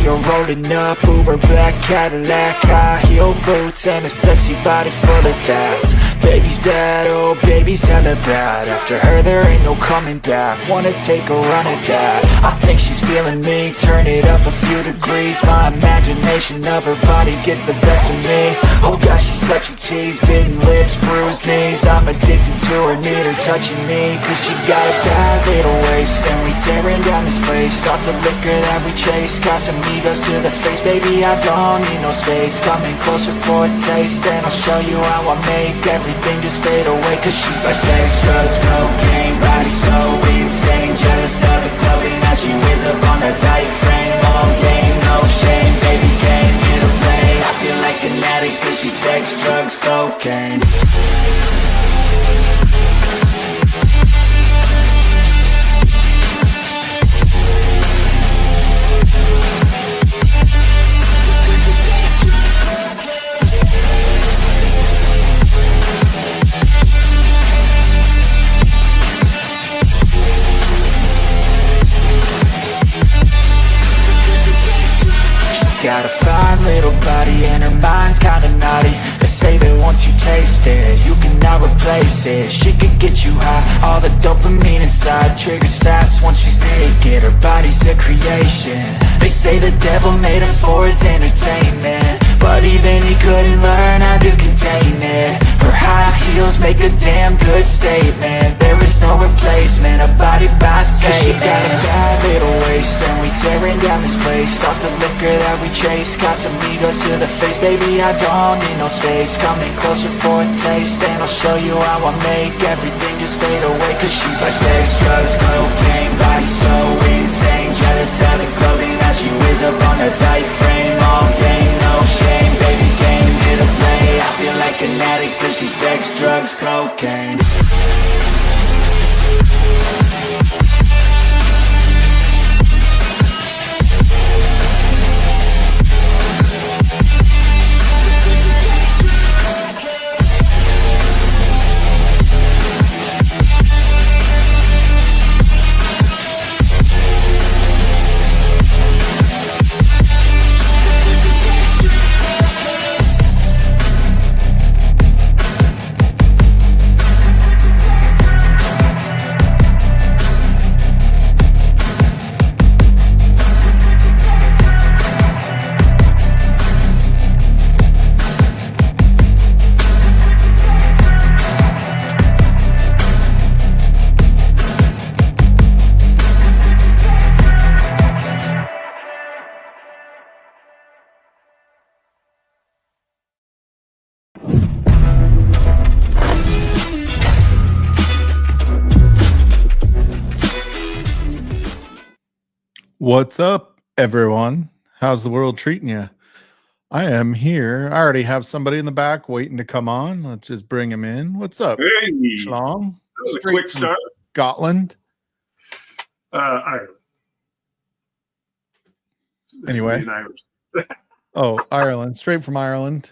you're rolling up, Uber black Cadillac, high heel boots and a sexy body full of tats. Baby's bad, oh baby's hella bad. After her there ain't no coming back. Wanna take a run at that. I think she's feeling me, turn it up a few degrees. My imagination of her body gets the best of me. Oh gosh, she's such a tease, bitten lips, bruised knees. I'm addicted to her, need her touching me, cause she got a bad little waist. And we tearing down this place, off the liquor that we chase. Casamigos to the face, baby I don't need no space. Coming closer for a taste, and I'll show you how I make everything just fade away. Cause she's like sex, drugs, cocaine, body so insane. Jealous of the clothing that she wears up on her tight frame. All game, no shame, baby came here to play. I feel like an addict cause she's sex, drugs, cocaine. Got a fine little body and her mind's kinda naughty. They say that once you taste it, you cannot replace it. She could get you high, all the dopamine inside triggers fast once she's naked. Her body's a creation. They say the devil made her for his entertainment, but even he couldn't learn how to contain it. Her high heels make a damn good statement. There is no replacement, a body by Satan. She got a bad little waist, and we tearing down this place. Off the liquor that we chase, Casamigos to the face. Baby, I don't need no space. Coming closer for a taste, and I'll show you how I make everything just fade away. Cause she's like sex, drugs, cocaine, body so insane. Jealous of the clothing that she wears up on her tight frame. All game, no shame, baby came here to play. I feel like an addict cause she's sex, drugs, cocaine. What's up, everyone? How's the world treating you? I am here. I already have somebody in the back waiting to come on. Let's just bring him in. What's up, Hey, Schlong? that was a Straight quick from start. Scotland. Ireland. This Anyway. would be an Irish. Oh, Ireland. Straight from Ireland.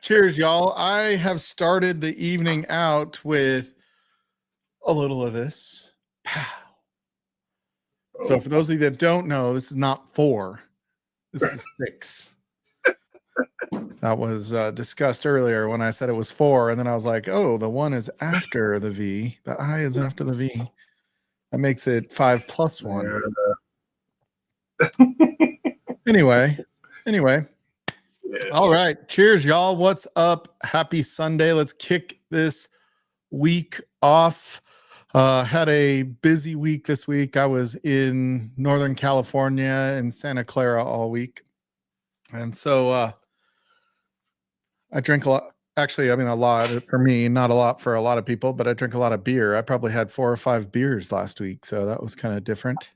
Cheers, y'all. I have started the evening out with a little of this. Pow. So for those of you that don't know, this is not 4. This is 6. That was discussed earlier when I said it was 4, and then I was like, oh, the 1 is after the V. The I is after the V. That makes it 5 plus 1. Anyway. Yes. All right. Cheers, y'all. What's up? Happy Sunday. Let's kick this week off. Had a busy week this week. I was in Northern California and Santa Clara all week. And so I drink a lot. Actually, I mean, a lot for me, not a lot for a lot of people, but I drink a lot of beer. I probably had 4 or 5 beers last week. So that was kind of different.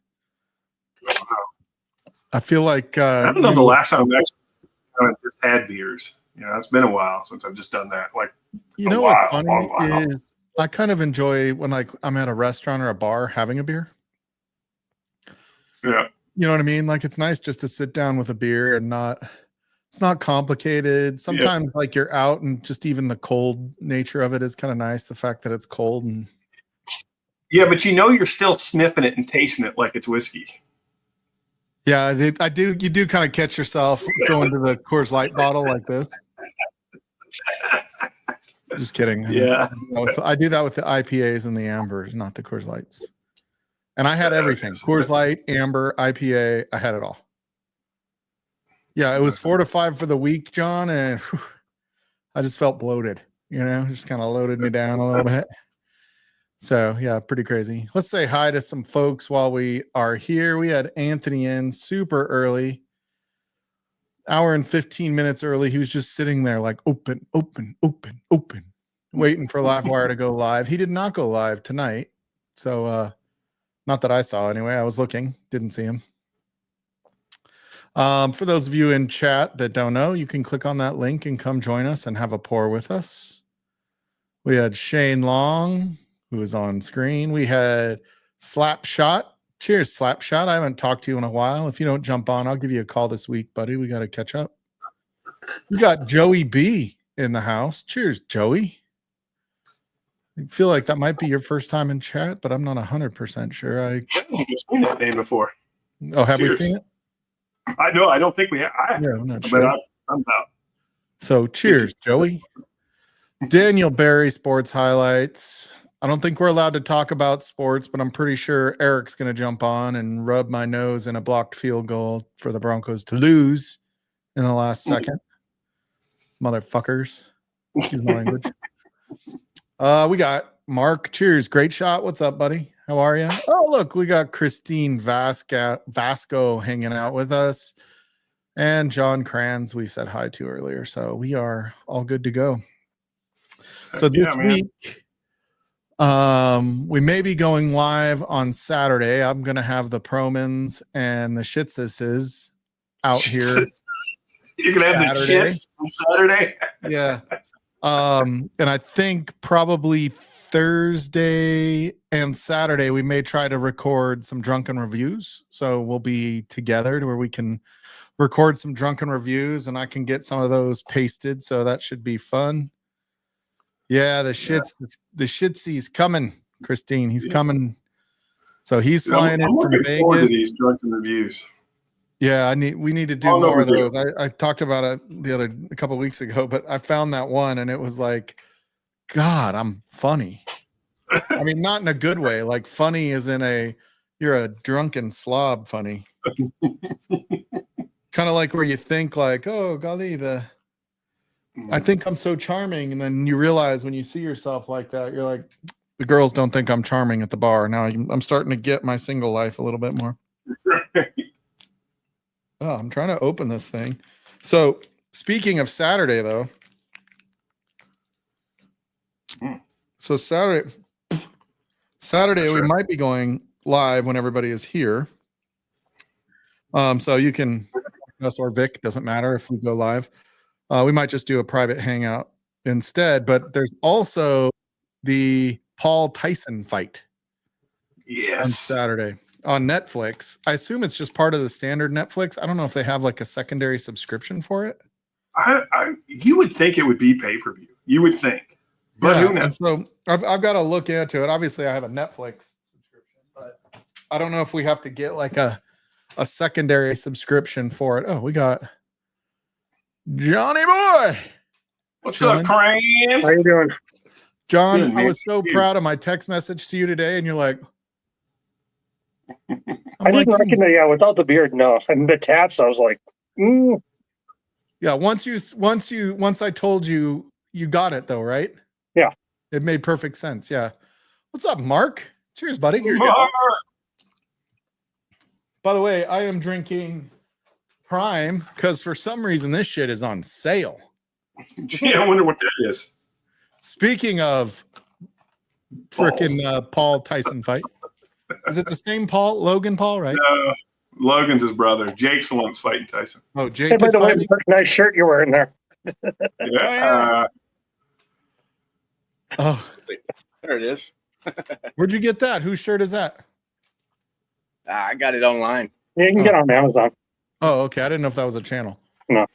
I feel like I don't know the last time I've actually just had beers. You know, it's been a while since I've just done that. Like, you know what's funny is I kind of enjoy when like I'm at a restaurant or a bar having a beer. Yeah. You know what I mean? Like it's nice just to sit down with a beer and it's not complicated. Sometimes like you're out and just even the cold nature of it is kind of nice. The fact that it's cold and yeah, but you know you're still sniffing it and tasting it like it's whiskey. Yeah, I do. You do kind of catch yourself going to the Coors Light bottle like this. Just kidding. Yeah. I do that with the IPAs and the ambers, not the Coors Lights. And I had everything: Coors Light, amber, IPA. I had it all. Yeah, it was 4 to 5 for the week, John, and whew, I just felt bloated. Just kind of loaded me down a little bit. So yeah, pretty crazy. Let's say hi to some folks while we are here. We had Anthony in super early, hour and 15 minutes early. He was just sitting there like open, waiting for Livewire to go live. He did not go live tonight. So not that I saw anyway. I was looking, didn't see him. For those of you in chat that don't know, you can click on that link and come join us and have a pour with us. We had Shane Long, who is on screen. We had Slapshot. Cheers, Slapshot. I haven't talked to you in a while. If you don't jump on, I'll give you a call this week, buddy. We got to catch up. We got Joey B in the house. Cheers, Joey. I feel like that might be your first time in chat, but I'm not 100% sure. I've seen that name before. Oh, have Cheers. we seen it? I know. I don't think we have. Yeah, I'm not but sure. I'm out. So cheers, Joey. Daniel Barry, Sports Highlights. I don't think we're allowed to talk about sports, but I'm pretty sure Eric's going to jump on and rub my nose in a blocked field goal for the Broncos to lose in the last second. Motherfuckers. Excuse my language. We got Mark. Cheers. Great shot. What's up, buddy? How are you? Oh, look, we got Christine Vasco hanging out with us. And John Kranz, we said hi to earlier. So we are all good to go. So this week, we may be going live on Saturday. I'm going to have the Promans and the Shitsises out here. You're going to have the shits on Saturday? Yeah. And I think probably Thursday and Saturday, we may try to record some drunken reviews. So we'll be together to where we can record some drunken reviews and I can get some of those pasted. So that should be fun. Yeah, the shitsy's coming, Christine. He's coming. So he's flying in from Vegas. Forward to these drunken reviews. Yeah, we need to do more of those. I talked about it a couple of weeks ago, but I found that one and it was like, God, I'm funny. I mean, not in a good way. Like funny is you're a drunken slob funny. Kind of like where you think like, oh, golly, I think I'm so charming. And then you realize when you see yourself like that, you're like, the girls don't think I'm charming at the bar. Now I'm starting to get my single life a little bit more. Oh, I'm trying to open this thing. So speaking of Saturday, though. So Saturday, we might be going live when everybody is here. So you can, us or Vic, doesn't matter if we go live. We might just do a private hangout instead. But there's also the Paul Tyson fight. Yes. On Saturday on Netflix. I assume it's just part of the standard Netflix. I don't know if they have like a secondary subscription for it. You would think it would be pay-per-view. You would think. But who knows? So I've got to look into it. Obviously, I have a Netflix subscription, but I don't know if we have to get like a secondary subscription for it. Oh, we got Johnny Boy. What's up, Crane? How you doing? John, Good, I was so proud of my text message to you today, and you're like, I didn't recognize, without the beard, no. And the tats, I was like, Yeah, once I told you, you got it though, right? Yeah. It made perfect sense. Yeah. What's up, Mark? Cheers, buddy. Mark. By the way, I am drinking Prime because for some reason this shit is on sale. Gee, I wonder what that is. Speaking of frickin' Paul Tyson fight, is it the same Logan Paul, right? No, Logan's his brother. Jake's the one that's fighting Tyson. Oh, Jake hey, by is the way, fighting? nice shirt you're wearing there. Yeah. Oh, There it is. where'd you get that? Whose shirt is that? I got it online. Yeah, you can get on Amazon. Oh, okay. I didn't know if that was a channel. No,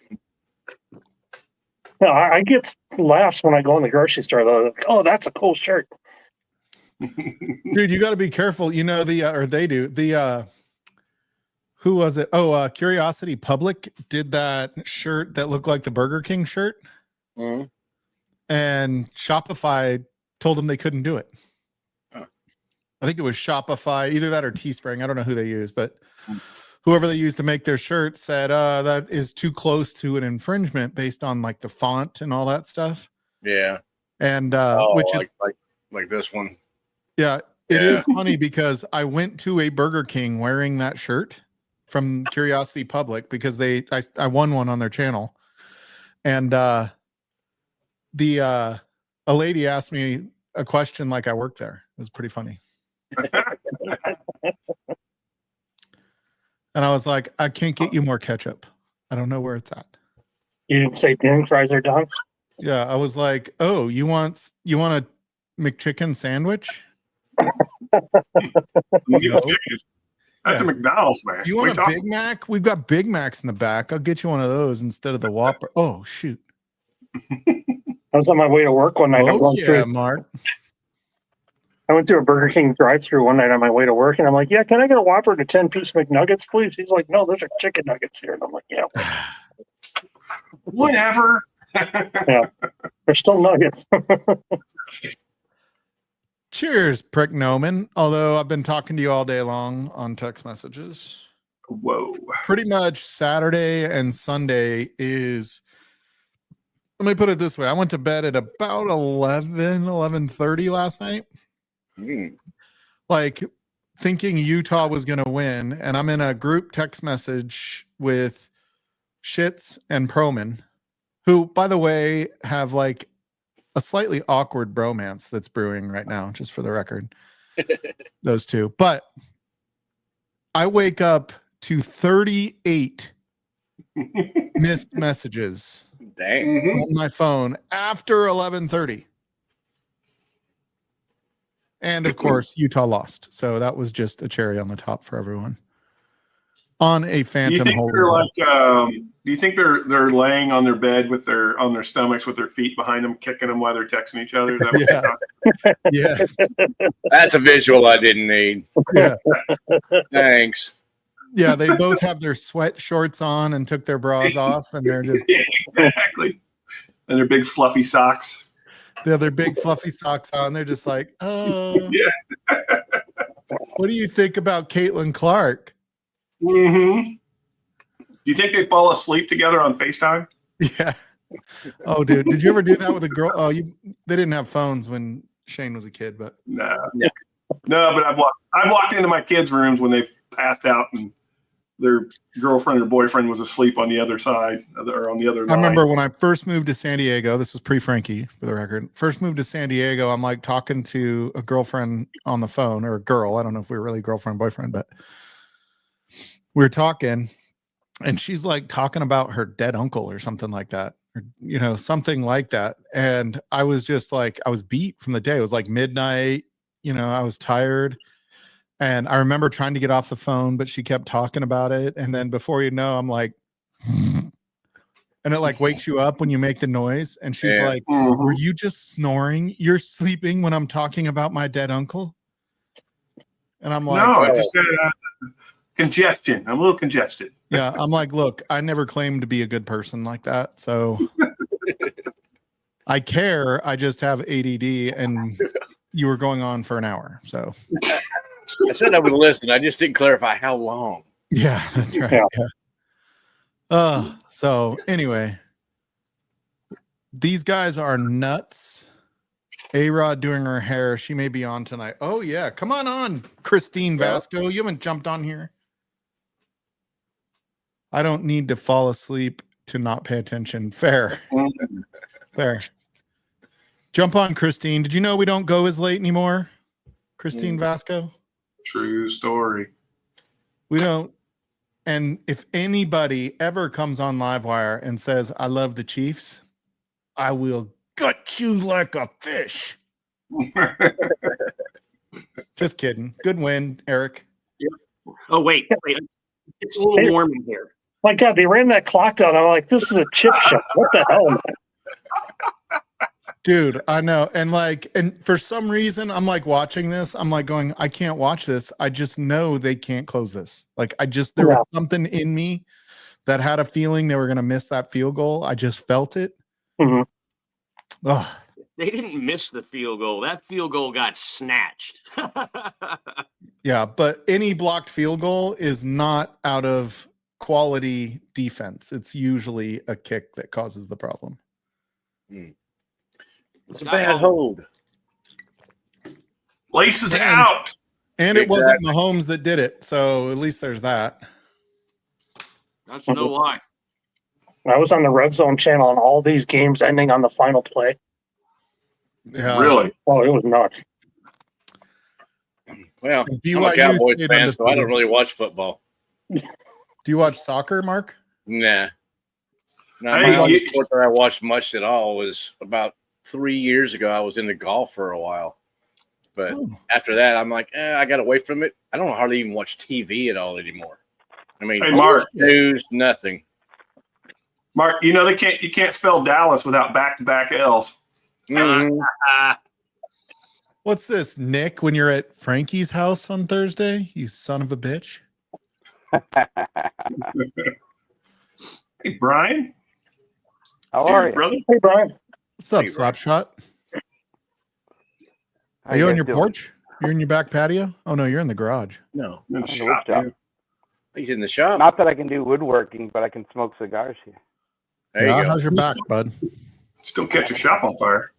I get laughs when I go in the grocery store, though. Like, oh, that's a cool shirt. Dude, you got to be careful. You know, or they do. Who was it? Oh, Curiosity Public did that shirt that looked like the Burger King shirt, Mhm. and Shopify told them they couldn't do it. Oh. I think it was Shopify, either that or Teespring. I don't know who they use, but whoever they used to make their shirt said that is too close to an infringement based on like the font and all that stuff. Yeah. And Which which is like this one. yeah, it Yeah. is funny because I went to a Burger King wearing that shirt from Curiosity Public because I won one on their channel, and a lady asked me a question like I worked there. It was pretty funny, and I was like, I can't get you more ketchup. I don't know where it's at. You didn't say thin fries are done. Yeah, I was like, oh, you want a McChicken sandwich? That's a McDonald's, man. You What want a talking- Big Mac? We've got Big Macs in the back. I'll get you one of those instead of the Whopper. Oh, shoot. I was on my way to work one night. I'm Oh, going yeah, through. Mark. I went through a Burger King drive-through one night on my way to work, and I'm like, "Yeah, can I get a Whopper and a 10-piece McNuggets, please?" He's like, "No, those are chicken nuggets here." And I'm like, "Yeah, Whatever. they're still nuggets." Cheers, Prick Noman. Although I've been talking to you all day long on text messages. Whoa. Pretty much Saturday and Sunday is, let me put it this way. I went to bed at about 11:30 last night. Mm. Like thinking Utah was going to win. And I'm in a group text message with Shits and Proman, who, by the way, have like a slightly awkward bromance that's brewing right now, just for the record. Those two. But I wake up to 38 missed messages Dang. Mhm. on my phone after 11:30. And of course, Utah lost. So that was just a cherry on the top for everyone. On a Do you phantom think holy they're war. like? Do you think they're laying on their bed with on their stomachs with their feet behind them, kicking them while they're texting each other? Is that what Yeah. you're talking- Yes. That's a visual I didn't need. Yeah. Thanks. Yeah. They both have their sweat shorts on and took their bras off, and they're just Yeah, exactly. And their big fluffy socks. they have their big fluffy socks on. They're just like, oh, Yeah. what do you think about Caitlin Clark? Mm-hmm. Do you think they fall asleep together on FaceTime? Yeah. Oh, dude, did you ever do that with a girl? Oh, they didn't have phones when Shane was a kid, but Nah. Yeah. No, but I've walked into my kids' rooms when they've passed out and their girlfriend or boyfriend was asleep on the other side or on the other I line. remember when I first moved to San Diego, this was pre-Frankie for the record. First moved to San Diego, I'm like talking to a girlfriend on the phone, or a girl. I don't know if we were really girlfriend, boyfriend, but we were talking, and she's like talking about her dead uncle or something like that, or something like that. And I was just like, I was beat from the day. It was like midnight, I was tired. And I remember trying to get off the phone, but she kept talking about it. And then before you know, I'm like, and it like wakes you up when you make the noise. And she's Yeah. like, Mhm. were you just snoring? You're sleeping when I'm talking about my dead uncle? And I'm like, No, I just had congestion. I'm a little congested. yeah, I'm like, look, I never claimed to be a good person like that. So I care. I just have ADD, and you were going on for an hour. So I said I would listen. I just didn't clarify how long. yeah, that's right. Yeah. Yeah. So anyway, these guys are nuts. A-Rod doing her hair. She may be on tonight. Oh yeah, come on, Christine Vasco. You haven't jumped on here. I don't need to fall asleep to not pay attention. Fair. Fair. Jump on, Christine. Did you know we don't go as late anymore? Christine Vasco? True story. We don't. And if anybody ever comes on Livewire and says, I love the Chiefs, I will gut you like a fish. Just kidding. Good win, Eric. Oh, wait. It's a little warm in here. My God, they ran that clock down. I'm like, this is a chip shop. What the hell? Dude, I know. And for some reason, I'm like watching this. I'm like going, I can't watch this. I just know they can't close this. Like, there was something in me that had a feeling they were going to miss that field goal. I just felt it. Mhm. Oh, They didn't miss the field goal. That field goal got snatched. yeah. But any blocked field goal is not out of quality defense. It's usually a kick that causes the problem. It's a bad hold. Laces out. And it wasn't Mahomes that did it. So at least there's that. That's no lie. I was on the Red Zone channel and all these games ending on the final play. Yeah. Really? Oh, it was nuts. Well, BYU I'm a Cowboys stayed fan, so I undefeated. don't really watch football. Do you watch soccer, Mark? Nah. No, Hey, my only you- sport that I watched much at all was about 3 years ago. I was into golf for a while. But after that, I'm like, I got away from it. I don't hardly even watch TV at all anymore. I mean, Hey, Mark. news, nothing. Mark, you know you can't spell Dallas without back-to-back L's. Mhm. What's this, Nick, when you're at Frankie's house on Thursday? You son of a bitch. Hey, Brian. How Hey, are you? brother. Hey, Brian. What's up, Hey, Brian. Slapshot? How Are you on guys your doing? porch? You're in your back patio? Oh, no, you're in the garage. No, In the the shop, wood shop. dude. he's in the shop. Not that I can do woodworking, but I can smoke cigars here. There Yeah, you go. how's your back, bud? Still catch your shop on fire.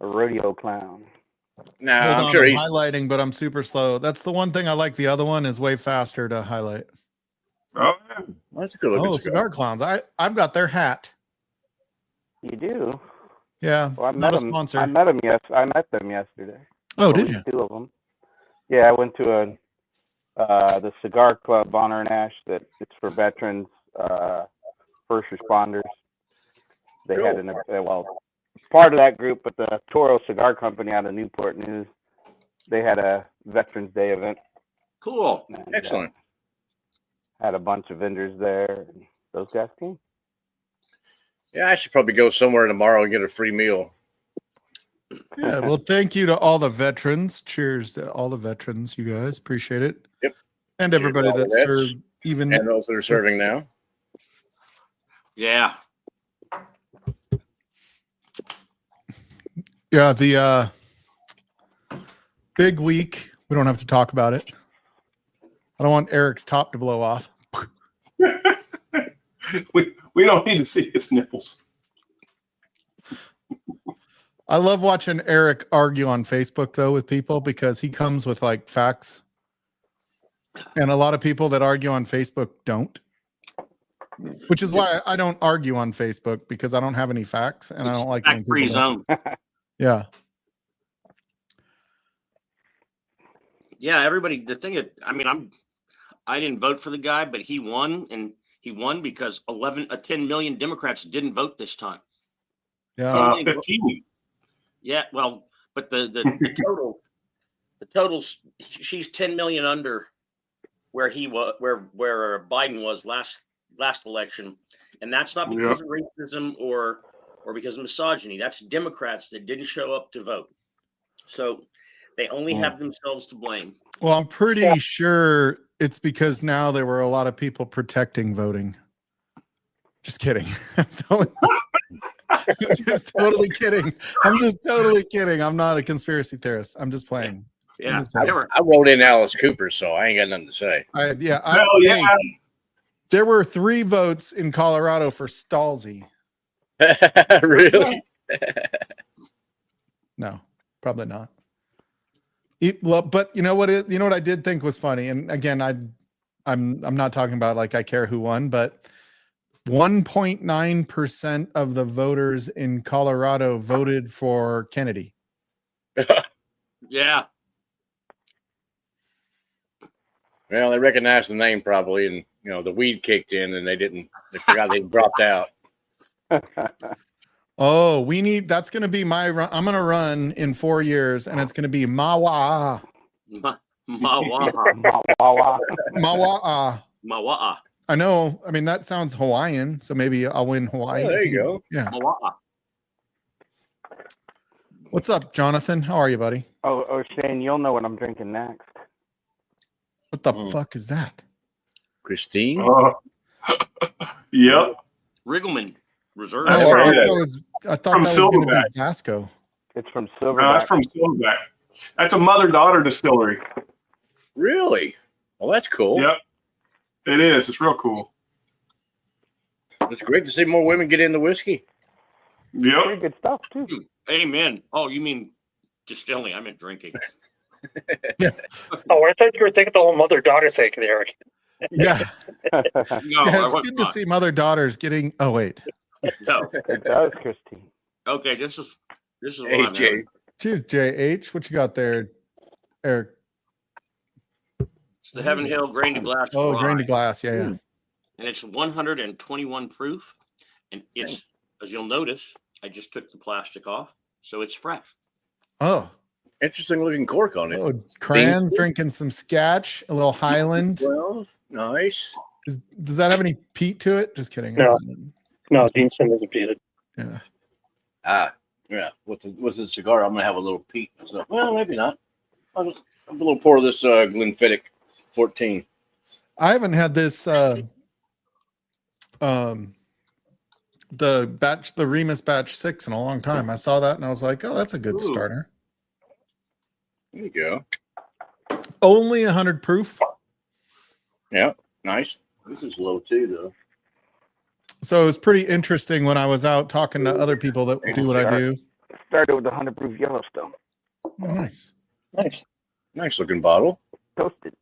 A rodeo clown. Nah, Hold I'm on, sure I'm he's. highlighting, but I'm super slow. That's the one thing I like. The other one is way faster to highlight. Oh, yeah. That's a good looking Oh, cigar. cigar clowns. I've got their hat. You do? Yeah, Well, I not met a them. sponsor. I met them. Yes, I met them yesterday. Oh, At did least you? 2 of them. Yeah, I went to the Cigar Club Honor and Ash that it's for veterans, first responders. They had part of that group, but the Toro Cigar Company out of Newport News, they had a Veterans Day event. Cool. And, Excellent. had a bunch of vendors there, and those guys came. Yeah, I should probably go somewhere tomorrow and get a free meal. Yeah. Well, thank you to all the veterans. Cheers to all the veterans, you guys. Appreciate it. Yep. And Cheers everybody to all the that vets. served, even And those that are serving now. Yeah. yeah, the big week. We don't have to talk about it. I don't want Eric's top to blow off. We don't need to see his nipples. I love watching Eric argue on Facebook though with people because he comes with like facts. And a lot of people that argue on Facebook don't. Which is why I don't argue on Facebook because I don't have any facts and I don't like when Free people don't. zone. Yeah. Yeah, everybody. The thing, I mean, I didn't vote for the guy, but he won, and he won because 10 million Democrats didn't vote this time. Yeah. 15. Yeah, well, but the totals, she's 10 million under where he was, where Biden was last election, and that's not because of racism or because of misogyny. That's Democrats that didn't show up to vote. So they only have themselves to blame. Well, I'm pretty sure it's because now there were a lot of people protecting voting. Just kidding. Just totally kidding. I'm just totally kidding. I'm not a conspiracy theorist. I'm just playing. Yeah, just playing. I wrote in Alice Cooper, so I ain't got nothing to say. Hey, there were 3 votes in Colorado for Stalzy. Really? No, probably not. But you know what? You know what I did think was funny, and again, I'm not talking about like I care who won, but 1.9% of the voters in Colorado voted for Kennedy. Yeah. Well, they recognized the name probably, and the weed kicked in, and they forgot they dropped out. Oh, that's going to be my run. I'm going to run in 4 years, and it's going to be Mawa'a. Mawa'a. Mawa'a. Mawa'a. I know. I mean, that sounds Hawaiian, so maybe I'll win Hawaii. Oh, there you go. Yeah. Mawa'a. What's up, Jonathan? How are you, buddy? Oh, Shane, you'll know what I'm drinking next. What the Mm. fuck is that? Christine? Yep. Riggleman Reserve. That's Oh, I from- thought that from was going to be Silverback. Vasco. It's from No, Silverback. that's from Silverback. That's a mother-daughter distillery. Really? Well, that's cool. Yep. It is. It's real cool. It's great to see more women get into whiskey. Yep. Pretty good stuff too. Amen. Oh, you mean distilling? I meant drinking. Oh, I thought you were thinking the whole mother-daughter thing there. Yeah, No, yeah I it's was good to not. see mother daughters getting. Oh wait, No. It does, Christine. Okay, this is what Hey, I'm Jay. having. cheers, JH. What you got there, Eric? It's the Heaven Hill Grain to Glass. Oh, Rye, grain to glass. Yeah, yeah. and it's 121 proof, and it's as you'll notice, I just took the plastic off, so it's fresh. Oh, Interesting looking cork on it. oh, Cran's drinking some Scotch, a little Highland. Well, nice. Does that have any peat to it? Just kidding. It's No. Highland. No, Deanson isn't beat it. Yeah. Yeah. With the cigar, I'm gonna have a little peat. So, well, maybe not. I'll just have a little pour of this Glenfiddich 14. I haven't had this. The Remus Batch 6 in a long time. I saw that and I was like, oh, that's a good Ooh. starter. There you go. Only 100 proof. Yeah, nice. This is low too, though. So it was pretty interesting when I was out talking to other people that do what I do. Started with the 100 proof Yellowstone. Oh, nice. Nice. Nice looking bottle. Toasted.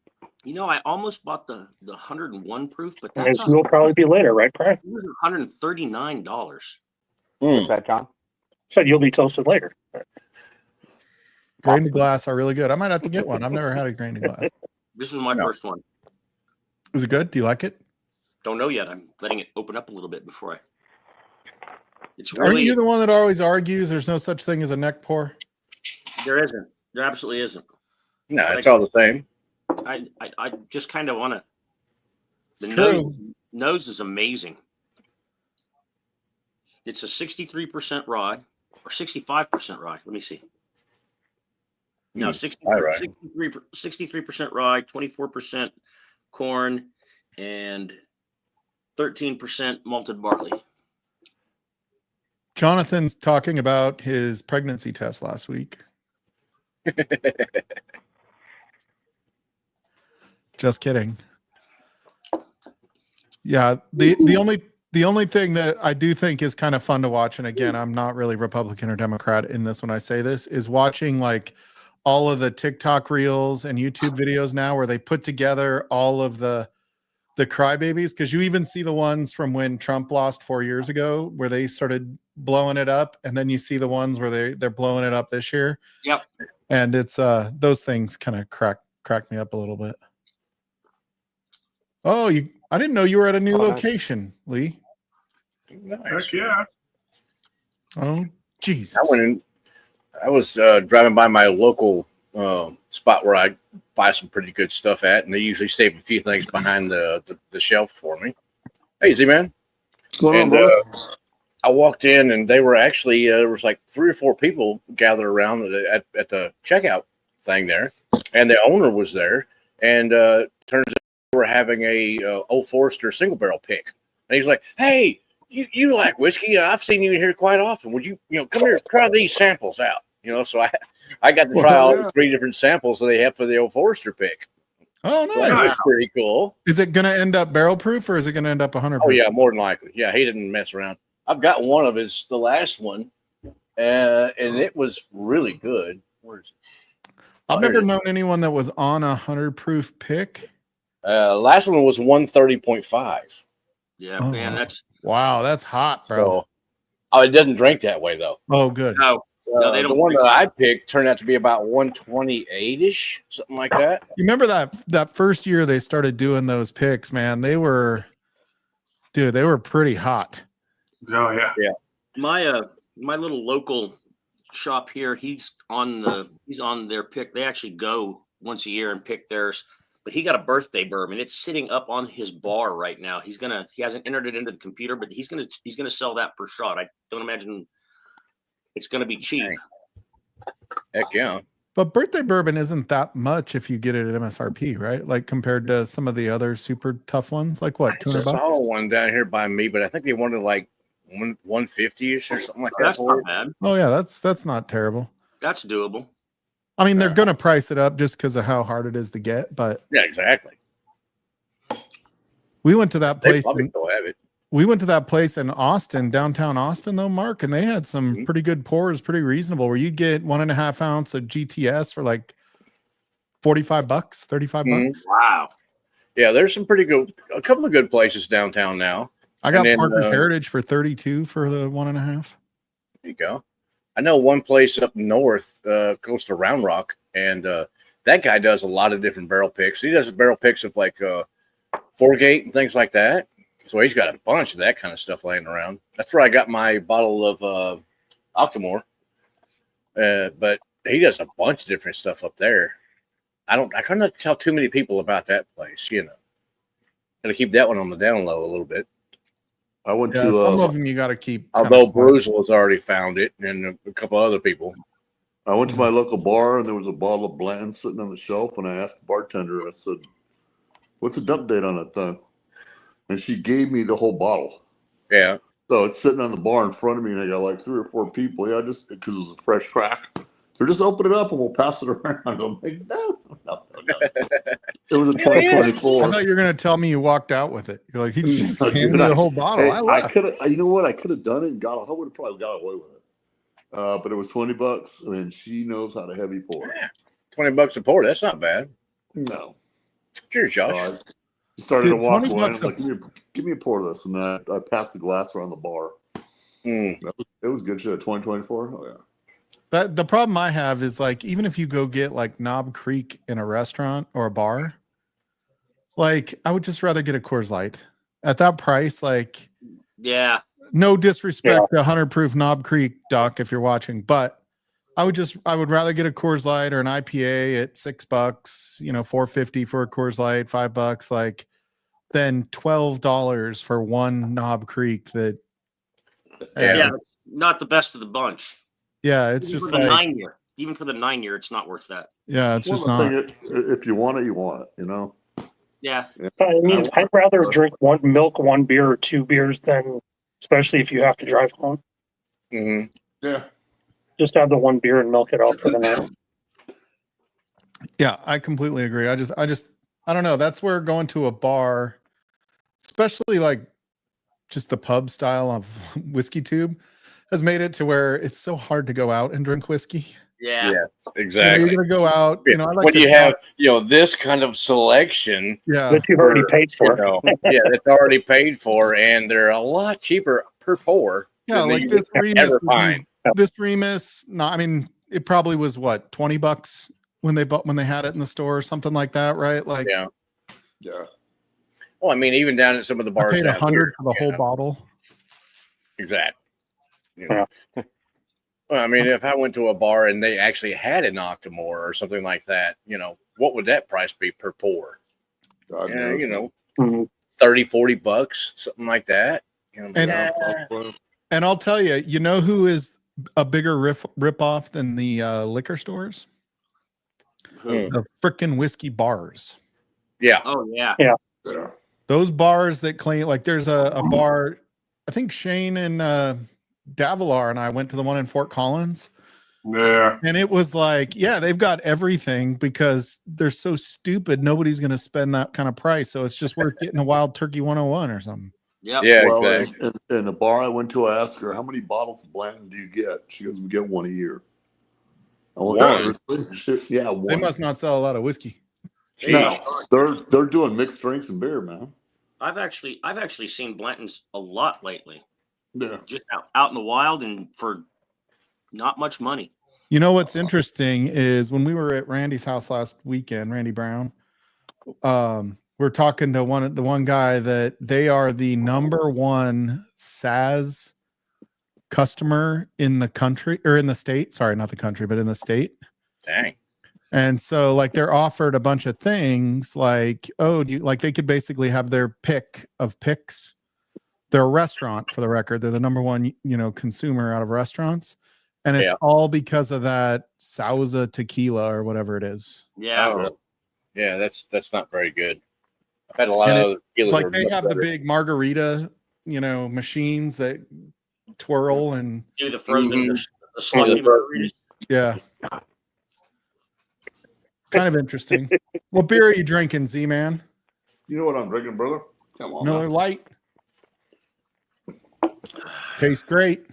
You know, I almost bought the 101 proof, but As that's will probably be later, right, Brian? $139. Is that John? Said you'll be toasted later. Grain to glass are really good. I might have to get one. I've never had a grain to glass. This is my No. first one. Is it good? Do you like it? Don't know yet. I'm letting it open up a little bit before I. It's Aren't really you the one that always argues there's no such thing as a neck pour? there isn't. There absolutely isn't. No, it's all the same. I just kind of want to. It's The true. nose is amazing. It's a 63% rye or 65% rye. Let me see. No, 63% rye, 24% corn, and 13% malted barley. Jonathan's talking about his pregnancy test last week. Just kidding. Yeah, the only thing that I do think is kind of fun to watch, and again, I'm not really Republican or Democrat in this when I say this, is watching like all of the TikTok reels and YouTube videos now where they put together all of the crybabies, because you even see the ones from when Trump lost 4 years ago where they started blowing it up, and then you see the ones where they're blowing it up this year. Yep. And it's those things kind of crack me up a little bit. Oh, I didn't know you were at a new location, Lee. Nice. Heck yeah. Oh, Jesus. I was driving by my local spot where I buy some pretty good stuff at, and they usually save a few things behind the shelf for me. Hey, Z-Man. And I walked in, and they were actually there was like 3 or 4 people gathered around at the checkout thing there, and the owner was there. And turns out they were having a Old Forester single barrel pick, and he's like, "Hey, you like whiskey? I've seen you here quite often. Would you come here, try these samples out?" So I got to try all the 3 different samples that they have for the Old Forester pick. Oh, So nice. that's pretty cool. Is it going to end up barrel proof or is it going to end up 100 Oh proof? yeah, more than likely. Yeah, he didn't mess around. I've got one of the last one, and it was really good. Where's I've never known anyone that was on 100 proof pick. last one was 130.5. Yeah, Oh, man, wow. that's Wow, that's hot, bro. So, it doesn't drink that way though. Oh, good. no. No, they The don't one drink that I picked turned out to be about 128-ish, something like that. You remember that first year they started doing those picks, man? They were pretty hot. Oh yeah. My little local shop here. He's on their pick. They actually go once a year and pick theirs. But he got a birthday bourbon. It's sitting up on his bar right now. He hasn't entered it into the computer, but he's gonna sell that per shot. I don't imagine it's gonna be cheap. Heck yeah. But birthday bourbon isn't that much if you get it at MSRP, right? Like compared to some of the other super tough ones, like what, I $200? saw one down here by me, but I think they wanted like 150ish or something like that. That's for not it. bad. Oh yeah, that's not terrible. That's doable. I mean, they're gonna price it up just because of how hard it is to get. But Yeah, exactly. we went to that They place. probably still have it. We went to that place in Austin, downtown Austin, though, Mark, and they had some Mhm. pretty good pours, pretty reasonable, where you get 1.5 ounce of GTS for like $45, $35. Mhm. Wow. Yeah, there's some pretty good, a couple of good places downtown now. I got And then, Parker's Heritage for 32 for the 1.5. There you go. I know one place up north, close to Round Rock, and that guy does a lot of different barrel picks. He does barrel picks of like Foregate and things like that. So he's got a bunch of that kind of stuff laying around. That's where I got my bottle of Octomore. But he does a bunch of different stuff up there. I cannot tell too many people about that place, you know. Gotta keep that one on the down low a little bit. I went Yeah, to some of them you got to keep. Although kinda quiet. Bruzel has already found it, and a couple other people. I went to my local bar and there was a bottle of Blanton sitting on the shelf, and I asked the bartender, I said, "What's the dump date on that thing?" And she gave me the whole bottle. Yeah. So it's sitting on the bar in front of me, and I got like 3 or 4 people. Yeah, just because it was a fresh crack. So just open it up and we'll pass it around. I'm like, no. It was a I 2024. thought you were going to tell me you walked out with it. You're like, he just Dude, handed me the whole bottle. Hey, I I left. could have, you know what? I could have done it and I would have probably got away with it. But it was $20. I mean, she knows how to heavy pour. $20 a pour. That's not bad. No. Cheers, Josh. I started Dude, to walk 20 away. I bucks was like, give me a pour of this. And then I passed the glass around the bar. Mm. It was good shit. 2024. Oh, yeah. But the problem I have is like, even if you go get like Knob Creek in a restaurant or a bar, like I would just rather get a Coors Light at that price. Like, Yeah. no disrespect to 100 proof Knob Creek, Doc, if you're watching, but I would rather get a Coors Light or an IPA at $6, you know, $4.50 for a Coors Light, $5, like, than $12 for one Knob Creek. That, Yeah. Not the best of the bunch. yeah, it's Even just for the like, 9 year. Even for the 9 year, it's not worth that. yeah, it's just Well, the not. thing is, if you want it, you want it, you know? Yeah. I mean, I'd rather drink one beer or 2 beers than, especially if you have to drive home. hmm Yeah. Just have the 1 beer and milk it out for the night. Yeah, I completely agree. I don't know. That's where going to a bar, especially like just the pub style of whiskey tube, has made it to where it's so hard to go out and drink whiskey. Yeah. Exactly. You're gonna go out. You know, I like when to you go have out- this kind of selection, yeah, That you've already paid you for. know, that's already paid for, and they're a lot cheaper per pour. yeah, than like you this would Remus. ever would be- find. This Remus, no, I mean, it probably was what, $20 when they had it in the store or something like that, right? Like, Yeah. Yeah. Well, I mean, even down at some of the I bars paid down $100 here, for the you whole know. bottle. Exactly. You know. Well, I mean, if I went to a bar and they actually had an Octomore or something like that, you know, what would that price be per pour? God Yeah, knows. you know, Mhm. $30-$40, something like that. You know, And- yeah. And I'll tell you, you know who is a bigger rip off than the liquor stores? Hmm. The frickin' whiskey bars. Yeah. Oh yeah. Yeah. Those bars that claim, like, there's a bar. I think Shane and Davilar and I went to the one in Fort Collins, Yeah. and it was like, yeah, they've got everything because they're so stupid. Nobody's going to spend that kind of price, so it's just worth getting a Wild Turkey 101 or something. Yep. Yeah, Well, exactly. in the bar I went to, I asked her, how many bottles of Blanton do you get? She goes, we get 1 a year. I went, One? "Seriously?" Yeah, one. They must not sell a lot of whiskey. No, they're doing mixed drinks and beer, man. I've actually seen Blanton's a lot lately. Yeah. Just out in the wild and for not much money. You know what's interesting is when we were at Randy's house last weekend, Randy Brown, we're talking to the one guy that they are the #1 SAS customer in the country, or in the state. Sorry, not the country, but in the state. Dang. And so like they're offered a bunch of things like, oh, like they could basically have their pick of picks. They're a restaurant, for the record. They're the #1, consumer out of restaurants. and it's Yeah. all because of that Sauza tequila or whatever it is. Yeah. Oh, yeah, that's not very good. I've had a lot And of other It's tequilas like that are they much have the better. big margarita, machines that twirl and Do the frozen, Mhm. the slushy margaritas. yeah. Kind of interesting. What beer are you drinking, Z-Man? You know what I'm drinking, brother? Come on. Miller now. Lite. Tastes great.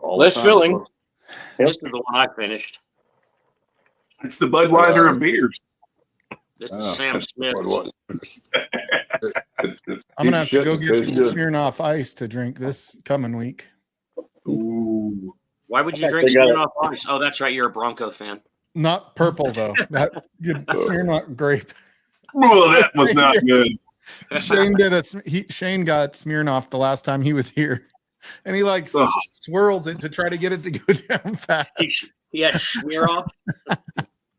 All Less the time, filling. brother. This is the one I finished. It's the Budweiser of beers. This Oh, is Sam Smith. What? I'm gonna have to go get some good. Smirnoff Ice to drink this coming week. Ooh. Why would you I drink think they got Smirnoff Ice? Oh, that's right. You're a Bronco fan. Not purple though. That good Smirnoff grape. Oh, that was not good. Shane Shane got Smirnoff the last time he was here, and he like Ugh. swirls it to try to get it to go down fast. He had Smirnoff.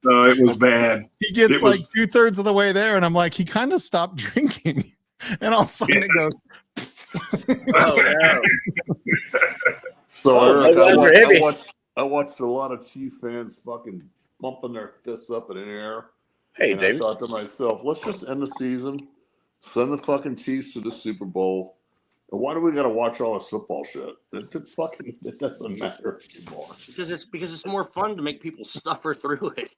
No, it was bad. He gets It was- like 2/3 of the way there, and I'm like, he kind of stopped drinking, and all of a sudden it goes. Oh no. So Oh, Eric, those are heavy. I watched a lot of Chief fans fucking pumping their fists up in the air. Hey, And David. I thought to myself, let's just end the season, send the fucking Chiefs to the Super Bowl. And why do we got to watch all this football shit? It doesn't matter anymore. Because it's more fun to make people suffer through it.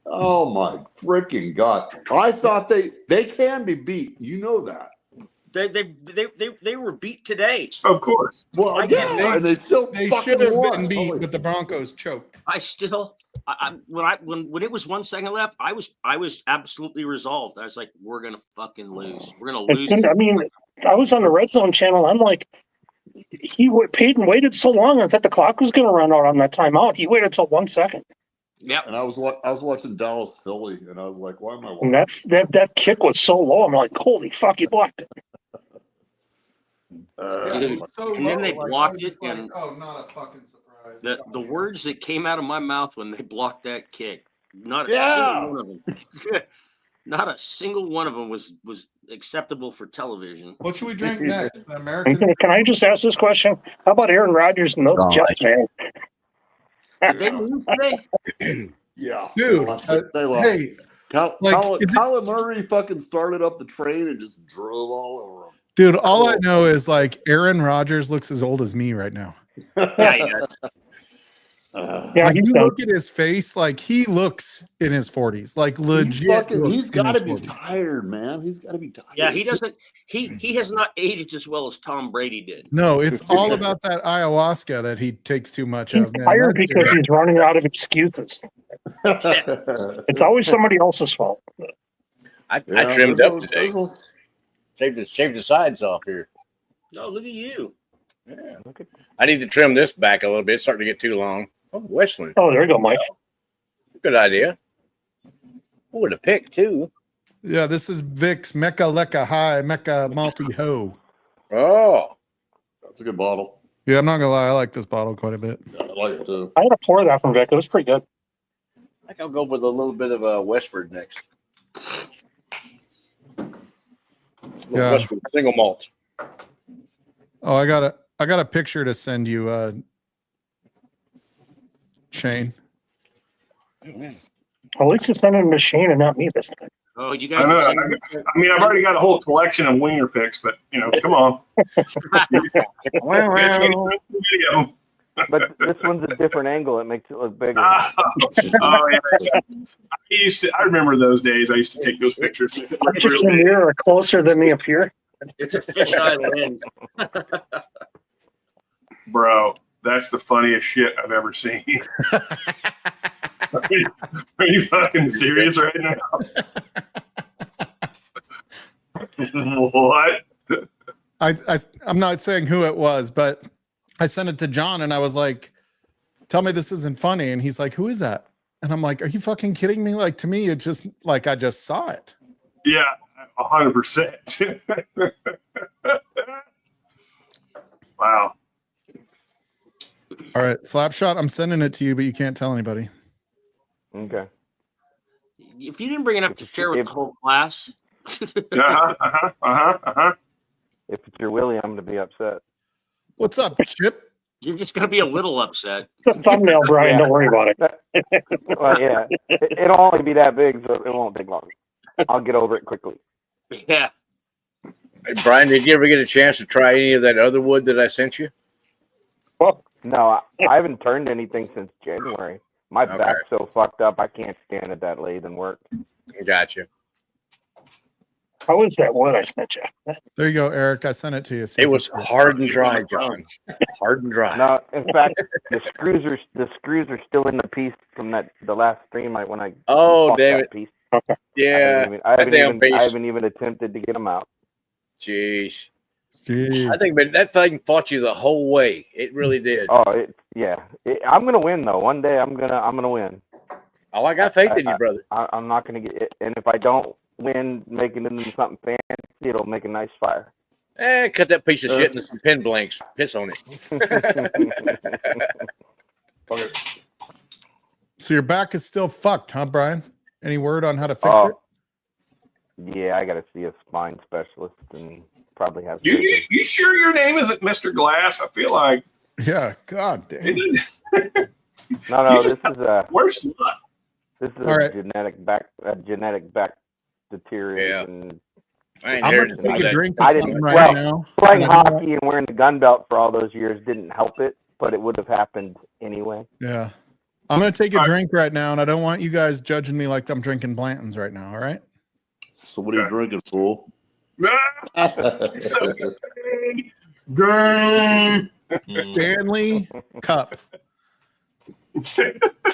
Oh my freaking god! I thought they can be beat. You know that. They were beat today. Of course. Well, I yeah, get and they still They fucking should have won. been beat, Holy- but the Broncos choked. I still, when it was 1 second left, I was absolutely resolved. I was like, we're gonna fucking lose. We're gonna lose. I mean, I was on the Red Zone channel. I'm like, Peyton waited so long. I thought the clock was going to run out on that timeout. He waited till 1 second, Yep. And I was watching Dallas Philly, and I was like, why am I watching? and that kick was so low. I'm like, holy fuck, he blocked it. Dude, and then they blocked it, and oh, not a fucking surprise. the words that came out of my mouth when they blocked that kick, not a Yeah. single one of them, not a single one of them was acceptable for television. What should we drink next? The American. Can I just ask this question? How about Aaron Rodgers and those Jets, man? Did they lose today? Yeah, Dude, they lost. Hey, like, is it- Kyler Murray fucking started up the train and just drove all over him. dude, all I know is like Aaron Rodgers looks as old as me right now. Yeah, he does. Yeah, Like, he's you done. look at his face, like he looks in his 40s, like legit. He's got to to be tired, man. He's got to be tired. Yeah, he doesn't. He has not aged as well as Tom Brady did. No, it's all about that ayahuasca that he takes too much He's of. Man. tired That dude- because he's running out of excuses. It's always somebody else's fault. I trimmed up today. Shaved the sides off here. Oh, look at you. Yeah. I need to trim this back a little bit. It's starting to get too long. Oh, Westland. Oh, there you go, Mike. Good idea. Oh, with a pick, too. Yeah, this is Vic's Mecca Lecca High Mecca Malty Ho. Oh. That's a good bottle. Yeah, I'm not gonna lie, I like this bottle quite a bit. Yeah, I like it too. I had to pour that from Vic. It was pretty good. I think I'll go with a little bit of Westford next. Yeah. Westford single malt. Oh, I got a picture to send you, Shane. At least it's sending a machine and not me this time. Oh, you I know. guys. I mean, I've already got a whole collection of wiener picks, but come on. Video. But this one's a different angle. It makes it look bigger. Oh, yeah. I remember those days. I used to take those pictures. Pictures in here are closer than they appear. It's a fisheye lens. Bro, that's the funniest shit I've ever seen. Are you fucking serious right now? What? I'm not saying who it was, but I sent it to John and I was like, tell me this isn't funny. And he's like, who is that? And I'm like, are you fucking kidding me? Like, to me, it just like I just saw it. Yeah, 100%. Wow. All right, Slapshot, I'm sending it to you, but you can't tell anybody. Okay. If you didn't bring it up to share with the whole class, Uh-huh. If it's your Willie, I'm going to be upset. What's up, Chip? You're just gonna be a little upset. It's a thumbnail, Brian. Yeah. Don't worry about it. Well, yeah, it'll only be that big, so it won't take long. I'll get over it quickly. Yeah. Hey, Brian, did you ever get a chance to try any of that other wood that I sent you? Well, No, I haven't turned anything since January. My Okay. back's so fucked up, I can't stand at that lathe and work. Gotcha. how is that one I sent you? There you go, Eric. I sent it to you. See It if was it's- hard and dry, John. Hard and dry. No, in fact, the screws are still in the piece from the last stream when I Oh, bought damn that it. piece. Yeah. I that damn I piece. haven't even attempted to get them out. Jeez. Jeez. I think but that thing fought you the whole way. It really did. Oh, I'm gonna win though. One day I'm gonna win. Oh, I got faith in you, brother. I'm not gonna get it, and if I don't win, making it into something fancy, it'll make a nice fire. Cut that piece of shit into some pen blanks. Piss on it. So your back is still fucked, huh, Brian? Any word on how to fix Oh, it? yeah, I gotta see a spine specialist and probably have. You sure your name isn't Mr. Glass? I feel like Yeah. God damn. it didn't. No, You this just is a Worse luck. All right. genetic back deterioration. I ain't I'm heard gonna about take a that. drink I of didn't- something right well, now. Playing And I don't- hockey and wearing the gun belt for all those years didn't help it, but it would have happened anyway. Yeah. I'm gonna take a All right. drink right now, and I don't want you guys judging me like I'm drinking Blanton's right now. All right. So what are you Okay. drinking, fool? So good. Stanley Cup.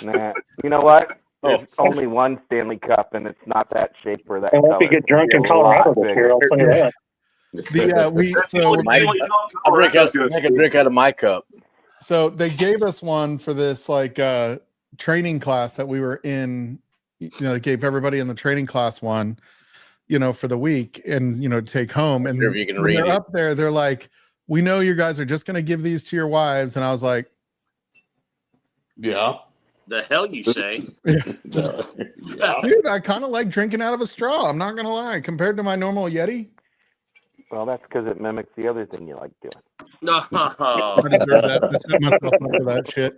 Nah, you know what? Oh. There's only one Stanley Cup, and it's not that shape or that I won't be color. get drunk It's in a lot Colorado this bigger. year. I'll tell you that. That's the only Mike, feeling I'll drink Colorado's out, gonna take a drink out of my cup. So they gave us one for this training class that we were in. You know, they gave everybody in the training class one, for the week, and to take home. And Sure if you can when read they're it. up there, they're like, "We know you guys are just going to give these to your wives," and I was like, Yeah. The hell you say? Yeah. "Dude, I kind of like drinking out of a straw. I'm not going to lie, compared to my normal Yeti." Well, that's because it mimics the other thing you like doing. No. I deserve that. I set myself up for that shit.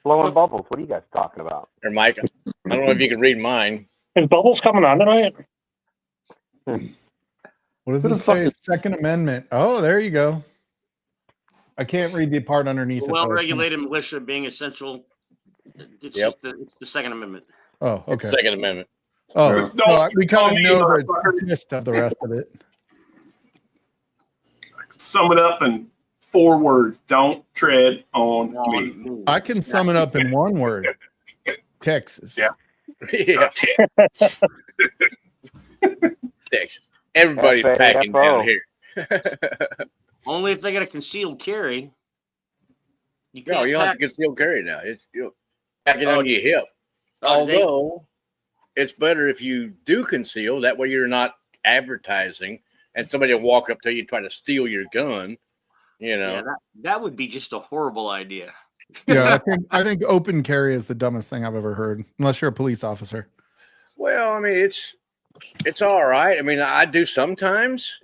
Blowing bubbles. What are you guys talking about? Or Mike, I don't know if you can read mine. Is Bubbles coming on tonight? What does Who it the fuck say? is- Second Amendment. Oh, there you go. I can't read the part underneath it. though. Well-regulated militia being essential. It's Yep. just it's the Second Amendment. Oh, okay. Second Amendment. Oh, No, so we kind of know the motherfucker. gist of the rest of it. Sum it up in 4 words. Don't tread on me. I can sum it up in one word: Texas. Yeah. Yeah. Texas. Everybody's packing down here. Only if they got a concealed carry. You No, can't you don't have pack. to conceal carry now. It's packing Oh, on your hip. They- Although it's better if you do conceal. That way you're not advertising and somebody will walk up to you and try to steal your gun. yeah, that would be just a horrible idea. Yeah, I think open carry is the dumbest thing I've ever heard, unless you're a police officer. Well, I mean, it's all right. I mean, I do sometimes.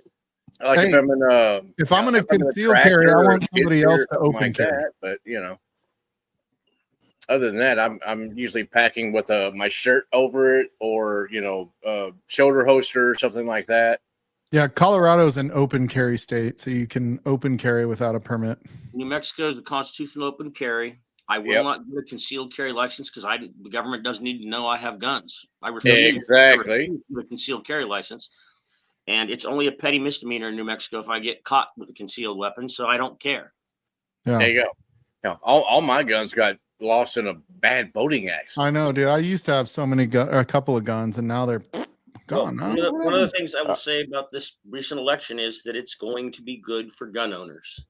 Like Hey, if I'm in a If I'm going to if I'm in a conceal carry, I tractor or want skid somebody steer else or to something open like carry. that, but other than that, I'm usually packing with my shirt over it, or shoulder holster or something like that. Yeah, Colorado's an open carry state, so you can open carry without a permit. New Mexico is a constitutional open carry. I will Yep. not get a concealed carry license because the government doesn't need to know I have guns. I refuse Exactly. to get a concealed carry license, and it's only a petty misdemeanor in New Mexico if I get caught with a concealed weapon. So I don't care. Yeah, There you go. Now, all my guns got lost in a bad boating accident. I know, dude. I used to have so many, a couple of guns, and now they're gone. Well, one of the things I will say about this recent election is that it's going to be good for gun owners.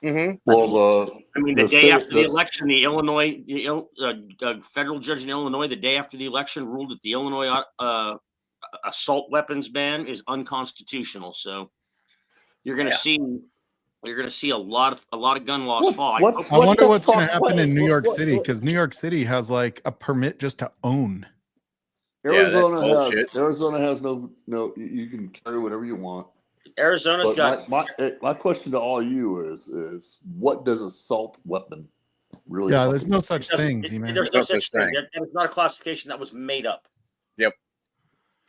Mm-hmm. Well, I mean, the The day thing- after the the- election, the federal judge in Illinois, the day after the election, ruled that the Illinois assault weapons ban is unconstitutional. So you're going to see a lot of gun laws fall. I hope- I wonder the what's going to fuck? happen in New What- York what- City, what- because New York City has like a permit just to own. Yeah, that's Arizona bullshit. has no. You can carry whatever you want. Arizona's But got my question to all you is what does assault weapon really? Yeah, fucking there's no such thing, man. there's no such thing. That was not a classification that was made up.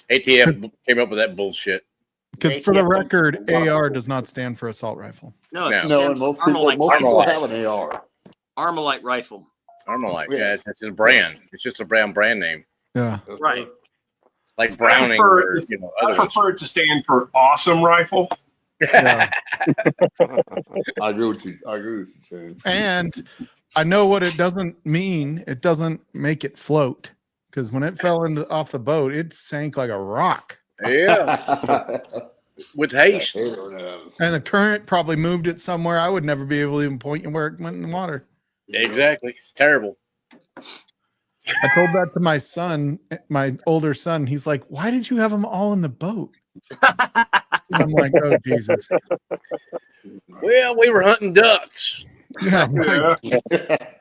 ATF came up with that bullshit. Because The for the ATF record, AR does not stand for assault rifle. No, No. it No, stands and most for people Armalite, have an AR. Armalite rifle. Armalite. Yeah. Yeah, it's just a brand. It's just a brand name. Yeah. Right. Like Browning I or, I prefer it to stand for awesome rifle. Yeah. I agree with you, Shane. And I know what it doesn't mean. It doesn't make it float. Because when it fell off the boat, it sank like a rock. Yeah, with haste. And the current probably moved it somewhere. I would never be able to even point you where it went in the water. Exactly. It's terrible. I told that to my son, my older son. He's like, "Why did you have them all in the boat?" And I'm like, "Oh Jesus!" Well, we were hunting ducks. Yeah, I'm like, you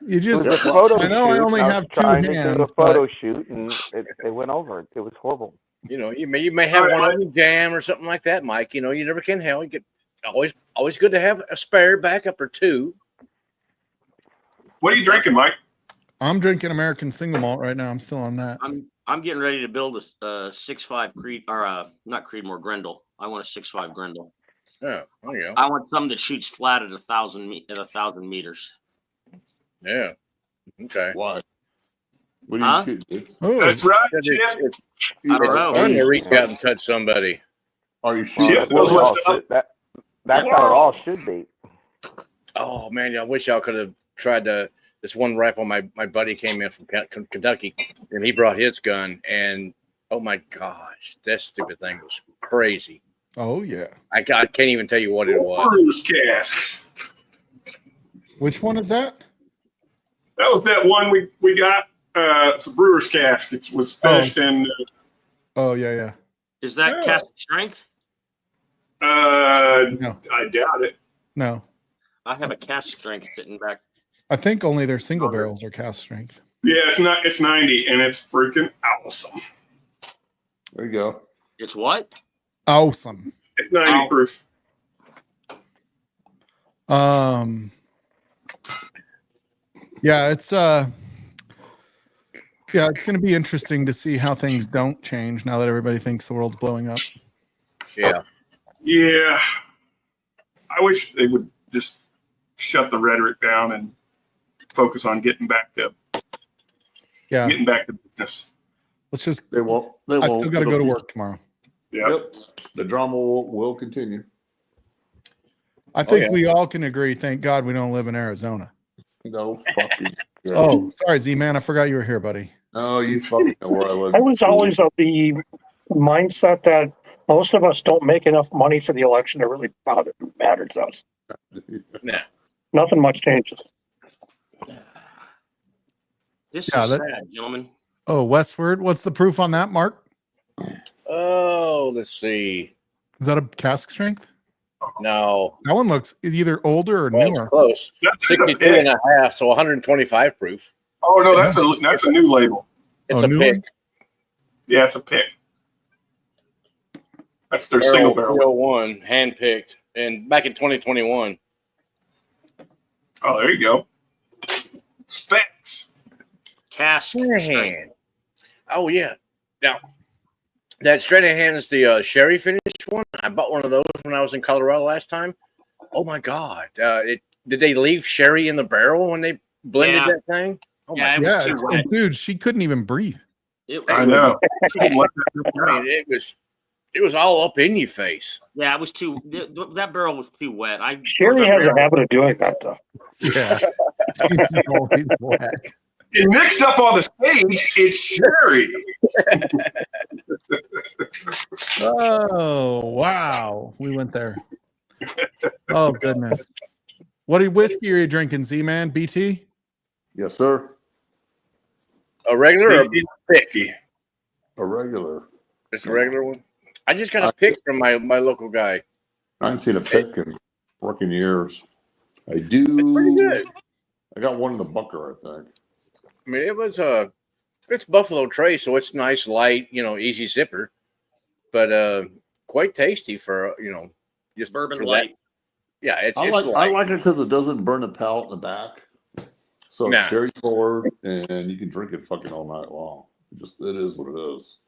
It just. was a photo I know I shoot, only and have was two trying to do hands, a photo shoot, and it went over. It was horrible. You know, you may have one on the jam or something like that, Mike. You know, you never can tell. You get always good to have a spare backup or two. What are you drinking, Mike? I'm drinking American single malt right now. I'm still on that. I'm getting ready to build a 6.5 Creed or not Creedmoor Grendel. I want a 6.5 Grendel. Oh, there you go. I want something that shoots flat at 1,000 meters. Yeah. Okay. Why? What Huh? do you shoot, dude? Oh, That's right, It's, Chip. it's, I don't it's know. fun to reach out and touch somebody. Are you Well, shooting? Chip that's knows what what's up. that's how it all should be. Oh man, I wish y'all could have tried this one rifle. My buddy came in from Kentucky, and he brought his gun, and oh my gosh, that stupid thing was crazy. oh yeah. I can't even tell you what it was. Brewer's cask. Which one is that? That was that one we got. It's a brewer's cask. It was finished in. Oh yeah. Is that Yeah. cast strength? No, I doubt it. no. I have a cast strength sitting back. I think only their single barrels are cast strength. Yeah, it's not. It's 90, and it's freaking awesome. There you go. It's what? Awesome. It's 90 Ow. proof. Yeah, it's going to be interesting to see how things don't change now that everybody thinks the world's blowing up. Yeah. Yeah, I wish they would just shut the rhetoric down and focus on getting back to business. Let's just. They won't. I still got to go to work tomorrow. Yeah. Yep. The drama will continue. I think yeah. we all can agree. Thank God we don't live in Arizona. No fucking. Oh, sorry, Z-Man. I forgot you were here, buddy. Oh, you fucking know where I live. I was always of the mindset that most of us don't make enough money for the election to really matter to us. Nah. Nothing much changes. This Yeah, is that's- sad, gentlemen. Oh, Westward. What's the proof on that, Mark? Oh, let's see. Is that a cask strength? No. That one looks either older or Well, it's newer. close. That's a 62 pick. and a half, so 125 proof. Oh no, that's a new label. It's Oh, a new pick. one? Yeah, it's a pick. That's their Barrel single barrel. 301, hand picked, and back in 2021. Oh, there you go. Specs. Cast strength. Stranahan. Oh yeah. Now that Stranahan is the sherry finished one. I bought one of those when I was in Colorado last time. Oh my god! Did they leave sherry in the barrel when they blended Yeah. that thing? Oh Yeah, it my! was Yeah, too it's- wet. dude, she couldn't even breathe. I know. I mean, it was all up in your face. Yeah, it was too. That barrel was too wet. Sherry has a habit of doing that, though. Yeah. She's always wet. It mixed up on the stage. It's sherry. Oh, wow. We went there. Oh, goodness. What whiskey are you drinking, Z-Man? BT? Yes, sir. A regular or a Picky. A regular. just a regular one? I just got a pick from my local guy. I haven't seen a pick in working years. I do. It's pretty good. I got one in the bunker, I think. I mean, it's Buffalo Trace, so it's nice, light, easy sipper, but quite tasty for Just Bourbon for that. light. Yeah, it's I light. like it because it doesn't burn the palate in the back. So Nah. it's cherry forward, and you can drink it fucking all night long. It is what it is.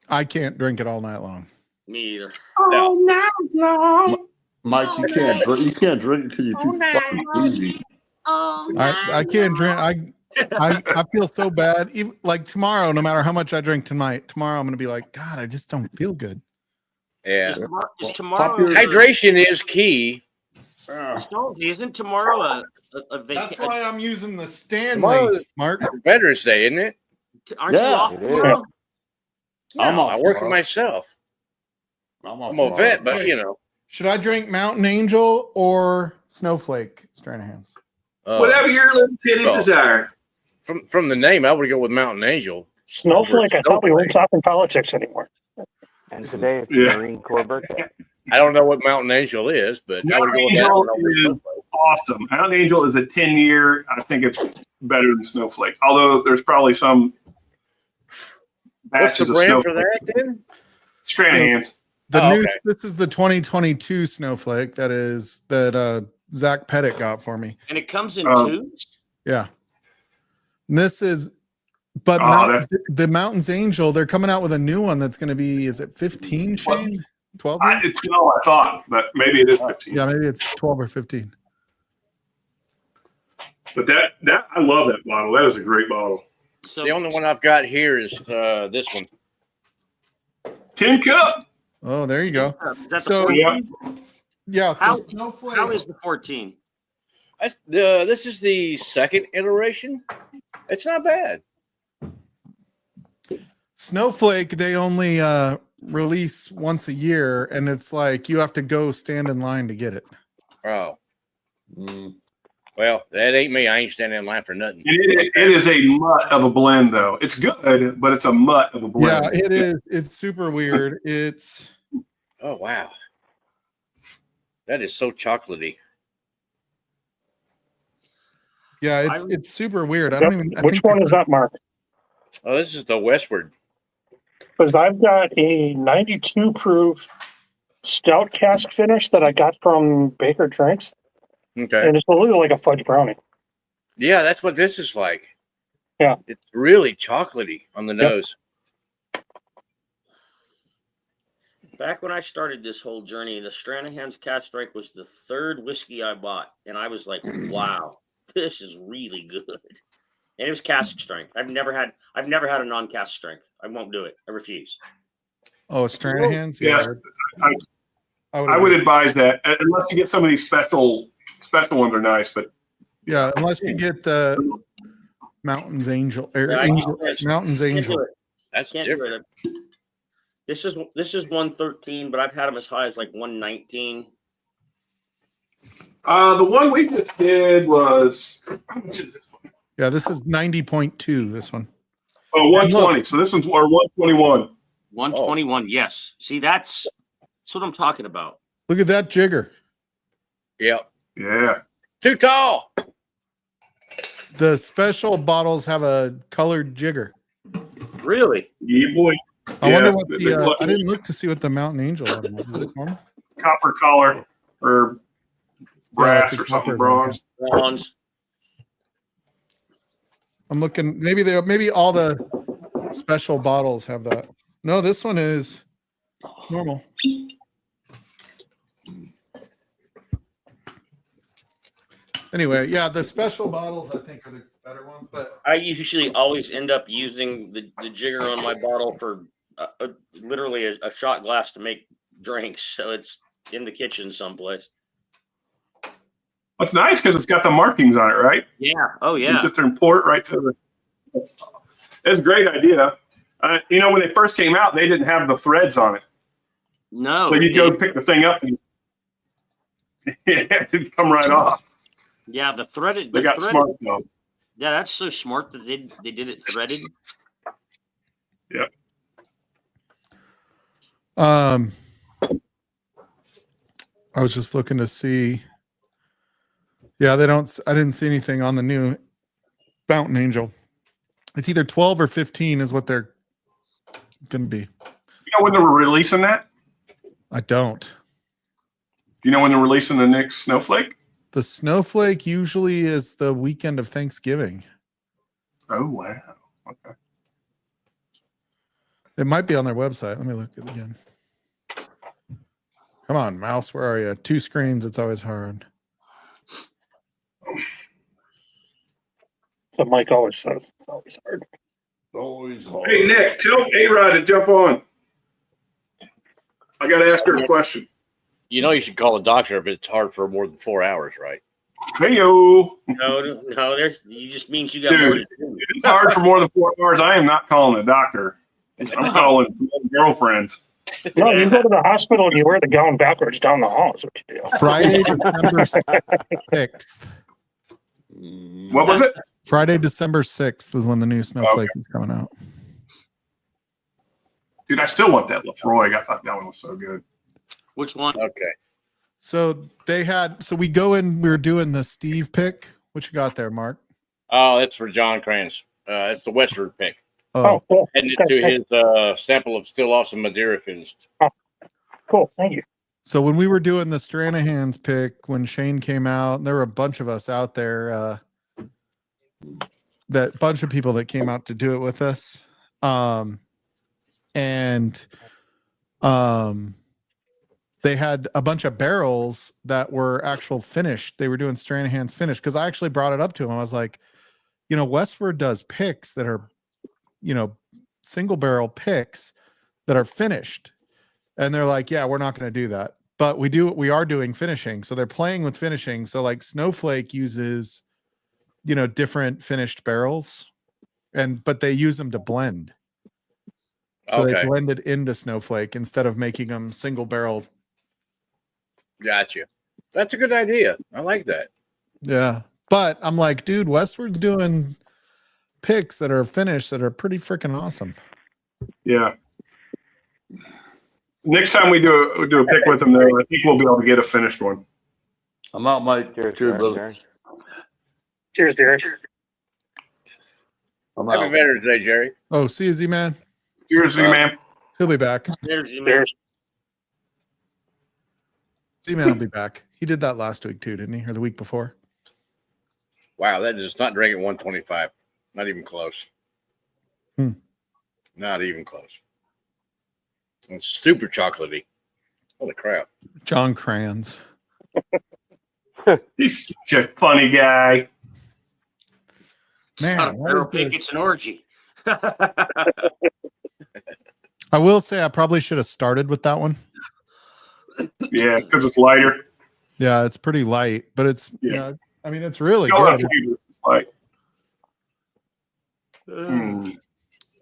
I can't drink it all night long. Me either. No. Mike, you can't drink it because you're too fucking bougie. I can't drink. I feel so bad. Even like tomorrow, no matter how much I drink tonight, tomorrow I'm gonna be like, God, I just don't feel good. Yeah. Is Pop tomorrow? your- Hydration is key. Isn't tomorrow a That's vacation? why I'm using the Tomorrow Stanley, is- Mark. Veterans Day, isn't it? Aren't you Yeah, off it is. tomorrow? I'm No, off I work for tomorrow. myself. I'm off I'm a tomorrow. vet, but you know. Should I drink Mountain Angel or Snowflake Stranahan's? Whatever your limited well, desire. From the name, I would go with Mountain Angel. Snowflake, I thought we weren't talking politics anymore. And today it's Yeah. the Marine Corps birthday. I don't know what Mountain Angel is, but I would go with that Angel one over is- Snowflake. Awesome. Mountain Angel is a 10-year. I think it's better than Snowflake. Although there's probably some What's the batches of brand for Snowflake. that then? Stranahan's. The Oh, new okay. this is the 2022 Snowflake that Zach Pettit got for me. And it comes in Oh. tubes. Yeah. And this is but Oh, the Mountains Angel, they're coming out with a new one that's gonna be, is it 15, Shane? 12? It's 12, I thought, but maybe it is 15. Yeah, maybe it's 12 or 15. But that I love that bottle. That is a great bottle. So The only one I've got here is this one. Tin cup. Oh, there you go. Is that So- the 14? Yeah, so How- Snowflake. How is the 14? This is the second iteration. It's not bad. Snowflake, they only release once a year, and it's like you have to go stand in line to get it. Oh, Mm. well, that ain't me. I ain't standing in line for nothing. It is a mutt of a blend, though. It's good, but it's a mutt of a blend. Yeah, it is. It's super weird. It's Oh, wow. That is so chocolatey. it's super weird. I don't even. I Which think one is that, Mark? Oh, this is the Westward. Because I've got a 92 proof stout cask finish that I got from Baker Drinks, Okay. and it's literally like a fudge brownie. Yeah, that's what this is like. Yeah. It's really chocolatey on the Yep. nose. Back when I started this whole journey, the Stranahan's Cat Strike was the third whiskey I bought, and I was like, "Wow, this is really good." And it was cask strength. I've never had a non-cask strength. I won't do it. I refuse. Oh, Stranahan's. Yes. Yeah, I would advise that unless you get some of these special ones are nice, but Yeah, unless you get the Mountains Angel or Yeah, I Angel, can't- Mountains Can't Angel. do it. That's Can't do different. it. This is 113, but I've had them as high as like 119. the one we just did was how much is this one? Yeah, this is 90.2. This one. Oh, 120. So this one's or 121. 121. Yes. See, that's what I'm talking about. Look at that jigger. Yep. Yeah. Too tall. The special bottles have a colored jigger. Really? Yeah, boy. I Yeah, wonder what they the. look- I didn't look to see what the Mountain Angel one was. Is it normal? Copper collar or brass it's a or something copper, bronze. Bronze. I'm looking. Maybe all the special bottles have that. No, this one is normal. Anyway, yeah, the special bottles I think are the better ones, but I usually always end up using the jigger on my bottle for literally a shot glass to make drinks. So it's in the kitchen someplace. What's nice because it's got the markings on it, right? Yeah. Oh You yeah. can sit there and pour it right to the. That's a great idea. When they first came out, they didn't have the threads on it, No. so you'd go pick the thing up and it'd come right off. Yeah, the threaded. They the got threaded- smart though. Yeah, that's so smart that they did it threaded. I was just looking to see. Yeah, I didn't see anything on the new Mountain Angel. It's either 12 or 15 is what they're going to be. You know when they were releasing that? I don't. You know when they're releasing the next Snowflake? The Snowflake usually is the weekend of Thanksgiving. Oh wow. Okay. It might be on their website. Let me look at it again. Come on, mouse. Where are you? 2 screens. It's always hard. So Mike always says it's always hard. Always hard. Hey Nick, tell A-Rod to jump on. I got to ask her a question. You know, you should call a doctor if it's hard for more than 4 hours, right? Hey-o. No, there's you just means you got more Dude, to do. if it's hard for more than 4 hours, I am not calling a doctor. I'm calling girlfriends. No, you go to the hospital and you wear the gown backwards down the hall. Is what you do. Friday, December 6th. What was it? Friday, December 6th is when the new Snowflake is coming out. Dude, I still want that Lefroy. I thought that one was so good. Which one? Okay. So we go in, we were doing the Steve pick. What you got there, Mark? Oh, that's for John Kranz. It's the Westward pick. Oh, cool. Heading it to his sample of Still Awesome Madeira finished. Cool. Thank you. So when we were doing the Stranahan's pick, when Shane came out, there were a bunch of us out there, that bunch of people that came out to do it with us. They had a bunch of barrels that were actual finished. They were doing Stranahan's finished because I actually brought it up to him. I was like, Westward does picks that are, single barrel picks that are finished. And they're like, yeah, we're not going to do that. But we are doing finishing. So they're playing with finishing. So like Snowflake uses, different finished barrels, but they use them to blend. So they blended into Snowflake instead of making them single barrel. Gotcha. That's a good idea. I like that. Yeah. But I'm like, dude, Westward's doing picks that are finished that are pretty freaking awesome. Yeah. Next time we do a pick with them, though, I think we'll be able to get a finished one. I'm out, Mike. Cheers, Cheers, brother. Derek. Cheers, Derek. I'm Happy out. Veterans Day, Jerry. Oh, see you, Z-Man. Cheers, man. He'll be back. There's you, man. Cheers. Z-Man will be back. He did that last week too, didn't he? Or the week before? Wow, that is not drinking 125. Not even close. Not even close. It's super chocolatey. Holy crap. John Kranz. He's such a funny guy. Man, Not a that barrel is good. pick, it's an orgy. I will say I probably should have started with that one. Yeah, because it's lighter. Yeah, it's pretty light, but it's Yeah. it's really Y'all have good. flavor. It's like, mm.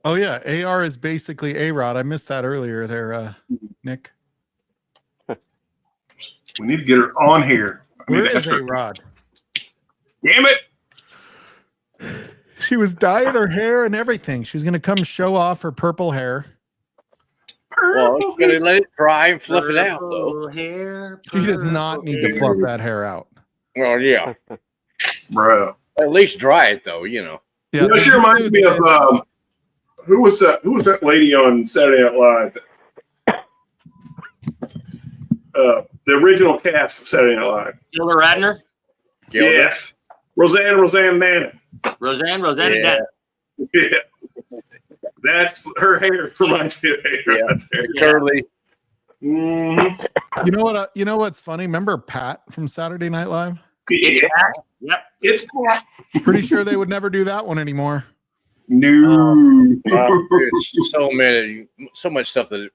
Oh yeah, AR is basically A-Rod. I missed that earlier there, Nick. We need to get her on here. I mean, Where is that's her- A-Rod? Damn it! She was dyeing her hair and everything. She was gonna come show off her purple hair. Well, you gotta let it dry and fluff it out, though. Purple hair, She does not need to fluff that hair out. Well, yeah. Bro. At least dry it, though, Yeah, You know, she reminds me of who was that lady on Saturday Night Live? The original cast of Saturday Night Live. Gilda Radner, Gilda? Yes. Roseanne Manning. Roseanne Yeah. Dent. Yeah. That's her hair reminds me of Yeah. That's hair. Curly. Mm-hmm. You know what's funny? Remember Pat from Saturday Night Live? It's Yeah. Pat. Yep. It's Pat. Pretty sure they would never do that one anymore. No. Dude, so much stuff that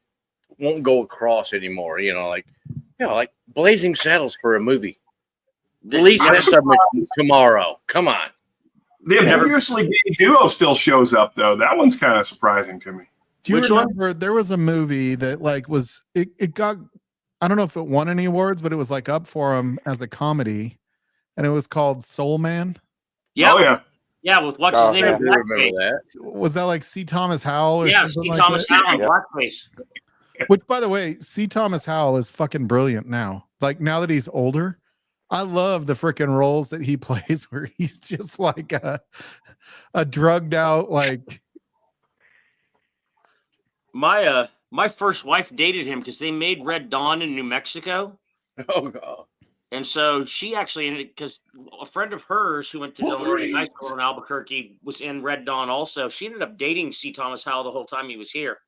won't go across anymore. Like Blazing Saddles for a movie. Release that subject tomorrow. Come on. The Ambiguously Gay Duo still shows up, though. That one's kind of surprising to me. Do you Which one? remember there was a movie that it got, I don't know if it won any awards, but it was like up for him as a comedy, and it was called Soul Man. Yep. Oh, yeah. Yeah, with what's Oh, his name? I in do remember blackface. that. Was that like C. Thomas Howell or Yeah, something see like Thomas that? Howell in Yeah. blackface. Which, by the way, C. Thomas Howell is fucking brilliant now. Like now that he's older, I love the freaking roles that he plays where he's just like a drugged out, like, My first wife dated him because they made Red Dawn in New Mexico, Oh God. And so she actually ended because a friend of hers who went to Del Norte High School in Albuquerque was in Red Dawn also. She ended up dating C. Thomas Howell the whole time he was here.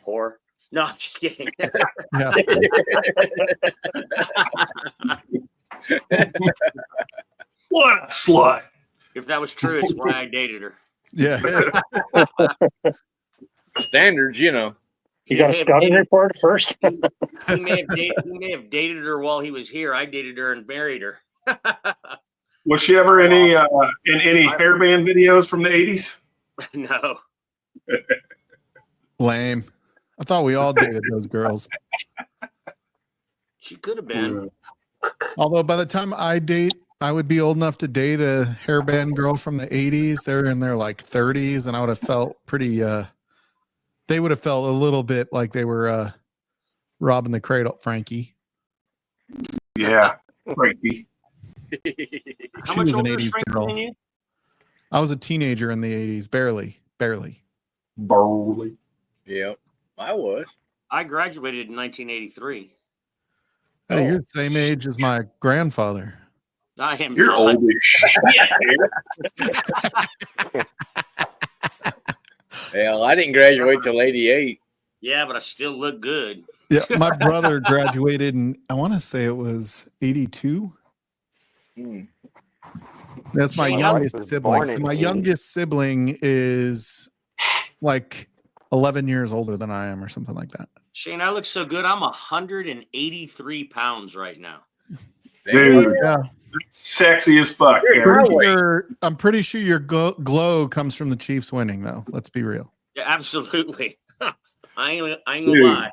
Whore. No, I'm just kidding. Yeah. What a slut. If that was true, it's why I dated her. Yeah. Standards, you know. You got a scouting report first? He may have dated her while he was here. I dated her and married her. Was she ever in any hairband videos from the 80s? No. Lame. I thought we all dated those girls. She could have been. Although by the time I would be old enough to date a hairband girl from the 80s. They're in their like 30s, and I would have felt pretty they would have felt a little bit like they were robbing the cradle, Frankie. Yeah, Frankie. How She much was an older is 80s Frankie girl. than you? I was a teenager in the 80s, barely. Barley. Yep. I was. I graduated in 1983. Hey, you're the same age as my grandfather. I am. You're not. old as shit, dude. Hell, I didn't graduate till 88. Yeah, but I still look good. Yeah, my brother graduated in, I want to say it was 82. Hmm. That's my My wife youngest was sibling. born So in my 80. youngest sibling is like 11 years older than I am or something like that. Shane, I look so good. I'm 183 pounds right now. Dude, Yeah. sexy as fuck. Dude, man. I'm pretty sure your glow comes from the Chiefs winning, though. Let's be real. Yeah, absolutely. I ain't gonna Dude. lie.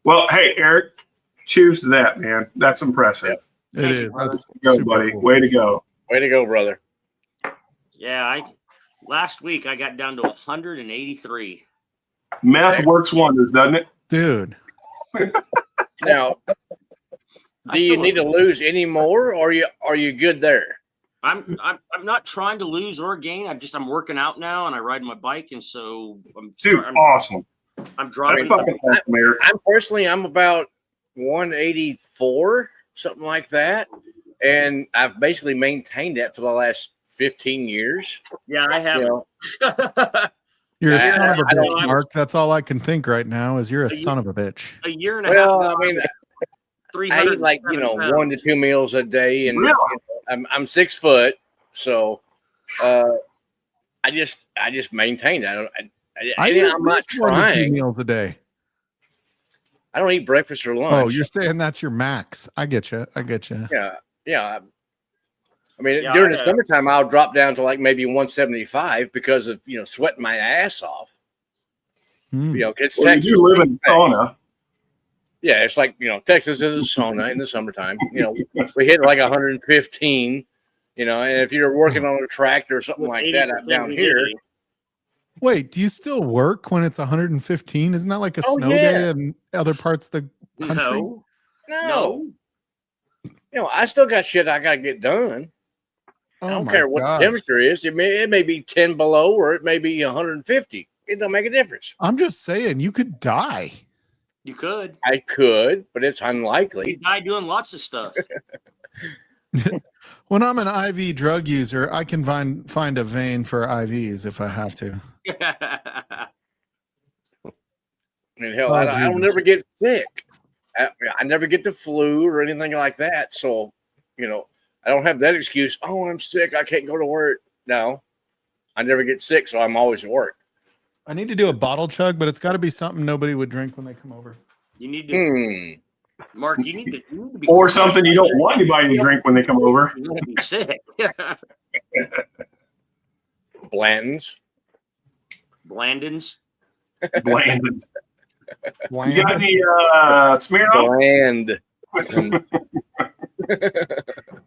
Well, hey, Eric, cheers to that, man. That's impressive. It Thank is. you, That's Go, super buddy. cool. Way to go. Way to go, brother. Yeah, last week I got down to 183. Meth works wonders, doesn't it? Dude. Now, I do you feel need to lose any more, or are you good there? I'm not trying to lose or gain. I'm working out now and I ride my bike, and so Dude, awesome. I'm That's dropping. fucking awesome, Eric. I'm about 184, something like that, and I've basically maintained that for the last 15 years. Yeah, I have. You know, You're a Yeah, son of a I don't- bitch, Mark. That's all I can think right now is you're a You- son of a bitch. A year and a well, half. I mean, I 300 eat like 1 to 2 meals a day, and Really? I'm 6 foot, so I just maintain that. I'm not eat more than 2 trying. meals a day. I don't eat breakfast or lunch. Oh, you're saying that's your max. I get you. Yeah. I mean, Yeah, during the I- summertime, I'll drop down to like maybe 175 because of sweating my ass off. Hmm. It's Well, you Texas. do live in sauna. Yeah, it's like Texas is a sauna in the summertime. We hit like 115. And if you're working on a tractor or something like that out down here, Wait, do you still work when it's 115? Isn't that like a Oh, snow yeah. day in other parts of the country? No. I still got shit I gotta get done. Oh I don't my care what God. the temperature is. It may be 10 below or it may be 150. It don't make a difference. I'm just saying, you could die. You could. I could, but it's You unlikely. die doing lots of stuff. When I'm an IV drug user, I can find a vein for IVs if I have to. I mean, hell, Oh, I don't Jesus. never get sick. I never get the flu or anything like that. So, I don't have that excuse. Oh, I'm sick. I can't go to work. No, I never get sick, so I'm always at work. I need to do a bottle chug, but it's got to be something nobody would drink when they come over. You need to, Mark. You need to be Or something you don't want anybody to drink when they come over. You want to be sick. Blanton's. Blandons. Blanded. Bland. You got any Smirnoff? Bland.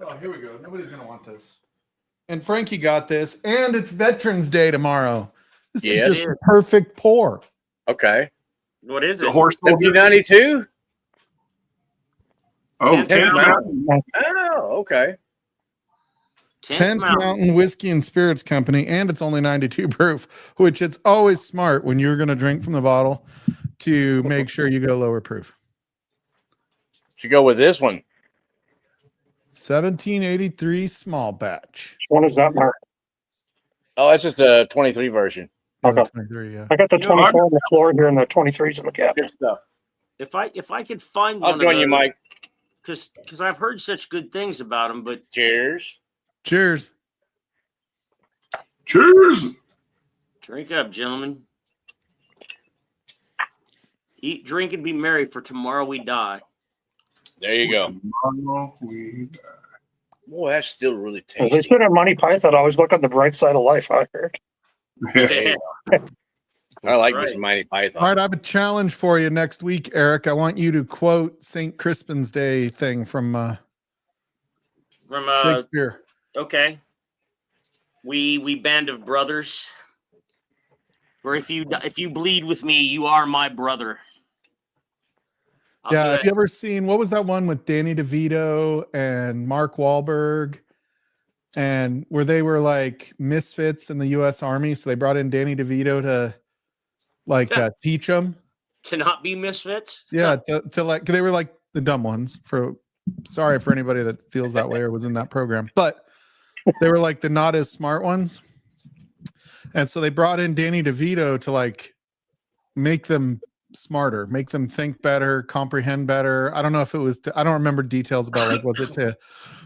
Oh, here we go. Nobody's going to want this. And Frankie got this. And it's Veterans Day tomorrow. This Yeah, is it just is. a perfect pour. Okay. What is It's a it? horse soldier. 1792? Oh, 10th 10 Mountain. Mountain. Oh, okay. 10th Mountain Whiskey and Spirits Company. And it's only 92 proof, which it's always smart when you're going to drink from the bottle to make sure you go lower proof. Should go with this one. 1783 small batch. What is that, Mark? Oh, that's just a 23 version. Okay. 23, yeah. I got the You know, 24 on the floor here and the 23s in the cabinet. Good stuff. If I could find one, I'll join you, Mike. because I've heard such good things about them. But Cheers. Cheers. Cheers. drink up, gentlemen. Eat, drink, and be merry, for tomorrow we die. There you go. Boy, that's still really As they tasty. said in Monty Python, always look on the bright side of life, I heard. I like That's this right. Mighty Python. All right, I have a challenge for you next week, Eric. I want you to quote St. Crispin's Day thing from From Shakespeare. okay, we band of brothers. For if you bleed with me, you are my brother. I'll Yeah, do have it. you ever seen, what was that one with Danny DeVito and Mark Wahlberg? And where they were like misfits in the U.S. Army, so they brought in Danny DeVito to like teach them. To not be misfits. Yeah, to like, they were like the dumb ones. Sorry for anybody that feels that way or was in that program, but they were like the not as smart ones. And so they brought in Danny DeVito to like make them smarter, make them think better, comprehend better. I don't know if it was I don't remember details about like was it to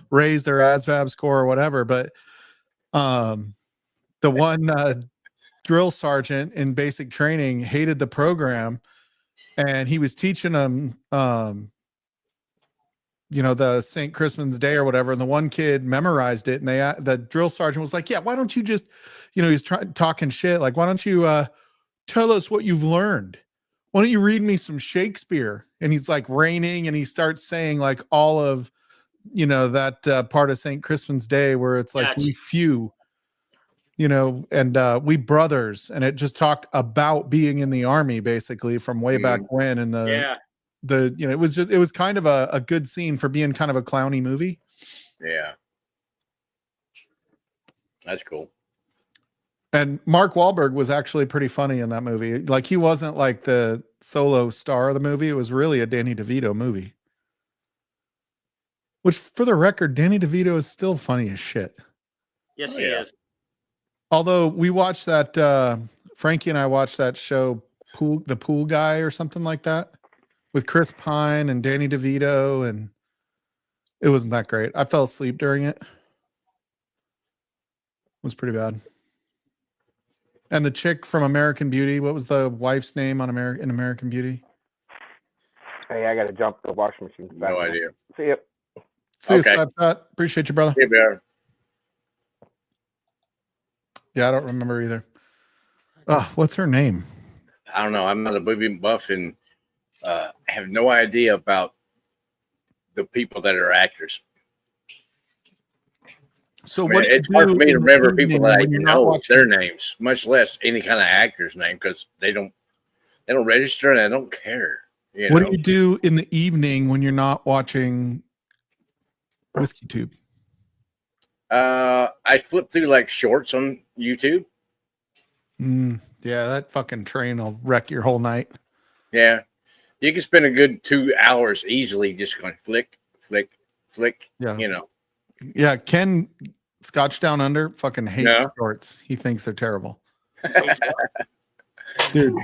raise their ASVAB score or whatever, but the one drill sergeant in basic training hated the program, and he was teaching them the St. Crispin's Day or whatever, and the one kid memorized it, and the drill sergeant was like, yeah, why don't you just, he's talking shit, like, why don't you tell us what you've learned? Why don't you read me some Shakespeare? And he's like raining, and he starts saying like all of that part of St. Crispin's Day where it's like we few, and we brothers, and it just talked about being in the army basically from way back when, and it was kind of a good scene for being kind of a clowny movie. Yeah. That's cool. And Mark Wahlberg was actually pretty funny in that movie. Like, he wasn't like the solo star of the movie. It was really a Danny DeVito movie. Which, for the record, Danny DeVito is still funny as shit. Yes, he is. Although we watched that, Frankie and I watched that show, The Pool Guy or something like that, with Chris Pine and Danny DeVito, and it wasn't that great. I fell asleep during it. It was pretty bad. And the chick from American Beauty, what was the wife's name on American Beauty? Hey, I got to jump the washing machine. No idea. See ya. See you, Okay. Snapchat. Appreciate you, brother. Here we are. Yeah, I don't remember either. What's her name? I don't know. I'm not a movie buff and have no idea about the people that are actors. So I mean, what do you it's hard for do me to in the remember people evening that I when you're not know watching- their names, much less any kind of actor's name, because they don't register and I don't care. What do you do in the evening when you're not watching Whiskey Tube? I flip through like shorts on YouTube. Yeah, that fucking train will wreck your whole night. Yeah, you can spend a good 2 hours easily just going flick, flick, flick. Yeah. Yeah, Ken Scotch Down Under fucking hates No. shorts. He thinks they're terrible. Dude,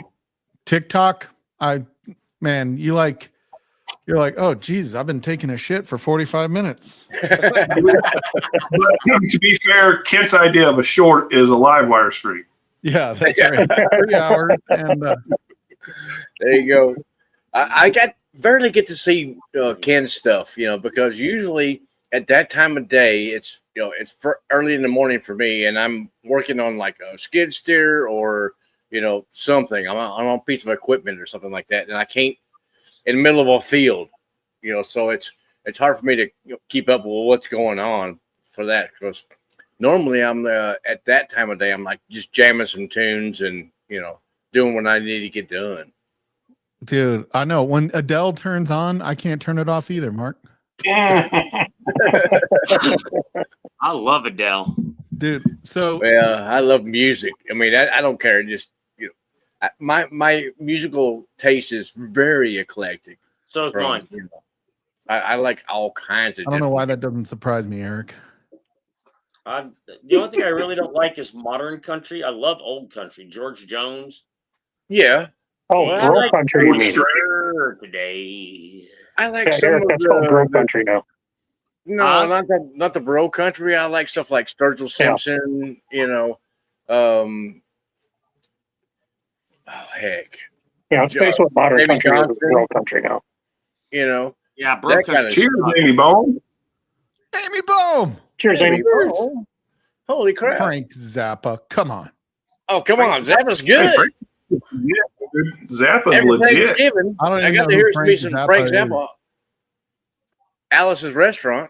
TikTok, you're like, oh Jesus, I've been taking a shit for 45 minutes. But to be fair, Kent's idea of a short is a live wire stream. Yeah, that's right. 3 hours and there you go. I barely get to see Ken's stuff, because usually at that time of day, it's for early in the morning for me, and I'm working on like a skid steer or something. I'm on a piece of equipment or something like that, and I can't in the middle of a field, so it's hard for me to keep up with what's going on for that, because normally I'm at that time of day I'm like just jamming some tunes and doing what I need to get done. dude, I know when Adele turns on, I can't turn it off either, Mark. I love Adele. Dude, so Well, I love music. I mean, I don't care. Just my musical taste is very eclectic. So is mine. I like all kinds of. I don't know why different- that doesn't surprise me, Eric. The only thing I really don't like is modern country. I love old country. George Jones. Yeah, Oh, Well, bro like country, you mean? Today. I like Yeah, some Eric, of that's called bro the. country now. No, not the bro country. I like stuff like Sturgill Simpson. You know, oh heck, Yeah, it's based on modern Davy country is Johnson. bro country now. you know Yeah, bro that kind country. of Cheers, Amy Bone. Amy Boom! Cheers, Amy Amy. Bone. Holy crap! Frank Zappa. Come on. Oh come on, Zappa's Hey, good. Frank, yeah, dude. Zappa's Every legit. Thanksgiving, I don't I even got know to who hear Frank some Zappa Frank is. Zappa. Alice's Restaurant.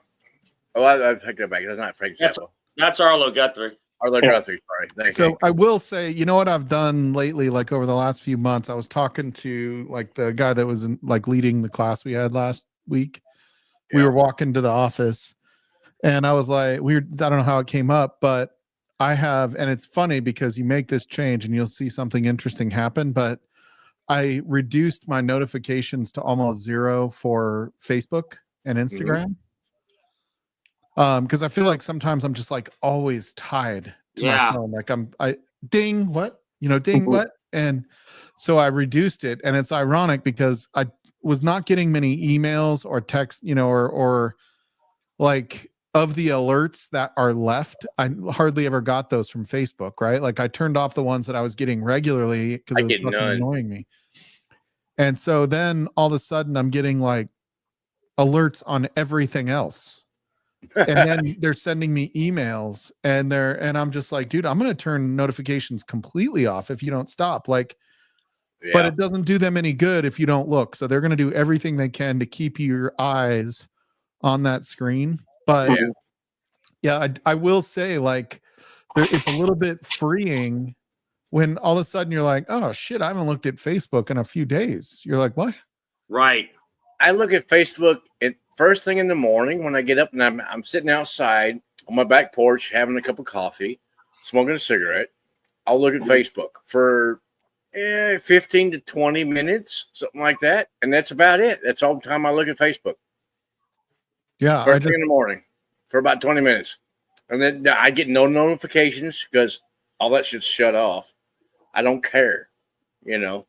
Oh, I take that back. That's not Frank That's- Zappa. That's Arlo Guthrie. Arlo Guthrie. Sorry. Thank So you. I will say, you know what I've done lately, like over the last few months, I was talking to like the guy that was like leading the class we had last week. We Yeah. were walking to the office and I was like, I don't know how it came up, but I have, and it's funny because you make this change and you'll see something interesting happen, but I reduced my notifications to almost 0 for Facebook and Instagram. Because I feel like sometimes I'm just like always tied to my Yeah. phone. Like I ding what? Ding what? And so I reduced it. And it's ironic because I was not getting many emails or texts, or like of the alerts that are left. I hardly ever got those from Facebook, right? Like I turned off the ones that I was getting regularly because I it was get fucking none. annoying me. And so then all of a sudden I'm getting like alerts on everything else. And then they're sending me emails and I'm just like, dude, I'm going to turn notifications completely off if you don't stop. Like, Yeah. but it doesn't do them any good if you don't look. So they're going to do everything they can to keep your eyes on that screen. But yeah, I will say like it's a little bit freeing when all of a sudden you're like, oh shit, I haven't looked at Facebook in a few days. You're like, what? Right. I look at Facebook at first thing in the morning when I get up and I'm sitting outside on my back porch having a cup of coffee, smoking a cigarette. I'll look at Facebook for 15 to 20 minutes, something like that. And that's about it. That's all the time I look at Facebook. Yeah. First thing in the morning for about 20 minutes. And then I get no notifications because all that shit's shut off. I don't care, Yeah,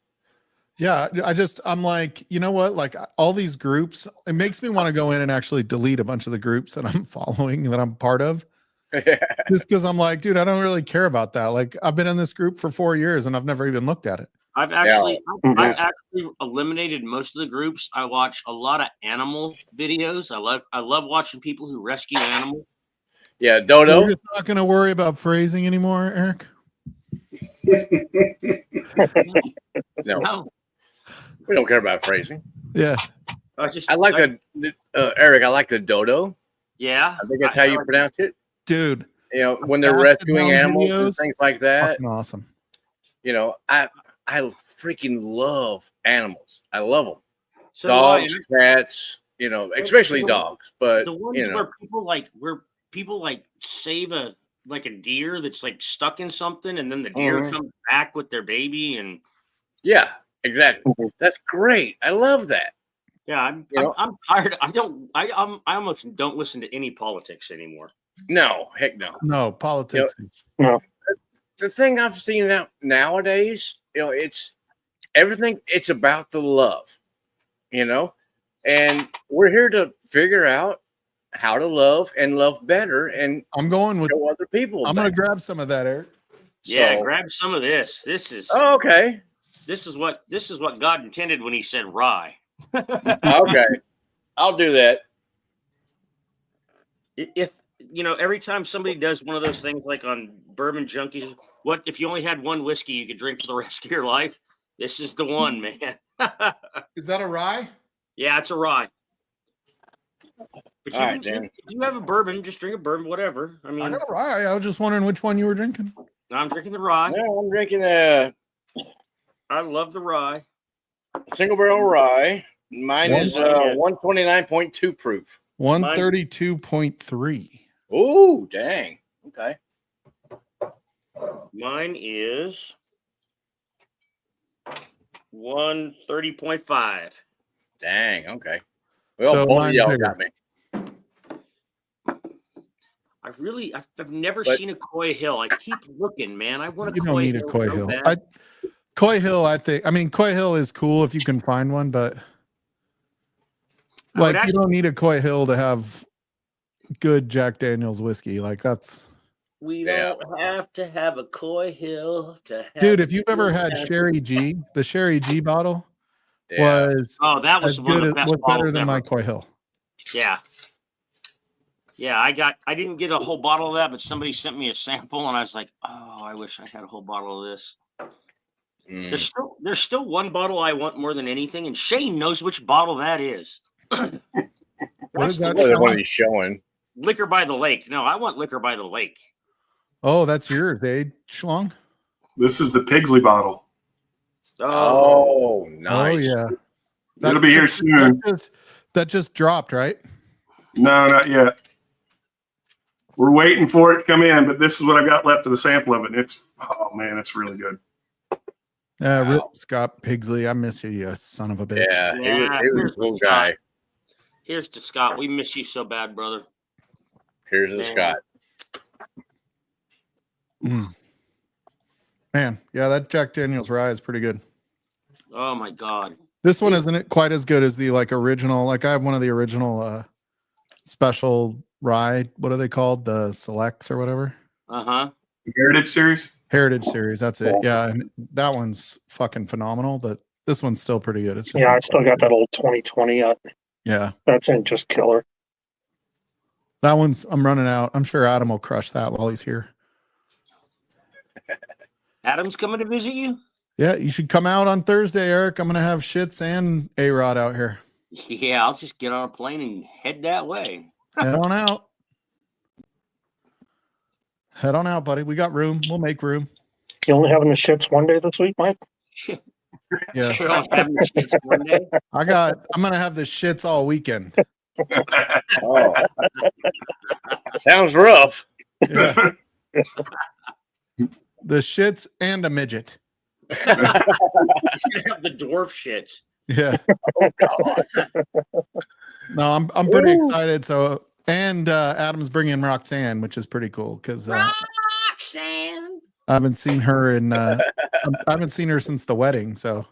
I'm like, you know what? Like all these groups, it makes me want to go in and actually delete a bunch of the groups that I'm following, that I'm part of. Just because I'm like, dude, I don't really care about that. Like I've been in this group for 4 years and I've never even looked at it. I've actually eliminated most of the groups. I watch a lot of animal videos. I love watching people who rescue animals. Yeah, So Dodo. you're just not going to worry about phrasing anymore, Eric? No, we don't care about phrasing. Yeah. I like Eric. I like the dodo. Yeah, I think that's how you pronounce it. Dude. When they're Basket rescuing hound animals and videos, things like that. Fucking awesome. I freaking love animals. I love them. So Dogs, cats, especially dogs. But the ones where people save a deer that's like stuck in something, and then the deer comes back with their baby, and yeah, exactly. That's great. I love that. Yeah, I'm tired. I almost don't listen to any politics anymore. No, heck no. No, politics. No. The thing I've seen nowadays, it's everything. It's about the love, and we're here to figure out how to love and love better, and I'm going with show other people. I'm going to grab some of that, Eric. Yeah, grab some of this. This is okay. This is what God intended when He said rye. Okay, I'll do that. If every time somebody does one of those things like on Bourbon Junkies, what if you only had one whiskey you could drink for the rest of your life? This is the one, man. Is that a rye? Yeah, it's a rye. But All right, Dan. if you have a bourbon, just drink a bourbon, whatever. I mean, I got a rye. I was just wondering which one you were drinking. I'm drinking the rye. No, I'm drinking a I love the rye. single barrel rye. Mine is 129.2 proof. 132.3. Oh, dang. Okay. Mine is 130.5. Dang. Okay. Well, So both of mine's y'all bigger. got me. I've never But- seen a Coy Hill. I keep looking, man. I want a You Coy don't need a Hill Coy so Hill. bad. Coy Hill, I think. I mean, Coy Hill is cool if you can find one, but I would like you actually- don't need a Coy Hill to have good Jack Daniels whiskey. Like that's We Yeah. don't have to have a Coy Hill to have. dude. a If you've ever good had time. Sherry G, the Sherry G bottle Yeah. was Oh, that was as one of good the as best was better bottles than ever. my Coy Hill. Yeah. Yeah, I didn't get a whole bottle of that, but somebody sent me a sample and I was like, oh, I wish I had a whole bottle of this. Mm. There's still one bottle I want more than anything, and Shane knows which bottle that is. What That's is the that? Well, the Sean? one he's showing. Liquor by the Lake. No, I want Liquor by the Lake. Oh, that's yours, eh, Schlong? This is the Pigsley bottle. Oh, nice. Oh yeah. It'll be here soon. That just dropped, right? No, not yet. We're waiting for it to come in, but this is what I've got left of the sample of it. And it's, oh man, it's really good. Rip Wow. Scott Pigsley. I miss you, you son of a bitch. Yeah, he was Yeah, a here's cool Scott. guy. Here's to Scott. We miss you so bad, brother. Here's the Man. Scott. Mm. Man, yeah, that Jack Daniels rye is pretty good. Oh my God. This one isn't quite as good as the like original. Like I have one of the original special rye. What are they called? The selects or whatever. Uh-huh. Heritage Series. Heritage series. That's it. Yeah, and that one's fucking phenomenal. But this one's still pretty good. It's just Yeah, I still got that old 2020. yeah. That's in just killer. That one's. I'm running out. I'm sure Adam will crush that while he's here. Adam's coming to visit you? Yeah, you should come out on Thursday, Eric. I'm gonna have Shits and A Rod out here. Yeah, I'll just get on a plane and head that way. Head on out. Head on out, buddy. We got room. We'll make room. You only having the shits one day this week, Mike? Shit. Yeah. Sure, I'll have your shits one day. I'm gonna have the shits all weekend. Oh, sounds rough. Yeah. The shits and a midget. He's gonna have the dwarf shits. Yeah. Oh, God. No, I'm pretty excited. So, and Adam's bringing Roxanne, which is pretty cool because Roxanne. I haven't seen her in I haven't seen her since the wedding. So,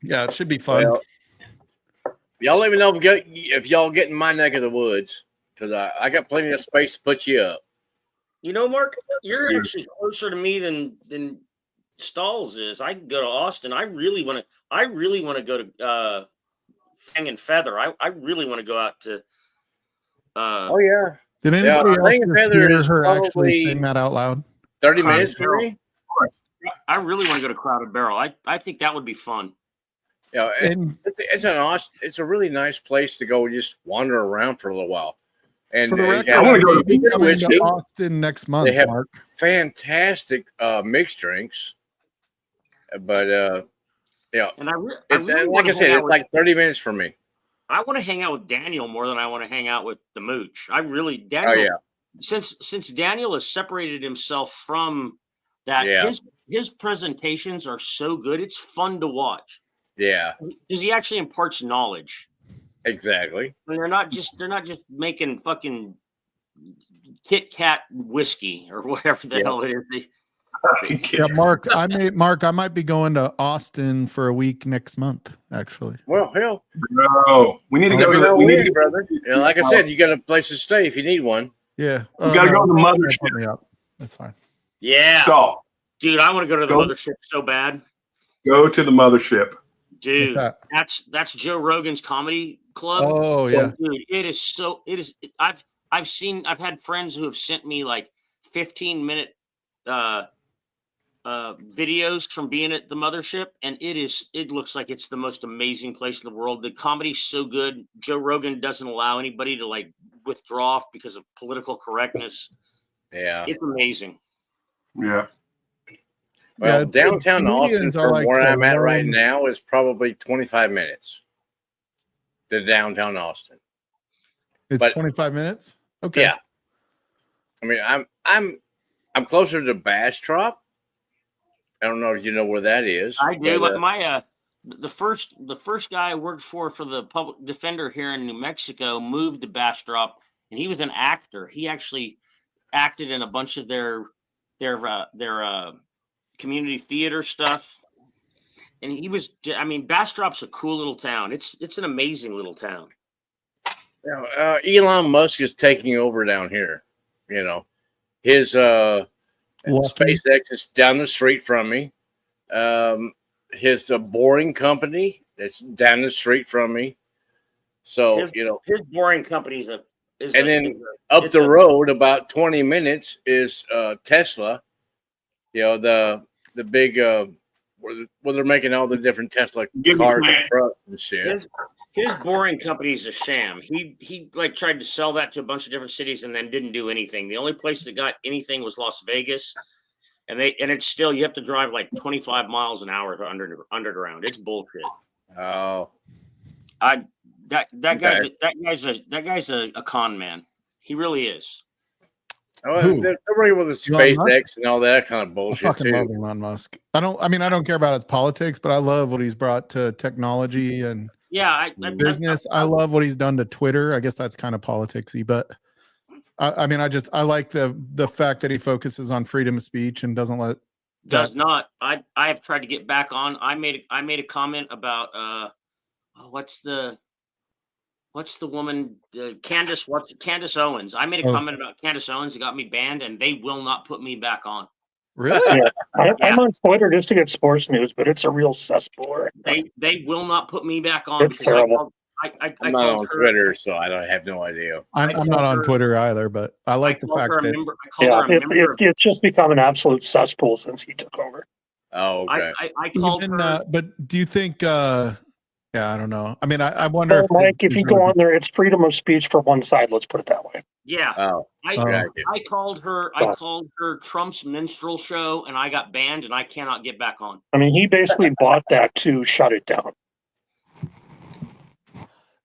yeah, it should be fun. Well, y'all let me know if y'all get in my neck of the woods because I got plenty of space to put you up. You know, Mark, you're actually closer to me than Stalls is. I can go to Austin. I really want to go to Fang and Feather. I really want to go out to. Oh yeah, Did Yeah, anybody else Fang and just Feather hear is her actually probably- sing that out loud? 30 Crowded minutes for Barrel. me. I really want to go to Crowded Barrel. I think that would be fun. Yeah, And it's a really nice place to go just wander around for a little while. And for the record, I wanna go I'll be good coming whiskey. to Austin next month, They have- Mark. fantastic mixed drinks. But yeah, And I it's, really like want I to said, hang out it's with, like 30 minutes for me. I want to hang out with Daniel more than I want to hang out with the Mooch. I really Oh Daniel. yeah, Since Daniel has separated himself from that, Yeah. his presentations are so good. It's fun to watch yeah, because he actually imparts knowledge. exactly. And they're not just making fucking Kit Kat whiskey or whatever the Yeah. hell it is. Yeah, Mark, I might be going to Austin for a week next month, actually. Well, hell, No, we need to let go me to the, know we need when, to go, brother. Yeah, like I said, you got a place to stay if you need one. Yeah. we gotta go to the no, mothership. put me up. That's fine. Yeah, Stall. dude, I want to go to the Go- mothership so bad. Go to the mothership. Dude, What's that? that's Joe Rogan's comedy club. Oh yeah. Dude, I've had friends who have sent me like 15-minute videos from being at the mothership, and it looks like it's the most amazing place in the world. The comedy's so good. Joe Rogan doesn't allow anybody to like withdraw because of political correctness. Yeah. It's amazing. Yeah. Well, Yeah, downtown Austin comedians are from like where the I'm at right one- now is probably 25 minutes to downtown Austin. It's But- 25 minutes. Okay. Yeah. I mean, I'm closer to Bastrop. I don't know if you know where that is. I do. but, But the first guy I worked for the public defender here in New Mexico moved to Bastrop, and he was an actor. He actually acted in a bunch of their community theater stuff. And he was, I mean, Bastrop's a cool little town. It's an amazing little town. Elon Musk is taking over down here. You know, his SpaceX is down the street from me. His Boring Company that's down the street from me. So his Boring Company up the road about 20 minutes is Tesla. You know, the big where they're making all the different Tesla cars and trucks and shit. His Boring Company is a sham. He like tried to sell that to a bunch of different cities and then didn't do anything. The only place that got anything was Las Vegas, and it's still, you have to drive like 25 miles an hour underground. It's bullshit. Oh, that guy's a con man. He really is. Oh, they're with the SpaceX and all that kind of bullshit. I fucking love Elon Musk. I don't care about his politics, but I love what he's brought to technology and business. I love what he's done to Twitter. I guess that's kind of politicsy, but I like the fact that he focuses on freedom of speech and doesn't let. I have tried to get back on. I made a comment about what's the woman, Candace Owens. I made a comment about Candace Owens. It got me banned, and they will not put me back on. Really? I'm on Twitter just to get sports news, but it's a real cesspool. They will not put me back on. It's terrible. I'm not on Twitter, so I have no idea. I'm not on Twitter either, but I like the fact that it's just become an absolute cesspool since he took over. Oh, okay. I called her. But do you think? I don't know. I mean, I wonder if you go on there, it's freedom of speech for one side. Let's put it that way. Yeah. Oh. I called her. I called her Trump's minstrel show, and I got banned, and I cannot get back on. I mean, he basically bought that to shut it down.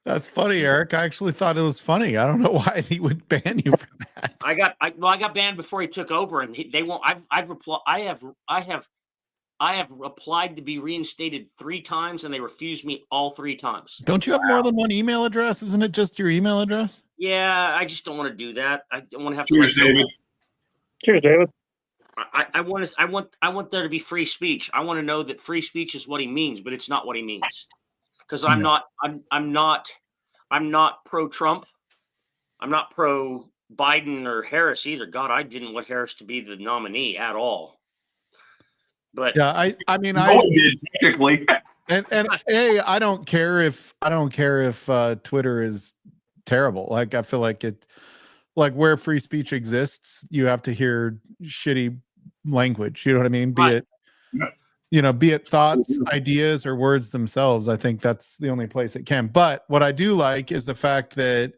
That's funny, Eric. I actually thought it was funny. I don't know why he would ban you for that. I got banned before he took over, and they won't. I have applied to be reinstated 3 times, and they refused me all 3 times. Don't you have more than one email address? Isn't it just your email address? Yeah, I just don't want to do that. I don't want to have to. Cheers, David. Cheers, David. I want there to be free speech. I want to know that free speech is what he means, but it's not what he means. Because I'm not pro Trump. I'm not pro Biden or Harris either. God, I didn't want Harris to be the nominee at all. But yeah, I did technically. And hey, I don't care if Twitter is terrible. Like, I feel like like where free speech exists, you have to hear shitty language. You know what I mean? Be it thoughts, ideas, or words themselves. I think that's the only place it can. But what I do like is the fact that,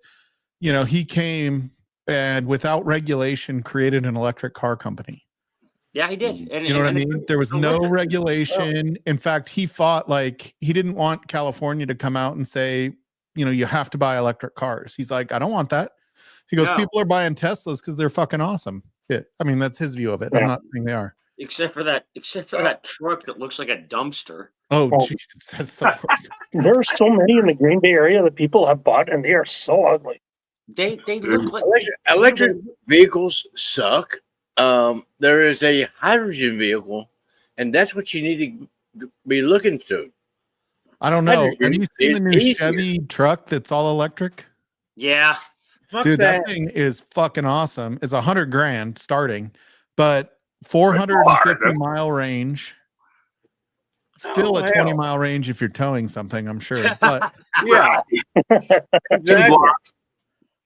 he came and without regulation created an electric car company. Yeah, he did. And, you know what I mean? There was no regulation. In fact, he fought, he didn't want California to come out and say, you have to buy electric cars. He's like, I don't want that. He goes, people are buying Teslas because they're fucking awesome. That's his view of it. I'm not saying they are. Except for that truck that looks like a dumpster. Oh, Jesus, that's the worst. There are so many in the Green Bay area that people have bought, and they are so ugly. They look like electric vehicles suck. There is a hydrogen vehicle, and that's what you need to be looking to. I don't know. Have you seen the new Chevy truck that's all electric? Yeah. Dude, that thing is fucking awesome. It's $100,000 starting, but 450-mile range. Still a 20-mile range if you're towing something, I'm sure. But yeah.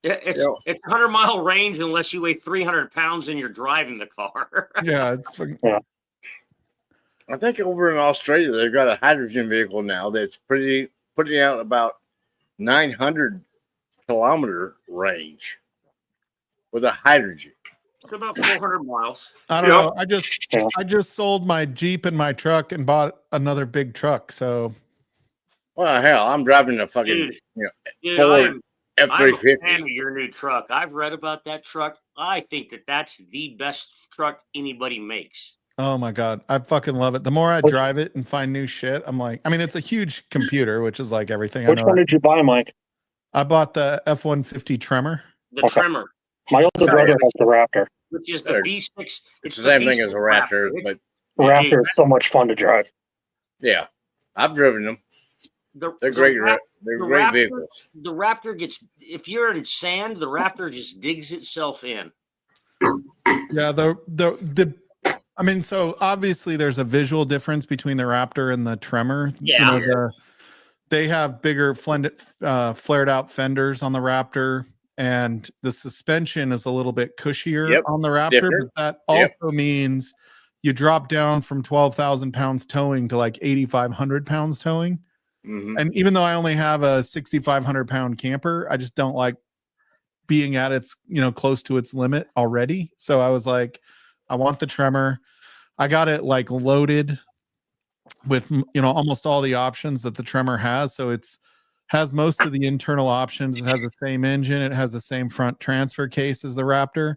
It's 100-mile range unless you weigh 300 pounds and you're driving the car. Yeah, I think over in Australia they've got a hydrogen vehicle now that's putting out about 900-kilometer range with a hydrogen. It's about 400 miles. I don't know. I just sold my Jeep and my truck and bought another big truck. So, well, hell, I'm driving a fucking Ford F-350. I'm a fan of your new truck. I've read about that truck. I think that's the best truck anybody makes. Oh my god, I fucking love it. The more I drive it and find new shit, I'm like, I mean, it's a huge computer, which is like everything. Which one did you buy, Mike? I bought the F-150 Tremor. The Okay. Tremor, My older brother has the Raptor. which is the Sure. V6. It's It's the the same thing V6 as a Raptor, Raptor. but Raptor is so much fun to drive. yeah, I've driven them. They're great. They're great Raptor, vehicles. The Raptor gets, if you're in sand, the Raptor just digs itself in. Yeah, I mean, so obviously there's a visual difference between the Raptor and the Tremor. Yeah. They have bigger flared out fenders on the Raptor, and the suspension is a little bit cushier Yep. on the Raptor. Different. But that Yep. also means you drop down from 12,000 pounds towing to like 8,500 pounds towing. Mhm. And even though I only have a 6,500 pound camper, I just don't like being at its, close to its limit already. So I was like, I want the Tremor. I got it like loaded with, almost all the options that the Tremor has. So has most of the internal options. It has the same engine. It has the same front transfer case as the Raptor.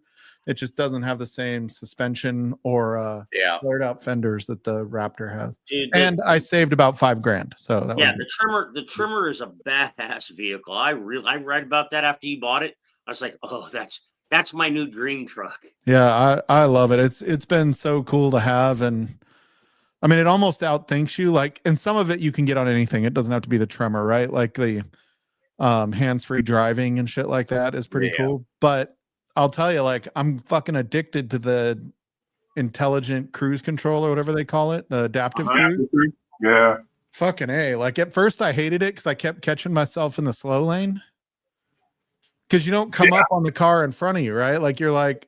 It just doesn't have the same suspension or Yeah. flared out fenders that the Raptor has. Dude, And I saved about $5,000. So that yeah, was the Tremor is a badass vehicle. I read about that after you bought it. I was like, oh, that's my new dream truck. Yeah, I love it. It's been so cool to have, and I mean, it almost outthinks you. Like, and some of it you can get on anything. It doesn't have to be the Tremor, right? Like the hands-free driving and shit like that is pretty cool. But I'll tell you, like, I'm fucking addicted to the intelligent cruise control or whatever they call it, the adaptive cruise. Yeah. Fucking A. Like at first I hated it because I kept catching myself in the slow lane. Because you don't come up on the car in front of you, right? Like you're like,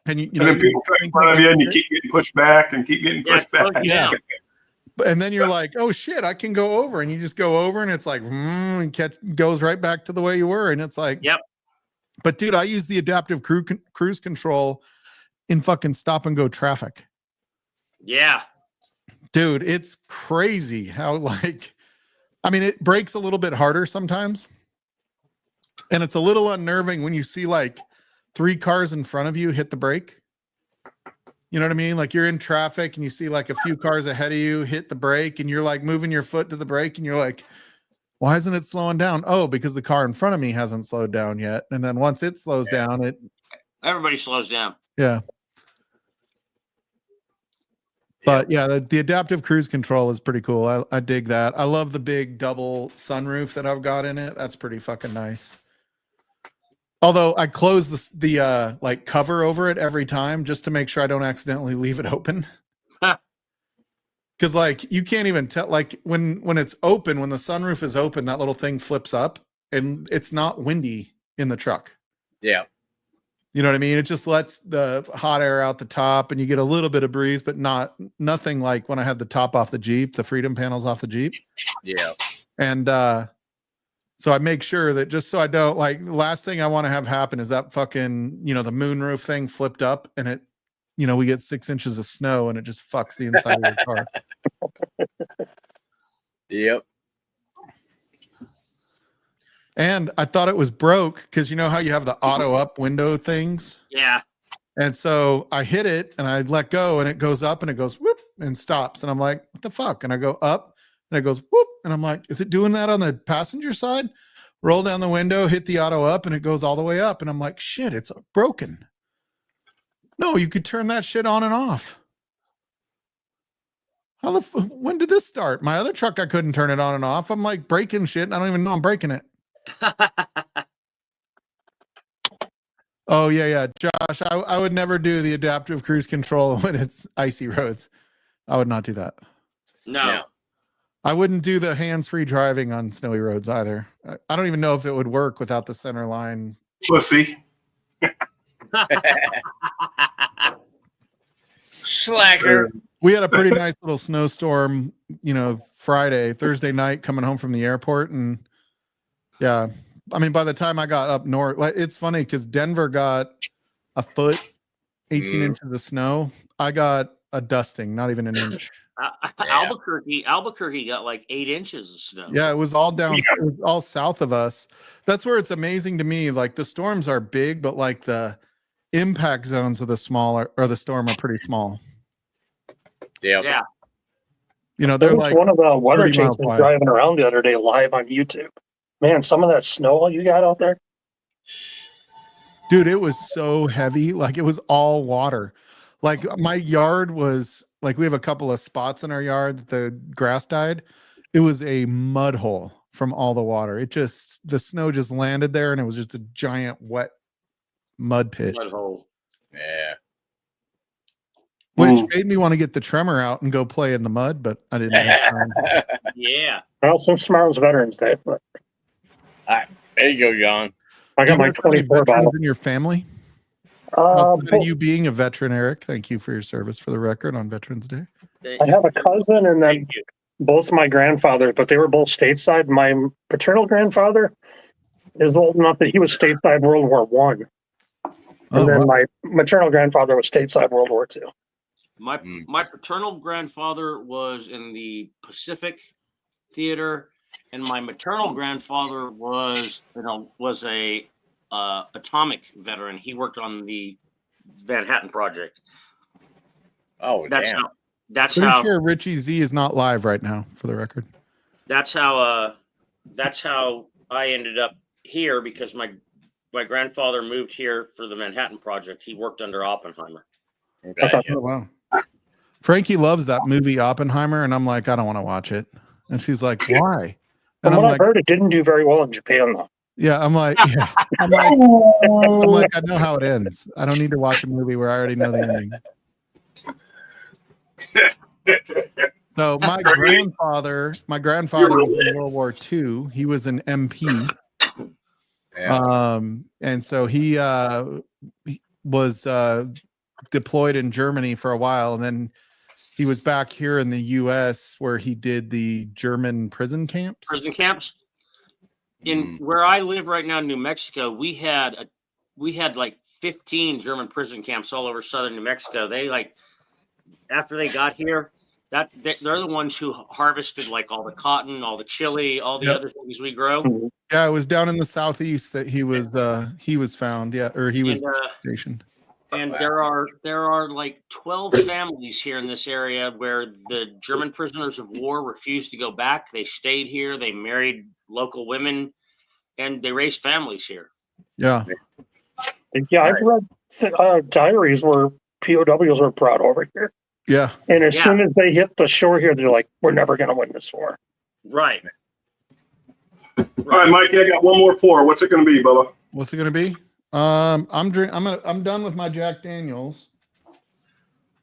and And then people cut in front of you and you keep getting pushed back and keep getting pushed back. Yeah. And then you're like, oh shit, I can go over. And you just go over and it's like, and goes right back to the way you were. And it's like, yep. But dude, I use the adaptive cruise control in fucking stop and go traffic. Yeah. Dude, it's crazy how it brakes a little bit harder sometimes. And it's a little unnerving when you see like 3 cars in front of you hit the brake. You know what I mean? Like you're in traffic and you see like a few cars ahead of you hit the brake and you're like moving your foot to the brake and you're like, why isn't it slowing down? Oh, because the car in front of me hasn't slowed down yet. And then once it slows down, everybody slows down. Yeah. But yeah, the adaptive cruise control is pretty cool. I dig that. I love the big double sunroof that I've got in it. That's pretty fucking nice. Although I close the like cover over it every time just to make sure I don't accidentally leave it open. Because like you can't even tell, like when it's open, when the sunroof is open, that little thing flips up and it's not windy in the truck. Yeah. You know what I mean? It just lets the hot air out the top and you get a little bit of breeze, but nothing like when I had the top off the Jeep, the Freedom panels off the Jeep. Yeah. And so I make sure that just so I don't, like, the last thing I want to have happen is that fucking, the moonroof thing flipped up and it, we get 6 inches of snow and it just fucks the inside of your car. Yep. And I thought it was broke because you know how you have the auto up window things? Yeah. And so I hit it and I let go and it goes up and it goes whoop and stops. And I'm like, what the fuck? And I go up and it goes whoop. And I'm like, is it doing that on the passenger side? Roll down the window, hit the auto up and it goes all the way up. And I'm like, shit, it's broken. No, you could turn that shit on and off. When did this start? My other truck, I couldn't turn it on and off. I'm like breaking shit and I don't even know I'm breaking it. Oh yeah. Josh, I would never do the adaptive cruise control when it's icy roads. I would not do that. No. I wouldn't do the hands-free driving on snowy roads either. I don't even know if it would work without the center line. Pussy. Slacker. We had a pretty nice little snowstorm, Thursday night coming home from the airport. And yeah, I mean, by the time I got up north, like, it's funny because Denver got a foot, 18 inches of snow. I got a dusting, not even an inch. Albuquerque got like 8 inches of snow. Yeah, it was all down, it was all south of us. That's where it's amazing to me. Like the storms are big, but like the impact zones of the storm are pretty small. Yeah. Yeah. You know, There they're was like one of the weather 30 miles chases wide. driving around the other day live on YouTube. Man, some of that snow you got out there. Dude, it was so heavy. Like it was all water. Like my yard was like, we have a couple of spots in our yard that the grass died. It was a mud hole from all the water. The snow just landed there and it was just a giant wet mud pit, Mud hole. Yeah. which made me want to get the Tremor out and go play in the mud, but I didn't have time. Yeah. Well, since tomorrow's Veterans Day, but There you go, John. I Do got you my guys have any 24 veterans bottle. in your family? Uh, Outside of you being a veteran, Eric, thank you for your service for the record on Veterans Day. I have a cousin and then Thank you. both my grandfathers, but they were both stateside. My paternal grandfather is old enough that he was stateside World War One, and Oh, then wow. my maternal grandfather was stateside World War Two. My paternal grandfather was in the Pacific Theater, and my maternal grandfather was a atomic veteran. He worked on the Manhattan Project. Oh, That's damn. how. That's Pretty how. sure Richie Z is not live right now, for the record. That's how. That's how I ended up here because my grandfather moved here for the Manhattan Project. He worked under Oppenheimer. Okay. Oh, wow. Frankie loves that movie Oppenheimer, and I'm like, I don't want to watch it. And she's like, why? And From I'm what like, I've heard, it didn't do very well in Japan, though. yeah, I'm like, I'm like, I know how it ends. I don't need to watch a movie where I already know the ending. So my grandfather was in World War II. He was an MP. Yeah. And so he was deployed in Germany for a while, and then he was back here in the U.S. where he did the German prison camps. Prison camps. In where I live right now in New Mexico, we had like 15 German prison camps all over southern New Mexico. They after they got here, they're the ones who harvested like all the cotton, all the chili, all the other things we grow. Yeah, it was down in the southeast that he was found. Yeah, or he was stationed. And there are like 12 families here in this area where the German prisoners of war refused to go back. They stayed here. They married local women, and they raised families here. Yeah. Yeah, I've read diaries where POWs were brought over here. Yeah. And as soon as they hit the shore here, they're like, we're never going to win this war. Right. All right, Mikey, I got one more pour. What's it going to be, Bubba? What's it going to be? I'm done with my Jack Daniels.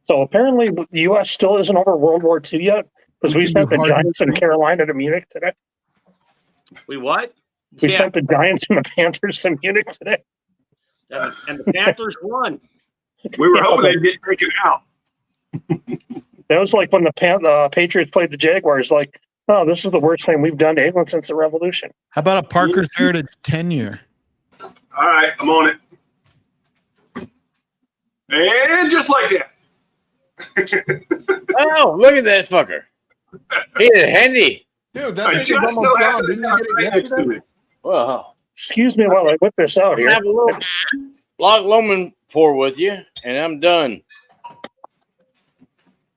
So apparently the U.S. still isn't over World War II yet because we sent the Giants and Carolina to Munich today. We what? We sent the Giants and the Panthers to Munich today. And the Panthers won. We were hoping they'd get taken out. That was like when the Patriots played the Jaguars. Like, oh, this is the worst thing we've done to England since the Revolution. How about a Parker's Heritage 10-year? All right, I'm on it. And just like that. Oh, look at that fucker. He is handy. Dude, I that just thing is still almost have gone. it Didn't you get it right next to yesterday? me. Well, Excuse me while I whip this out I here. have a little Loch Lomond pour with you, and I'm done.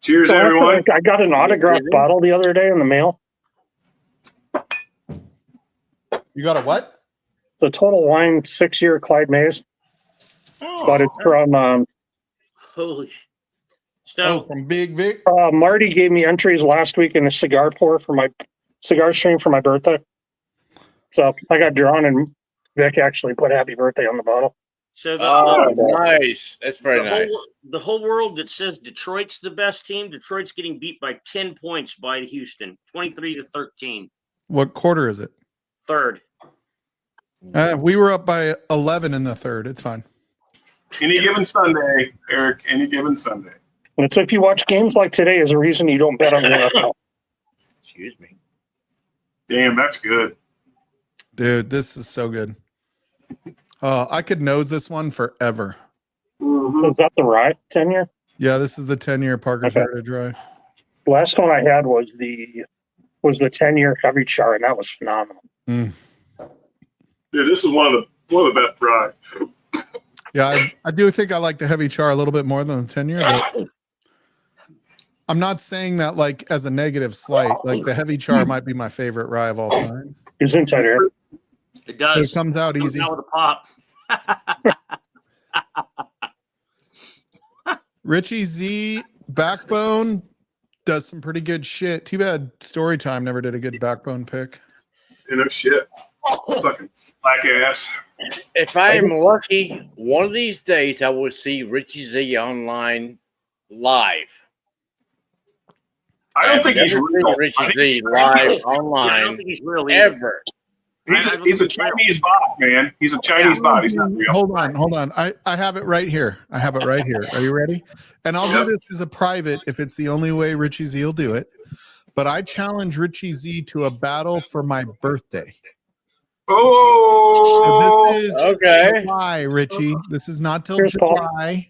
Cheers, So everyone. I got an autographed bottle the other day in the mail. You got a what? It's a Total Wine 6-year Clyde Mays, but it's from Holy. Oh, So from Big Vic. Marty gave me entries last week in a cigar pour for my cigar stream for my birthday. So I got drawn, and Vic actually put "Happy Birthday" on the bottle. so Oh, nice. That's very nice. The whole world that says Detroit's the best team, Detroit's getting beat by 10 points by Houston, 23-13. What quarter is it? Third. We were up by 11 in the third. It's fine. Any given Sunday, Eric, any given Sunday. And so if you watch games like today, is a reason you don't bet on the NFL. Excuse me. Damn, that's good. Dude, this is so good. I could nose this one forever. Is that the rye 10-year? Yeah, this is the 10-year Parker's Heritage Rye. Last one I had was the 10-year Heavy Char, and that was phenomenal. Mm. Dude, this is one of the best rides. Yeah, I do think I like the Heavy Char a little bit more than the 10-year. But I'm not saying that like as a negative slight. Like the Heavy Char might be my favorite rye of all time. Who's inside here? It But does. it comes out easy. Out with a pop. Richie Z Backbone does some pretty good shit. Too bad Storytime never did a good Backbone pick. You know, shit. Fucking black ass. If I am lucky, one of these days I will see Richie Z online live. I don't think he's never seen real. Richie I think Z he's live Yeah, I don't online think he's real either. ever. He's a Chinese bot, man. He's a Chinese bot. He's not real. Hold on. I have it right here. Are you ready? And I'll Yep. do this as a private if it's the only way Richie Z will do it. But I challenge Richie Z to a battle for my birthday. Oh, So this is Okay. July, Richie. This is not till Here's Paul. July.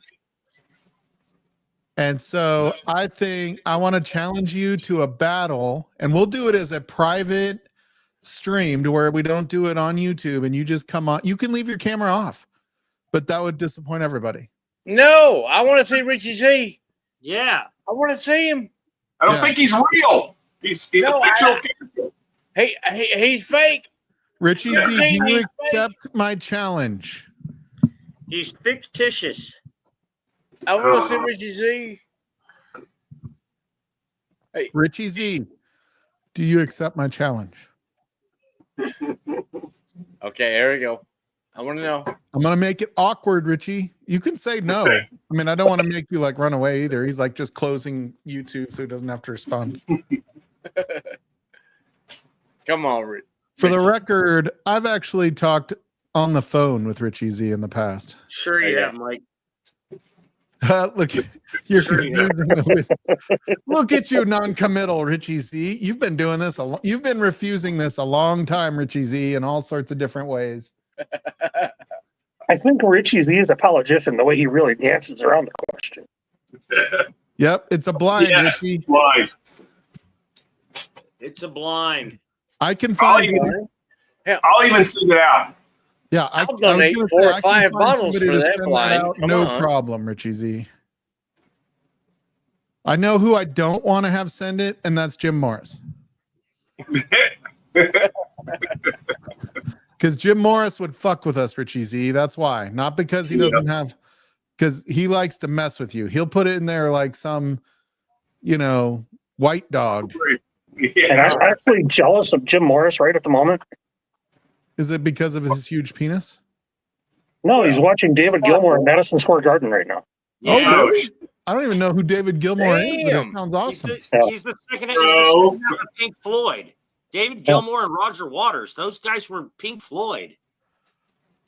And so I think I want to challenge you to a battle, and we'll do it as a private stream to where we don't do it on YouTube and you just come on. You can leave your camera off, but that would disappoint everybody. No, I want to see Richie Z. Yeah. I want to see him. I don't Yeah. think he's real. He's No, a fictional character. He's fake. Richie Yeah. Z, do you accept my challenge? He's fictitious. I want to see Richie Z. Richie Z, do you accept my challenge? Okay, there we go. I want to know. I'm gonna make it awkward, Richie. You can say no. Okay. I mean, I don't want to make you like run away either. He's like just closing YouTube so he doesn't have to respond. Come on, Rich. For the record, I've actually talked on the phone with Richie Z in the past. Sure you Okay. have, Mike. Look, you're Sure you have. confusing the wisdom. Look at you, non-committal, Richie Z. You've been doing this you've been refusing this a long time, Richie Z, in all sorts of different ways. I think Richie Z is a politician, the way he really dances around the question. Yep, it's a blind, Yes, Richie. blind. It's a blind. I can I'll find. even send it out. Yeah, I'll was donate gonna 4 say, or I can 5 find bottles somebody for to that send blind. out, Come no on. problem, Richie Z. I know who I don't want to have send it, and that's Jim Morris. Because Jim Morris would fuck with us, Richie Z. That's why. Not because he doesn't have, because he likes to mess with you. He'll put it in there like some, white dog. And Yeah. I'm actually jealous of Jim Morris right at the moment. Is it because of his huge penis? No, he's watching David Gilmour in Madison Square Garden right now. Oh, Yeah. really? I don't even know who David Gilmour is, but it Damn. sounds He's awesome. he's the second Bro. half of Pink Floyd. David Gilmour and Roger Waters. Those guys were Pink Floyd.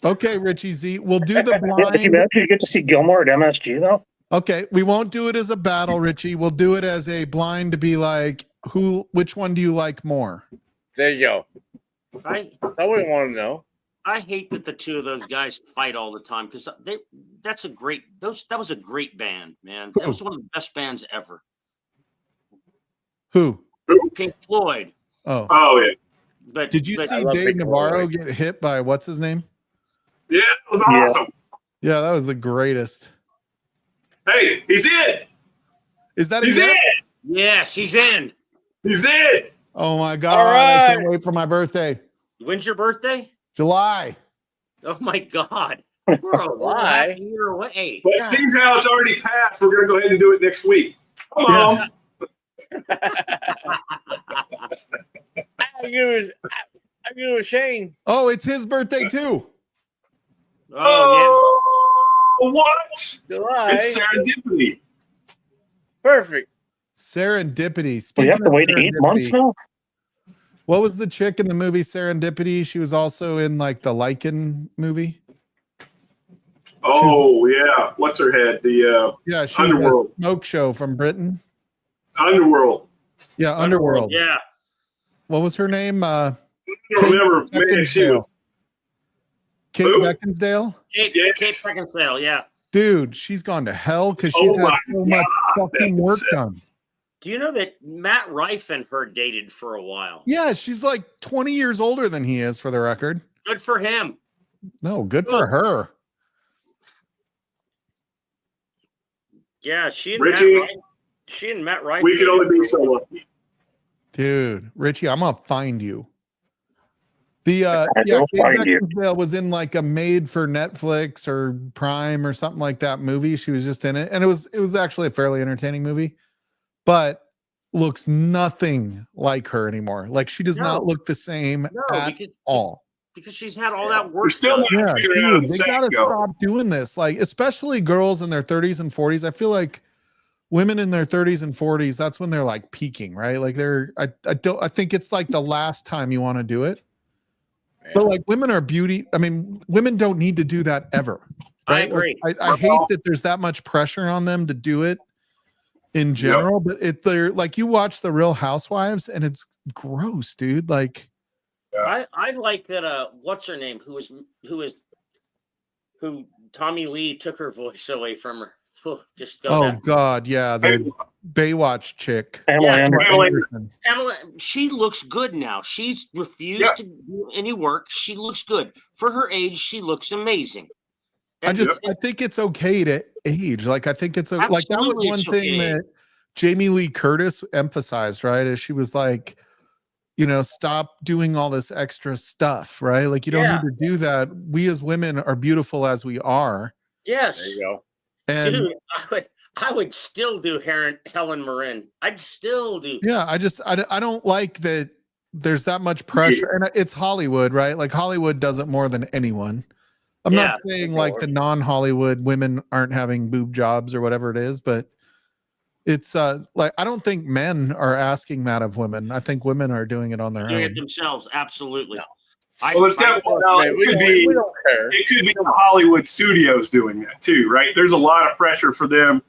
Okay, Richie Z. We'll do the Can you blind. imagine you get to see Gilmour at MSG though? Okay, we won't do it as a battle, Richie. We'll do it as a blind to be like, which one do you like more? There you go. I I wouldn't want to know. I hate that the two of those guys fight all the time because that was a great band, man. That was one of the best bands ever. Who? Pink Floyd. Oh. Oh yeah. But Did you but- see love Dave Pink Navarro Floyd. get hit by what's his name? Yeah, it was Yeah. awesome. Yeah, that was the greatest. Hey, he's in. Is that He's a in. Yes, he's in. He's in. Oh my god! All I can't right. wait for my birthday, When's your birthday? July. Oh my God. We're a Why? half year away. But seeing how it's already passed, we're gonna go ahead and do it next week. Come on. I give it a Shane. Oh, it's his birthday too. Oh, What? July. It's serendipity. Perfect. Serendipity. We Speaking have to of wait 8 months serendipity, now. what was the chick in the movie Serendipity? She was also in like the Lycan movie. Oh yeah. What's her head? The Yeah, she was Underworld. that smoke show from Britain. Underworld. Yeah, Underworld. yeah. What was her name? I don't remember. Man, she was. Kate Who? Beckinsdale. Kate Yes. Beckinsale, yeah. Dude, she's gone to hell because she's Oh had my so much fucking work Beckinsale. done. Do you know that Matt Rife and her dated for a while? Yeah, she's like 20 years older than he is, for the record. Good for him. No, good for her. Yeah, she and Richie. Matt Rife. She and Matt Ryan. We could only be so lucky. Dude, Richie, I'm gonna find you. The will Kate find you. Beckinsale was in like a made for Netflix or Prime or something like that movie. She was just in it, and it was actually a fairly entertaining movie, but looks nothing like her anymore. Like she does not No. look the same No, at because all. she's had all that We're work. still done. not Yeah, figuring out dude, the they same gotta go. stop doing this. Like, especially girls in their 30s and 40s. I feel like women in their 30s and 40s, that's when they're like peaking, right? Like I think it's like the last time you want to do it. But like women are beauty. I mean, women don't need to do that ever. I Right? agree. Like, I hate that there's that much pressure on them to do it in general, but they're like, you watch the Real Housewives and it's gross, dude. Like, I like that. What's her name? Who Tommy Lee took her voice away from her. Just go oh back. God, yeah, the Baywatch chick. Pamela Yeah, Anderson. Pamela Anderson. Pamela, she looks good now. She's refused Yeah. to do any work. She looks good for her age. She looks amazing. I think it's okay to age. Like I think it's like that was Absolutely, one it's thing okay. that Jamie Lee Curtis emphasized, right? As she was like, stop doing all this extra stuff, right? Like you don't Yeah. need to do that. We as women are beautiful as we are. Yes, There you go. And dude. I would still do Helen Mirren. I'd still do. yeah, I don't like that there's that much pressure. And it's Hollywood, right? Like Hollywood does it more than anyone. I'm not saying like the non-Hollywood women aren't having boob jobs or whatever it is, but it's like I don't think men are asking that of women. I think women are doing it on their Doing own. it themselves. Absolutely. Well, there's definitely We don't care. it could be the Hollywood studios doing that too, right? There's a lot of pressure for them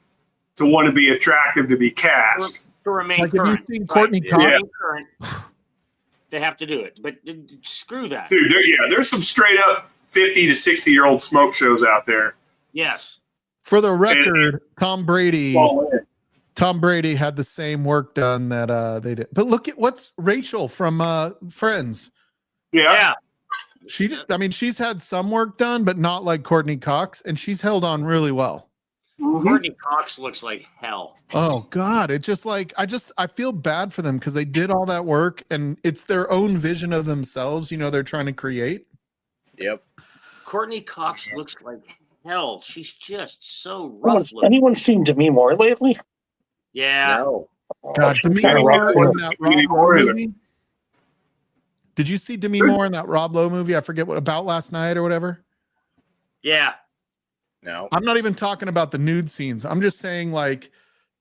to want to be attractive to be cast. To remain Like, have you current. seen Courtney To Cox? remain current, they have to do it. But screw that. Dude, there's some straight up 50 to 60-year-old smoke shows out there. Yes. For the record, Tom Brady Fall in. had the same work done that they did. But look at what's Rachel from Friends. Yeah. She's had some work done, but not like Courtney Cox, and she's held on really well. Courtney Cox looks like hell. Oh God. It's just like I feel bad for them because they did all that work and it's their own vision of themselves, they're trying to create. Yep. Courtney Cox looks like hell. She's just so rough looking. Anyone seen Demi Moore lately? Yeah. No. God, Demi kinda Moore rough, in too. that Demi Rob Moore Lowe either. movie. Did you see Demi Moore in that Rob Lowe movie? I forget what about last night or whatever. Yeah. No. I'm not even talking about the nude scenes. I'm just saying like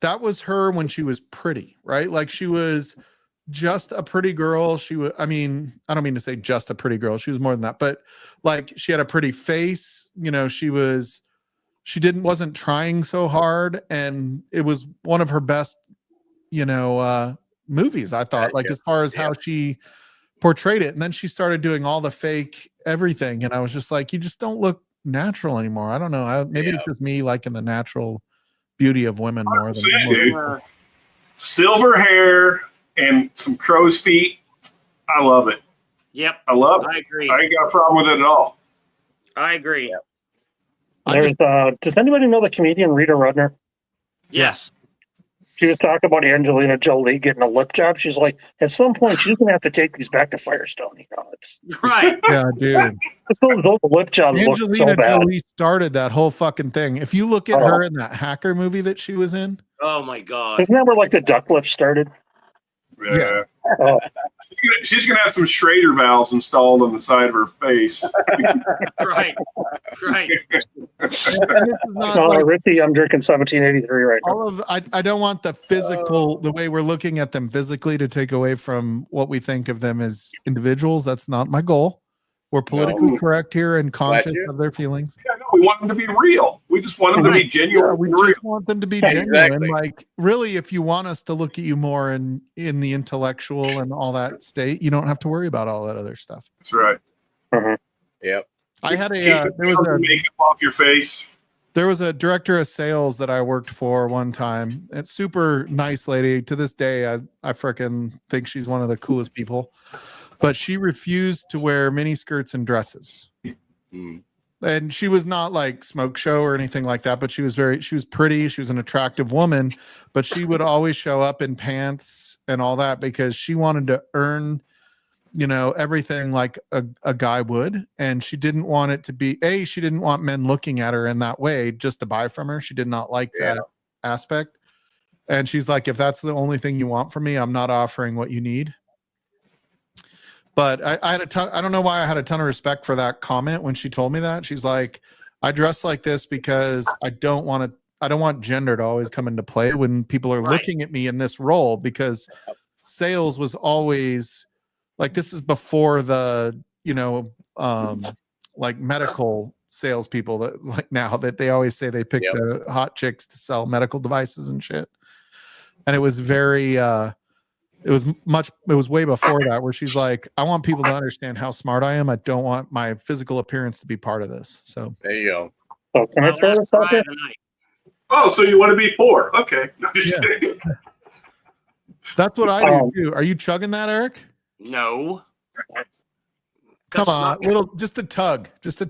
that was her when she was pretty, right? Like she was just a pretty girl. She was, I don't mean to say just a pretty girl. She was more than that, but like she had a pretty face, she wasn't trying so hard. And it was one of her best, movies, I thought, like as far as how she portrayed it. And then she started doing all the fake everything. And I was just like, you just don't look natural anymore. I don't know. Maybe it's just me liking the natural beauty of women more than Dude. Silver hair and some crow's feet. I love it. Yep. I love it. I agree. I ain't got a problem with it at all. I agree. There's does anybody know the comedian Rita Rudner? Yes. She was talking about Angelina Jolie getting a lip job. She's like, at some point, she's gonna have to take these back to Firestone. It's Right. Yeah, dude. those lip jobs look so Angelina bad. Jolie started that whole fucking thing. If you look at her in that hacker movie that she was in, Oh my God. Isn't that where like the duck lips started? Yeah. Oh. She's gonna have some Schrader valves installed on the side of her face. Right. Right. and this is not Oh, like Ritzy, I'm drinking 1783 right now. all of I don't want the physical the way we're looking at them physically to take away from what we think of them as individuals. That's not my goal. We're politically correct here and conscious you. of their feelings. Yeah, no, we want them to be real. We just want them to be genuine. Yeah, we and real. just want them to be Yeah, genuine. exactly. Like, really, if you want us to look at you more in the intellectual and all that state, you don't have to worry about all that other stuff. That's right. Yep. I had Keep a makeup off your face. there was a director of sales that I worked for one time. It's super nice lady. To this day, I freaking think she's one of the coolest people. But she refused to wear mini skirts and dresses. Mm. And she was not like smoke show or anything like that, but she was pretty. She was an attractive woman, but she would always show up in pants and all that because she wanted to earn, everything like a guy would. And she didn't want it to be, she didn't want men looking at her in that way just to buy from her. She did not like that aspect. And she's like, if that's the only thing you want from me, I'm not offering what you need. But I had I don't know why I had a ton of respect for that comment when she told me that. She's like, I dress like this because I don't want gender to always come into play when people are looking at me in this role, because sales was always like, this is before the, like medical salespeople that like now that they always say they pick the hot chicks to sell medical devices and shit. And it was very, it was way before that, where she's like, I want people to understand how smart I am. I don't want my physical appearance to be part of this. So there you go. So can I throw this out there? Oh, so you want to be poor? Okay. No, just kidding. That's what I do too. Are you chugging that, Eric? No. Come on, just a tug. Just a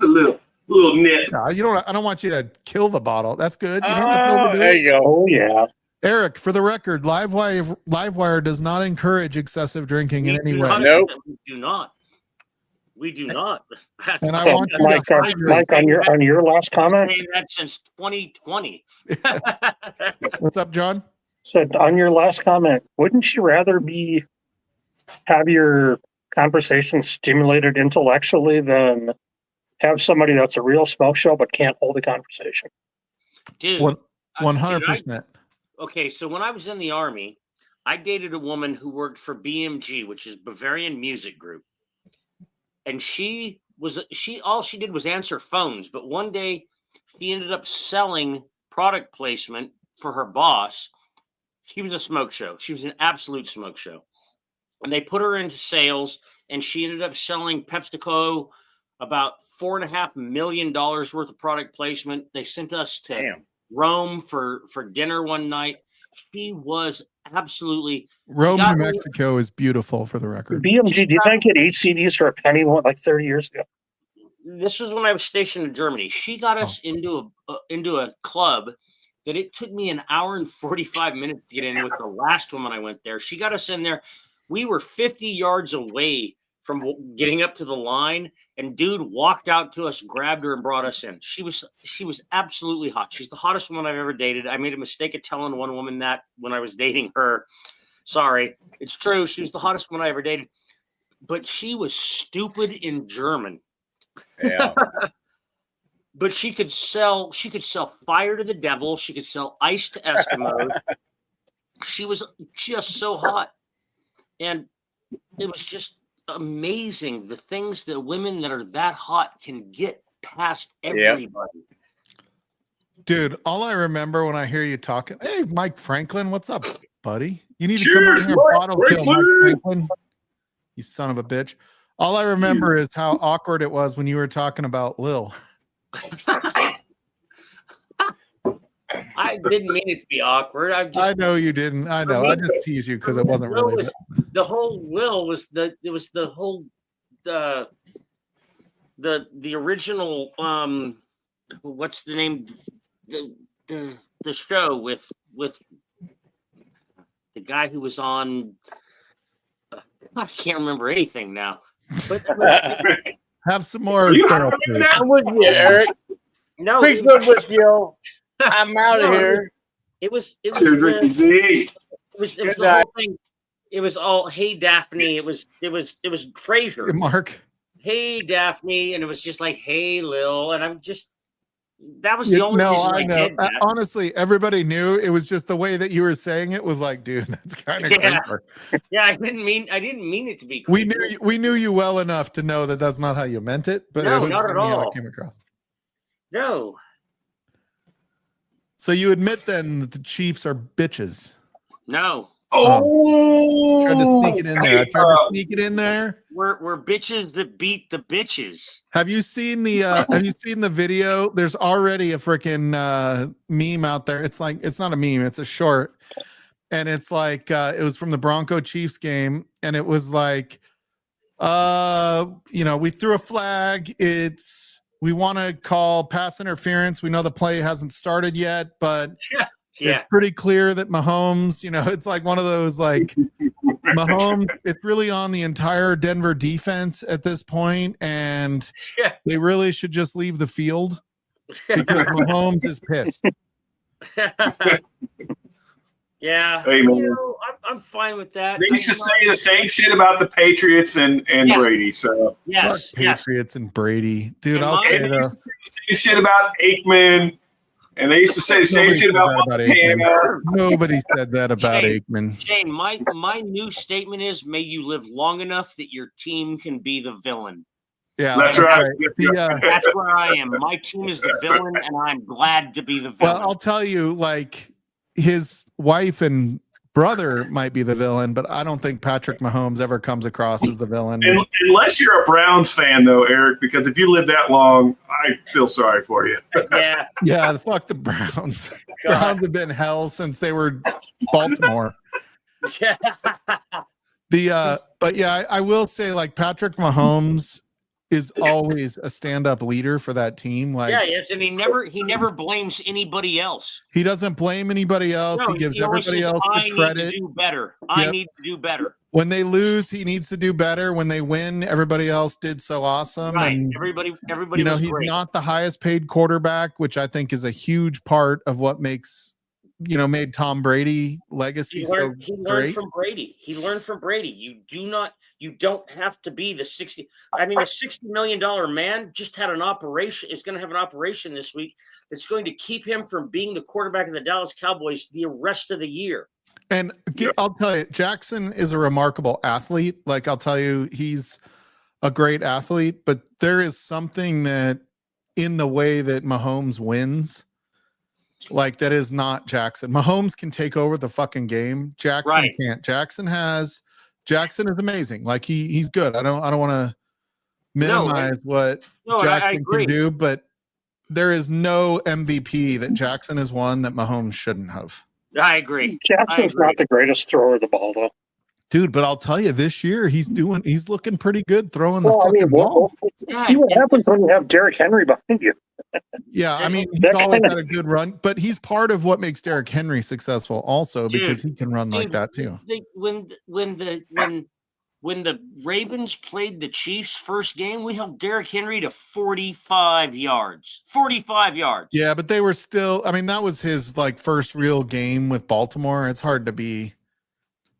little nip. No, I don't want you to kill the bottle. That's good. You don't have to overdo There it. you go. Oh yeah. Eric, for the record, Livewire does not encourage excessive drinking in any way. Nope. We do not. We do not. And I So, want you Mike, to Mike, on your last comment, saying that since 2020. What's up, John? said on your last comment, wouldn't you rather have your conversation stimulated intellectually than have somebody that's a real smoke show but can't hold a conversation? Dude, 100%. Okay, so when I was in the Army, I dated a woman who worked for BMG, which is Bavarian Music Group. And all she did was answer phones. But one day she ended up selling product placement for her boss. She was a smoke show. She was an absolute smoke show. And they put her into sales, and she ended up selling PepsiCo about $4.5 million worth of product placement. They sent us to Rome for dinner one night. She was absolutely Rome, New Mexico is beautiful, for the record. BMG, did I get 8 CDs for a penny like 30 years ago? This was when I was stationed in Germany. She got us into a club that it took me an hour and 45 minutes to get in with the last woman I went there. She got us in there. We were 50 yards away from getting up to the line, and dude walked out to us, grabbed her, and brought us in. She was absolutely hot. She's the hottest woman I've ever dated. I made a mistake of telling one woman that when I was dating her. Sorry, it's true. She was the hottest woman I ever dated, but she was stupid in German. Yeah. But she could sell fire to the devil. She could sell ice to Eskimos. She was just so hot, and it was just amazing the things that women that are that hot can get past everybody. Dude, all I remember when I hear you talking, hey, Mike Franklin, what's up, buddy? You need to Cheers, come over here and Mike bottle kill Mike Franklin. Franklin. You son of a bitch. All I remember is how awkward it was when you were talking about Lil. I didn't mean it to be awkward. I know you didn't. I know. I just tease you because it wasn't really. The whole Will was the original what's the name, the show with the guy who was on, I can't remember anything now, but have some more. I'm with you, Eric. No, Facebook with you. I'm out of here. It was the night. whole thing. It was all, hey Daphne. It was Frasier. Mark. Hey Daphne, and it was just like, hey Lil, and I'm just, that was the only reason I did that. Honestly, everybody knew. It was just the way that you were saying it was like, dude, that's kind of creeper. Yeah, I didn't mean it to be creeper. We knew you well enough to know that that's not how you meant it, but no, it was not at all. How it came across. No. So you admit then that the Chiefs are bitches? No. Oh, tried to sneak it in there. We're bitches that beat the bitches. Have you seen the video? There's already a freaking meme out there. It's not a meme, it's a short. And it's like it was from the Bronco Chiefs game, and it was like We threw a flag. We want to call pass interference. We know the play hasn't started yet, but it's pretty clear that Mahomes, it's like one of those like Mahomes, it's really on the entire Denver defense at this point, and they really should just leave the field because Mahomes is pissed. Yeah, Hey, man. I'm fine with that. They used to say the same shit about the Patriots and Brady. So yes, Fuck Patriots and Brady, dude. And I'll mine- say they though, used to say the same shit about Aikman, and they used to say the same Nobody shit said about that about Montana. nobody said that about Shane. Aikman. Shane, my new statement is: may you live long enough that your team can be the villain. Yeah, That's right. That's where I am. My team is the villain, and I'm glad to be the Well, villain. I'll tell you, like his wife and brother might be the villain, but I don't think Patrick Mahomes ever comes across as the villain. Unless you're a Browns fan, though, Eric, because if you live that long, I feel sorry for you. Yeah, Yeah, fuck the Browns. God. Browns have been hell since they were Baltimore. Yeah. But yeah, I will say like Patrick Mahomes is always a stand-up leader for that team. Like Yes, and he never blames anybody else. he doesn't blame anybody else. No, He gives always everybody says, else I the need credit. to do better. I Yep. need to do better. When they lose, he needs to do better. When they win, everybody else did so awesome. Right. And Everybody was he's great. not the highest paid quarterback, which I think is a huge part of what makes made Tom Brady legacy He so learned great. from Brady. He learned from Brady. You don't have to be the 60. I mean, a $60 million man just had an operation, is going to have an operation this week that's going to keep him from being the quarterback of the Dallas Cowboys the rest of the year. And I'll tell you, Jackson is a remarkable athlete. Like, I'll tell you, he's a great athlete, but there is something that in the way that Mahomes wins, like that is not Jackson. Mahomes can take over the fucking game. Jackson Right. can't. Jackson is amazing. Like he's good. I don't want to minimize what No, I Jackson agree. can do, but there is no MVP that Jackson has won that Mahomes shouldn't have. I agree. Jackson's agree. not the greatest thrower of the ball, though. Dude, but I'll tell you, this year he's looking pretty good throwing the Well, I fucking mean, ball. we'll see what happens when you have Derrick Henry behind you. Yeah, I mean, he's That always kinda- had a good run, but he's part of what makes Derrick Henry successful also because Dude, he can run like Dude, that too. When the Ravens played the Chiefs first game, we held Derrick Henry to 45 yards. 45 yards. Yeah, but they were still, I mean, that was his like first real game with Baltimore. It's hard to be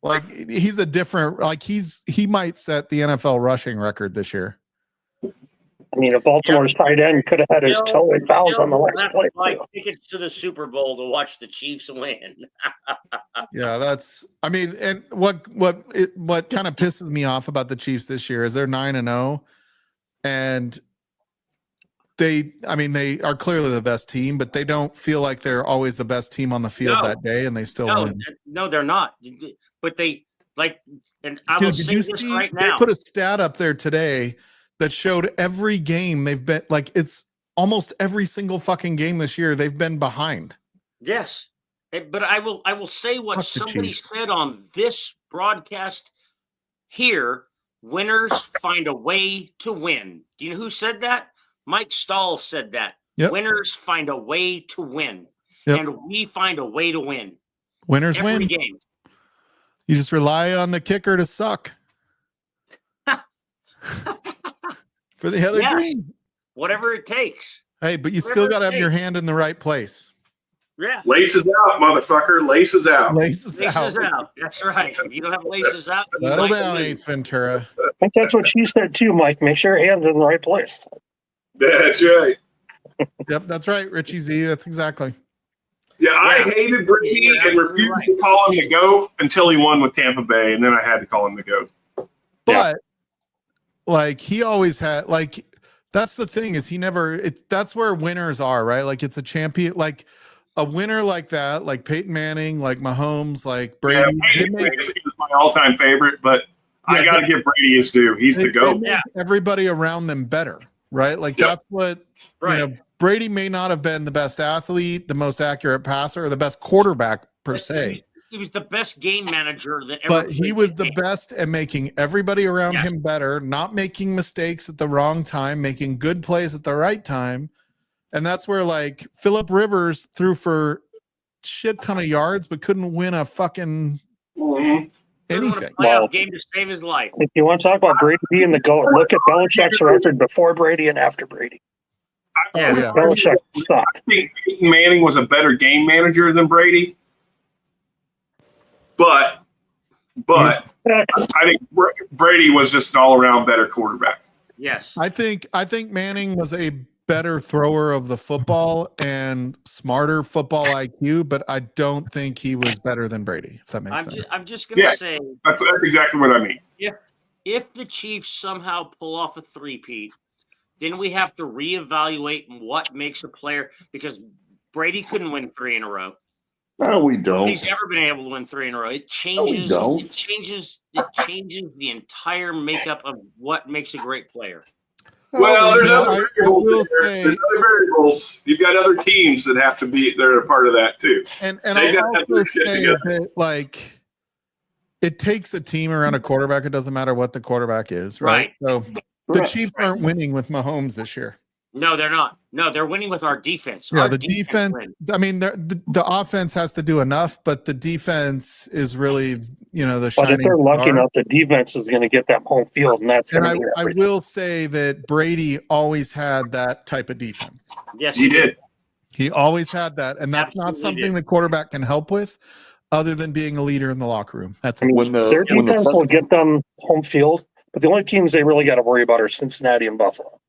like he's a different like he might set the NFL rushing record this year. I mean, if Baltimore's tight end could have had his toe in bounds on the We'll last have to play, buy too. tickets to the Super Bowl to watch the Chiefs win. Yeah, that's I mean, and what kind of pisses me off about the Chiefs this year is they're 9-0 and they are clearly the best team, but they don't feel like they're always the best team on the field No. that day and they still No, win. no, they're not. But they like, and I will Dude, did say you this see right they now. put a stat up there today that showed every game they've been like it's almost every single fucking game this year they've been behind. Yes, but I will say what Fuck the somebody Chiefs. said on this broadcast here. Winners find a way to win. Do you know who said that? Mike Stahl said that. Yep. Winners find a way to win, Yep. and we find a way to win Winners every win. game. You just rely on the kicker to suck. For the other Yes. team. Whatever it takes. Hey, but you Whatever still it got to have your takes. hand in the right place. Yeah. Laces out, motherfucker. Laces out. Laces Laces out. out. That's right. If you don't have laces out, you Settle might down, lose. Ace Ventura. I think that's what she said, too, Mike. Make sure your hand's in the right place. That's right. Yep, that's right, Richie Z. That's exactly. Yeah, I hated Brady You're and absolutely refused right. to call him the GOAT until he won with Tampa Bay, and then I had to call him the GOAT. But like he always had like that's the thing is he never that's where winners are, right? Like it's a champion, like a winner like that, like Peyton Manning, like Mahomes, like Brady. Yeah, they Brady make- is my all-time favorite, but I Yeah, got to give Brady his due. He's they the GOAT. make everybody around them better, right? Like Yep. that's what Right. Brady may not have been the best athlete, the most accurate passer, or the best quarterback per se. he was the best game manager that ever. But he played was the the game. best at making everybody around Yes. him better, not making mistakes at the wrong time, making good plays at the right time. And that's where like Phillip Rivers threw for shit ton of yards, but couldn't win a fucking Mhm. Couldn't win a anything. playoff Well- game to save his life. If you want to talk about Brady being the GOAT, look at Belichick's record before Brady and after Brady. Oh, yeah. Belichick sucked. I think Peyton Manning was a better game manager than Brady. But I think Brady was just an all-around better quarterback. Yes. I think Manning was a better thrower of the football and smarter football IQ, but I don't think he was better than Brady, if that makes sense. I'm just gonna Yeah. say, That's exactly what I mean. if the Chiefs somehow pull off a three-peat, then we have to reevaluate what makes a player, because Brady couldn't win 3 in a row. No, we don't. He's never been able to win 3 in a row. It changes. don't. It changes the entire makeup of what makes a great player. Well, there's Yeah, other I variables. will there. say- There's other variables. You've got other teams that have to be. They're a part of that too. And They I'll gotta have also their shit say together. that like it takes a team around a quarterback. It doesn't matter what the quarterback is, right? So the Right. Chiefs aren't winning with Mahomes this year. No, they're not. No, they're winning with our defense. Yeah, Our the defense. wins. I mean, the offense has to do enough, but the defense is really, the But if shining they're lucky star. enough, the defense is going to get them home field, and that's And going to be I everything. will say that Brady always had that type of defense. Yes, He did. He always had that, and that's not Absolutely something did. the quarterback can help with, other than being a leader in the locker room. That's I mean, When the- their when the defense Buc- will get them home field, but the only teams they really got to worry about are Cincinnati and Buffalo.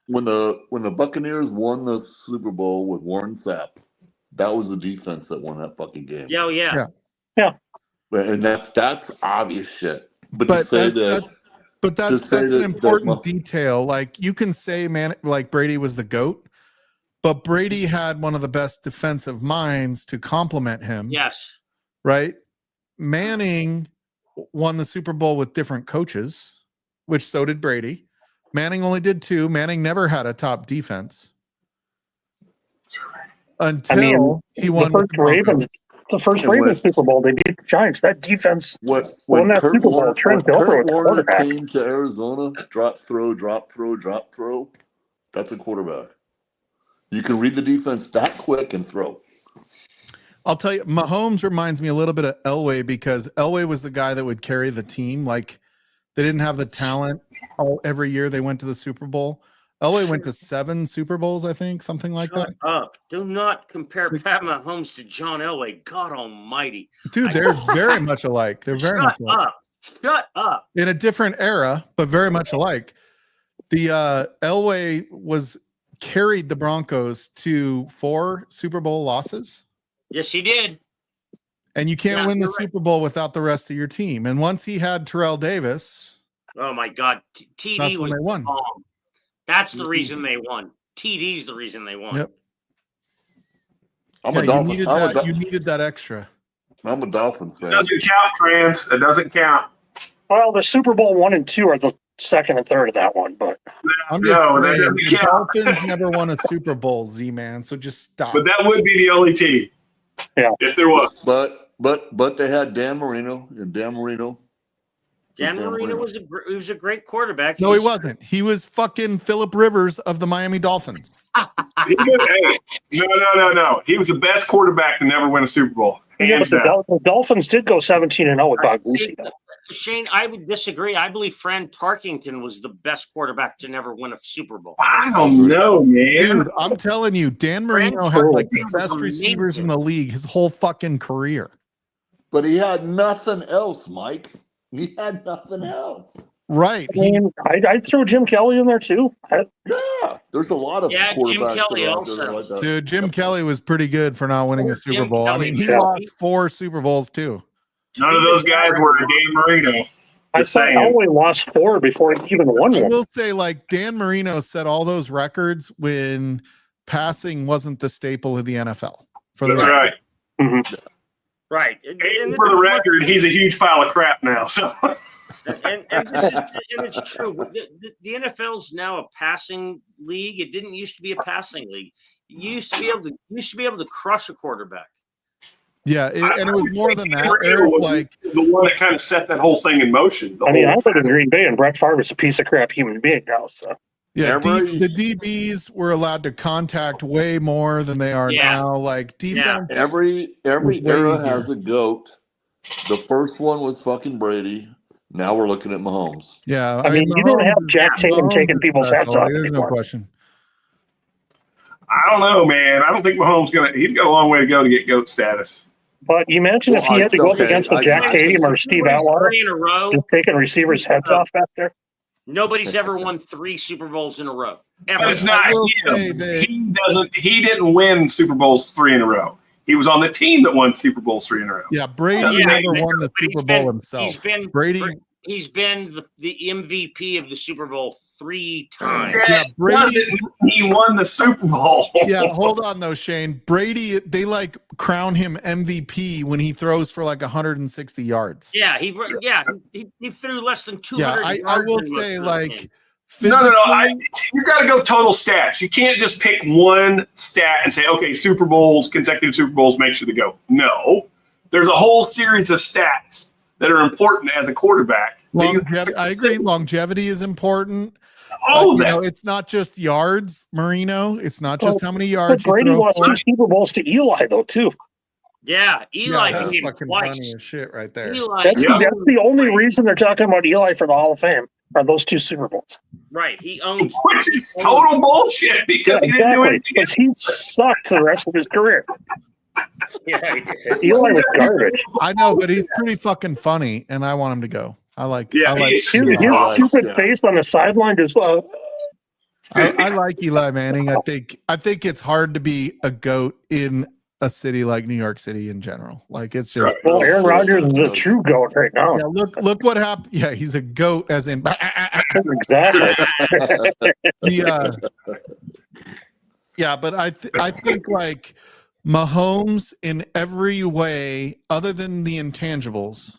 When the Buccaneers won the Super Bowl with Warren Sapp, that was the defense that won that fucking game. Yeah, yeah. Yeah. And that's obvious shit. But, But to say that's just say that's an that important Mah- detail. Like you can say, man, like Brady was the GOAT, but Brady had one of the best defensive minds to complement him. Yes. Right? Manning won the Super Bowl with different coaches, which so did Brady. Manning only did 2. Manning never had a top defense until he won. with the Broncos. The first And Ravens when- Super Bowl, they beat the Giants. That defense, when Won that Kurt Super Bowl, Warner, Trent when Dilfer Kurt was the Warner quarterback. came to Arizona, drop throw, drop throw, drop throw, that's a quarterback. You can read the defense that quick and throw. I'll tell you, Mahomes reminds me a little bit of Elway because Elway was the guy that would carry the team. Like they didn't have the talent every year they went to the Super Bowl. Elway went to 7 Super Bowls, I think, something like Shut that. up. Do not compare Six- Pat Mahomes to John Elway. God almighty. Dude, they're very much alike. They're very much Shut alike. up. Shut up. In a different era, but very much alike. The Elway carried the Broncos to 4 Super Bowl losses. Yes, he did. And you can't Yeah, win the you're right. Super Bowl without the rest of your team. And once he had Terrell Davis, Oh my God. TD that's when was they won. bomb. That's the reason they won. TD's the reason they won. Yep. I'm Yeah, a you Dolphins. needed I'm, that. You needed that extra. I'm a Dolphins It fan. doesn't count, trans. It doesn't count. well, the Super Bowl 1 and 2 are the second and third of that one. But I'm just No, that saying, doesn't the count. Dolphins never won a Super Bowl, Z-Man. So just stop. But that would be the only team. Yeah. If there was. But they had Dan Marino, and Dan Marino. Dan Dan Marino Marino. was a great quarterback. No, he wasn't. He was fucking Phillip Rivers of the Miami Dolphins. Hey, no. He was the best quarterback to never win a Super Bowl. yeah, Hands but down. the Dolphins did go 17-0 with Bob Boosie. Shane, I would disagree. I believe Fran Tarkington was the best quarterback to never win a Super Bowl. I don't know, man. Dude, I'm telling you, Dan Marino had like the best receivers in the league his whole fucking career. But he had nothing else, Mike. He had nothing else. Right. I mean, I'd throw Jim Kelly in there too. Yeah, there's a lot of Yeah, Jim quarterbacks Kelly that are out there also. like that. Dude, Jim Kelly was pretty good for not winning a Super Jim Bowl. I Kelly, mean, he yeah. lost 4 Super Bowls too. None of those guys were Dan Marino. I Just thought saying. Elway lost 4 before he even won I one. will say, like, Dan Marino set all those records when passing wasn't the staple of the NFL. For the That's record. right. Right. And for the record, he's a huge pile of crap now. So and it's true. The NFL's now a passing league. It didn't used to be a passing league. You used to be able to crush a quarterback. Yeah, and it was more than that. Marino Eric, was like, the one that kind of set that whole thing in motion. I mean, I live in Green Bay, and Brett Favre is a piece of crap human being now. So yeah, Every- the DBs were allowed to contact way more than they are Yeah. now. Like defense, Every Way era easier. has a GOAT. The first one was fucking Brady. Now we're looking at Mahomes. yeah. I mean, you don't have Jack Tatum Mahomes taking is people's heads special. off There's no anymore. question. I don't know, man. I don't think Mahomes he's got a long way to go to get GOAT status. But you imagine if he had to go up Okay, against a I- Jack I- Tatum or Steve Atwater, 3 in a row. just taking receivers' heads off back there. Nobody's ever won 3 Super Bowls in a row. Ever. But it's not I will say him. that- He didn't win Super Bowls 3 in a row. He was on the team that won Super Bowls 3 in a row. Yeah, Brady Yeah, never but won the he's Super been- Bowl himself. he's been the MVP of the Super Bowl 3 times. Yeah, Brady- Doesn't mean he won the Super Bowl. Yeah, hold on though, Shane. Brady, they like crown him MVP when he throws for like 160 yards. Yeah, he threw less than 200 Yeah, I yards will in most say of the like game. No. physically- You got to go total stats. You can't just pick one stat and say, okay, consecutive Super Bowls makes you the GOAT. No, there's a whole series of stats that are important as a quarterback. that you have longevity, to I agree. consider. Longevity is important. All of You that. know, it's not just yards, Marino. It's not just how many yards But Brady you throw lost for. 2 Super Bowls to Eli, though, too. Yeah, Eli Yeah, that's beat him fucking funny twice. as shit right there. Eli, That's, Yeah. that's the only reason they're talking about Eli for the Hall of Fame, are those 2 Super Bowls. right? He owns. Which is total bullshit because Yeah, he didn't do exactly. anything. Because he sucked the rest of his career. Yeah, he did. Eli was garbage. I know, but he's pretty fucking funny, and I want him to go. I like. Yeah, I like. he's- His, Yeah, his right, stupid yeah. face on the sideline just I like Eli Manning. I think it's hard to be a GOAT in a city like New York City in general. Like it's just. Right. well, Aaron Rodgers is a true GOAT right now. Yeah, look what happened. Yeah, he's a GOAT, as in. Exactly. Yeah, but I think like Mahomes in every way, other than the intangibles,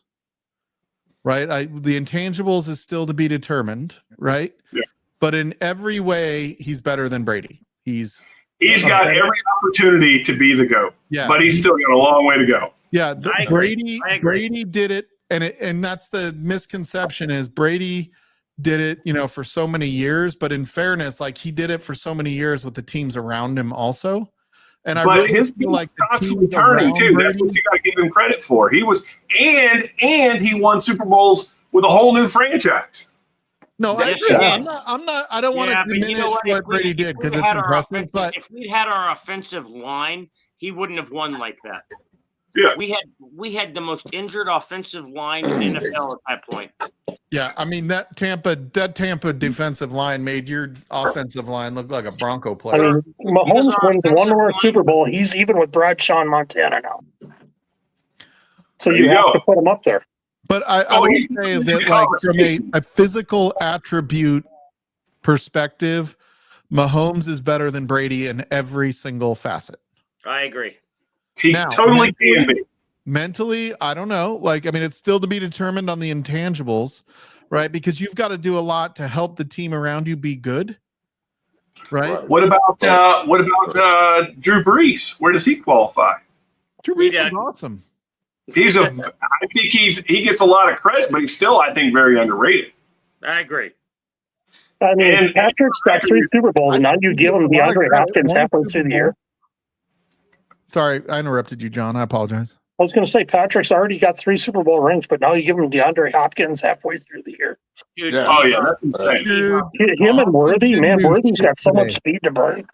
right? The intangibles is still to be determined, right? Yeah. But in every way, he's better than Brady. He's got every opportunity to be the GOAT, yeah, but he's still got a long way to go. yeah. I agree. I agree. Brady did it, and that's the misconception is Brady did it, for so many years. But in fairness, like he did it for so many years with the teams around him also. And I But really his feel team like the constantly teams turning around too. That's Brady- what you got to give him credit for. He was, and he won Super Bowls with a whole new franchise. No, I Yes, agree. he I'm not. I don't want Yeah, to but you diminish know what, If Brady if did because we'd it's had our impressive. offensive- But if we'd had our offensive line, he wouldn't have won like that. Yeah. We had the most injured offensive line in the NFL at that point. yeah, I mean that Tampa defensive line made your offensive line look like a Bronco I player. mean, Mahomes our wins one offensive more line- Super Bowl. He's even with Bradshaw Montana now. So There you you have go. to put him up there. But I Oh, would he's- say he's that, in like from conversation. a physical attribute perspective, Mahomes is better than Brady in every single facet. I agree. He Now, totally can be. Mentally, I don't know. Like, I mean, it's still to be determined on the intangibles, right? Because you've got to do a lot to help the team around you be good, right? What about Drew Brees? Where does he qualify? Drew He Brees is did. awesome. I think he gets a lot of credit, but he's still, I think, very underrated. I agree. I mean, And- Patrick's got 3 Super Bowls, and now you give him A lot of DeAndre credit. Hopkins One halfway Super through the Bowl. year. Sorry, I interrupted you, John. I apologize. I was going to say Patrick's already got 3 Super Bowl rings, but now you give him DeAndre Hopkins halfway through the year. Dude, Yeah. Oh yeah, that's insane. Dude, Him and Worthy, Hopkins man, didn't do Worthy's got shit so much today. speed to burn.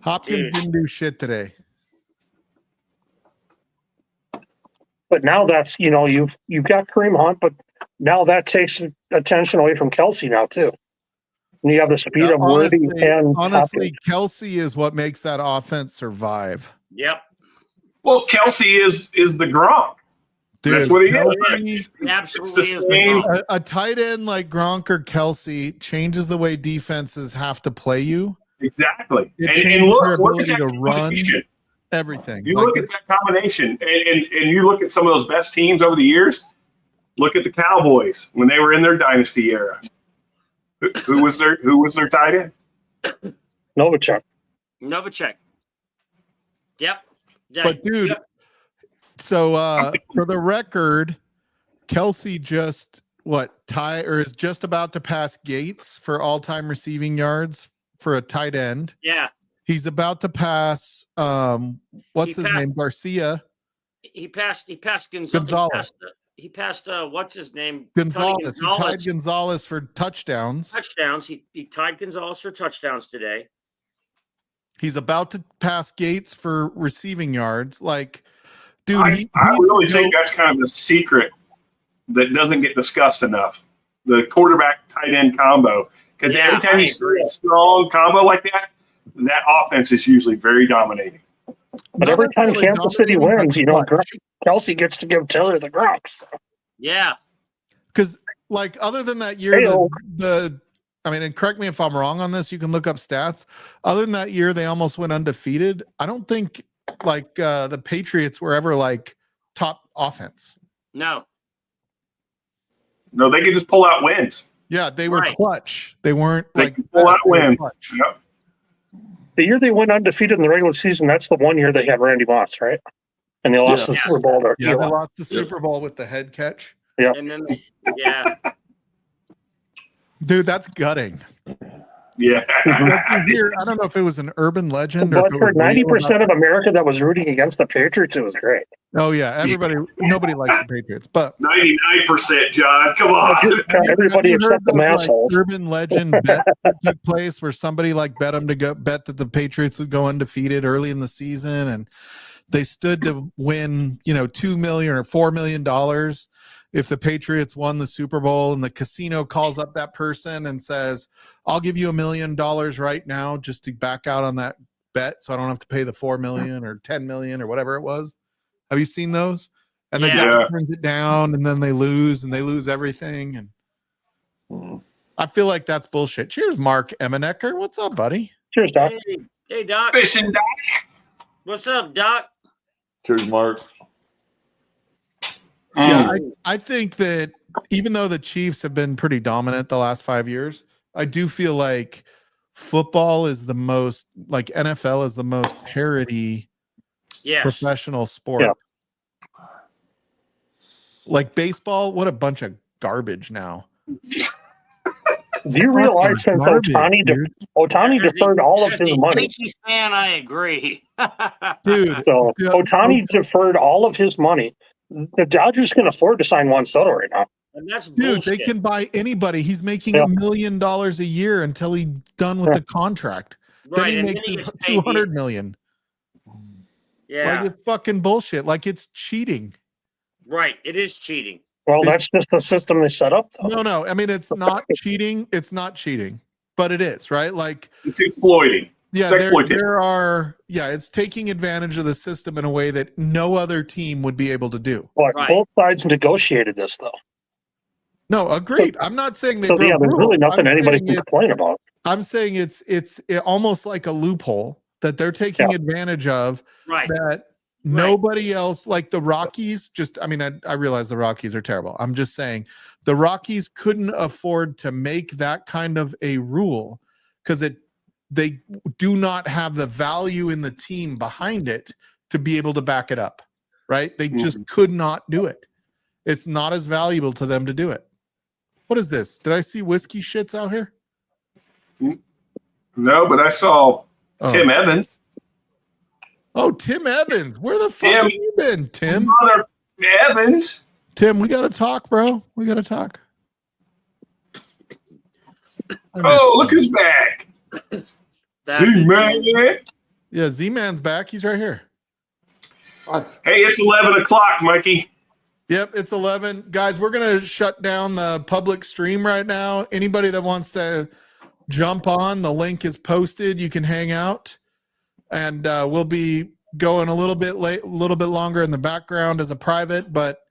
Hopkins Dude. didn't do shit today. But now that's you've got Kareem Hunt, but now that takes attention away from Kelsey now too. And you have the speed of Worthy and honestly, Hopkins. Kelsey is what makes that offense survive. Yep. Well, Kelsey is the Gronk. Dude, That's what he Kelsey- is. He It's absolutely the is. same. a tight end like Gronk or Kelsey changes the way defenses have to play you. Exactly. It And changes your look at ability that to run. combination. Everything. You Like, look at that combination, and you look at some of those best teams over the years. Look at the Cowboys when they were in their dynasty era. Who was their tight end? Novacek. Novacek. Yep. Yeah, but dude, yep. So for the record, Kelsey just is just about to pass Gates for all-time receiving yards for a tight end. Yeah. He's about to pass what's his name? Garcia. He passed Gonzalez. He passed what's his name? Gonzalez. He tied Gonzalez for touchdowns. He tied Gonzalez for touchdowns today. He's about to pass Gates for receiving yards. Like, dude, I really think that's kind of a secret that doesn't get discussed enough. The quarterback tight end combo. Because anytime you see a strong combo like that, that offense is usually very dominating. But every time Kansas City wins, Kelsey gets to give Taylor the Grox. Yeah. Because, like, other than that year, and correct me if I'm wrong on this, you can look up stats. Other than that year, they almost went undefeated. I don't think, the Patriots were ever, top offense. No, they could just pull out wins. Yeah, they were clutch. They weren't, they could pull out wins. Yep. The year they went undefeated in the regular season, that's the one year they had Randy Moss, right? And they lost the Super Bowl. Yeah, they lost the Super Bowl with the head catch. Yeah. And then, yeah. Dude, that's gutting. Yeah. I don't know if it was an urban legend. But for 90% of America that was rooting against the Patriots, it was great. Oh, yeah. Nobody likes the Patriots. But 99%, John. Come on. Everybody except the assholes. Urban legend bet that took place where somebody bet them to bet that the Patriots would go undefeated early in the season, and they stood to win, $2 million or $4 million if the Patriots won the Super Bowl, and the casino calls up that person and says, I'll give you $1 million right now just to back out on that bet so I don't have to pay the $4 million or $10 million or whatever it was. Have you seen those? And the guy turns it down, and then they lose everything. And I feel like that's bullshit. Cheers, Mark Emenecker. What's up, buddy? Cheers, Doc. Hey, Doc. Fishing Doc. What's up, Doc? Cheers, Mark. Yeah, I think that even though the Chiefs have been pretty dominant the last 5 years, I do feel like football is the most, NFL is the most parody professional sport. Yeah. Like baseball, what a bunch of garbage now. Do you realize since Ohtani deferred all of his money? Yankees fan, I agree. Dude. So Ohtani deferred all of his money. The Dodgers can afford to sign Juan Soto right now. And that's Dude, bullshit. they can buy anybody. He's making $1 million a year until he's done with the contract. Right, Then he makes $200 million. Yeah. It's fucking bullshit. It's cheating. Right. It is cheating. Well, that's just the system they set up, though. No. I mean, it's not cheating. It's not cheating, but it is, right? It's exploiting. Yeah, it's taking advantage of the system in a way that no other team would be able to do. Well, both sides negotiated this, though. No, agreed. I'm not saying they broke there's rules. really nothing anybody can complain about. I'm saying it's almost like a loophole that they're taking advantage of. Right. That nobody else, like the Rockies, I realize the Rockies are terrible. I'm just saying the Rockies couldn't afford to make that kind of a rule because they do not have the value in the team behind it to be able to back it up, right? They just could not do it. It's not as valuable to them to do it. What is this? Did I see whiskey shits out here? No, but I saw Tim Evans. Oh, Tim Evans. Where the fuck have you been, Tim? Mother Evans. Tim, we got to talk, bro. We got to talk. Oh, look who's back. Z-Man. Yeah, Z-Man's back. He's right here. What? Hey, it's 11 o'clock, Mikey. Yep, it's 11. Guys, we're going to shut down the public stream right now. Anybody that wants to jump on, the link is posted. You can hang out. And we'll be going a little bit longer in the background as a private. But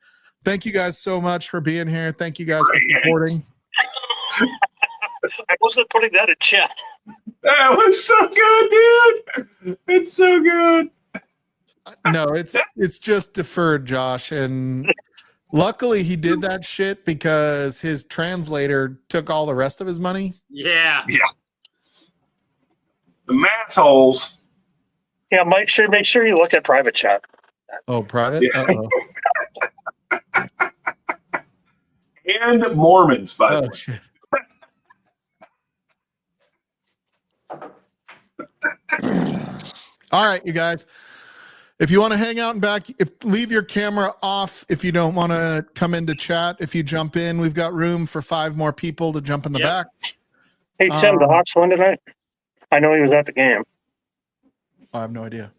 thank you guys so much for being here. Thank you guys for supporting. I wasn't putting that in chat. That was so good, dude. It's so good. No, it's just deferred, Josh. And luckily he did that shit because his translator took all the rest of his money. Yeah. The mass holes. Yeah, make sure you look at private chat. Oh, private. Yeah. Uh-oh. And Mormons, by the Oh way. shit. All right, you guys. If you want to hang out and back, leave your camera off if you don't want to come into chat. If you jump in, we've got room for 5 more people to jump in the Yep. back. Hey, Tim, the Um, Hawks won tonight? I know he was at the game. I have no idea.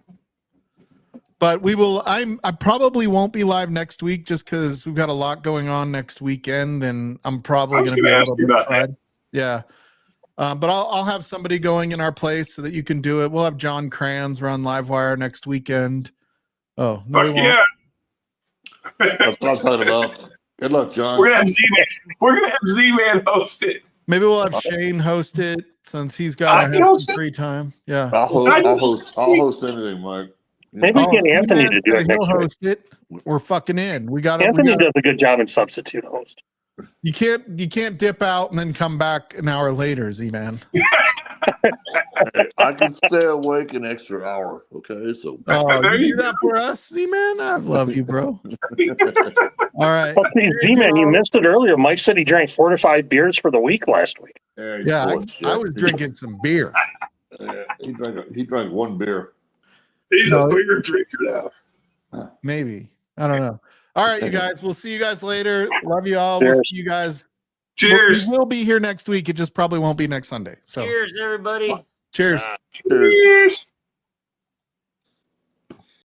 But we will. I probably won't be live next week just because we've got a lot going on next weekend, and I'm probably I was going to be gonna a ask little you bit about that. fried. Yeah. But I'll have somebody going in our place so that you can do it. We'll have John Kranz run Livewire next weekend. Oh, no, we Fuck won't. yeah. That's what I'm talking about. Good luck, John. We're gonna have Z-Man. We're gonna have Z-Man host it. Maybe we'll have Shane host it since he's got I to can have host some it. free time. Yeah. I'll host anything, Mike. Maybe get Anthony He-Man to do said it he'll next week. host it. We're fucking in. We got Anthony it. does a good job in substitute host. You can't dip out and then come back an hour later, Z-Man. I can stay awake an extra hour. Okay, so Oh, There you you do that for us, Z-Man? I love you, bro. All right. Well, see, Z-Man, you missed it earlier. Mike said he drank 4 to 5 beers for the week last week. Yeah, I was drinking some beer. He drank 1 beer. He's No. a bigger drinker now. Maybe. I don't know. All right, you guys. We'll see you guys later. Love you all. We'll Cheers. see you guys. Cheers. We'll be here next week. It just probably won't be next Sunday. So Cheers, everybody. cheers. Ah. Cheers.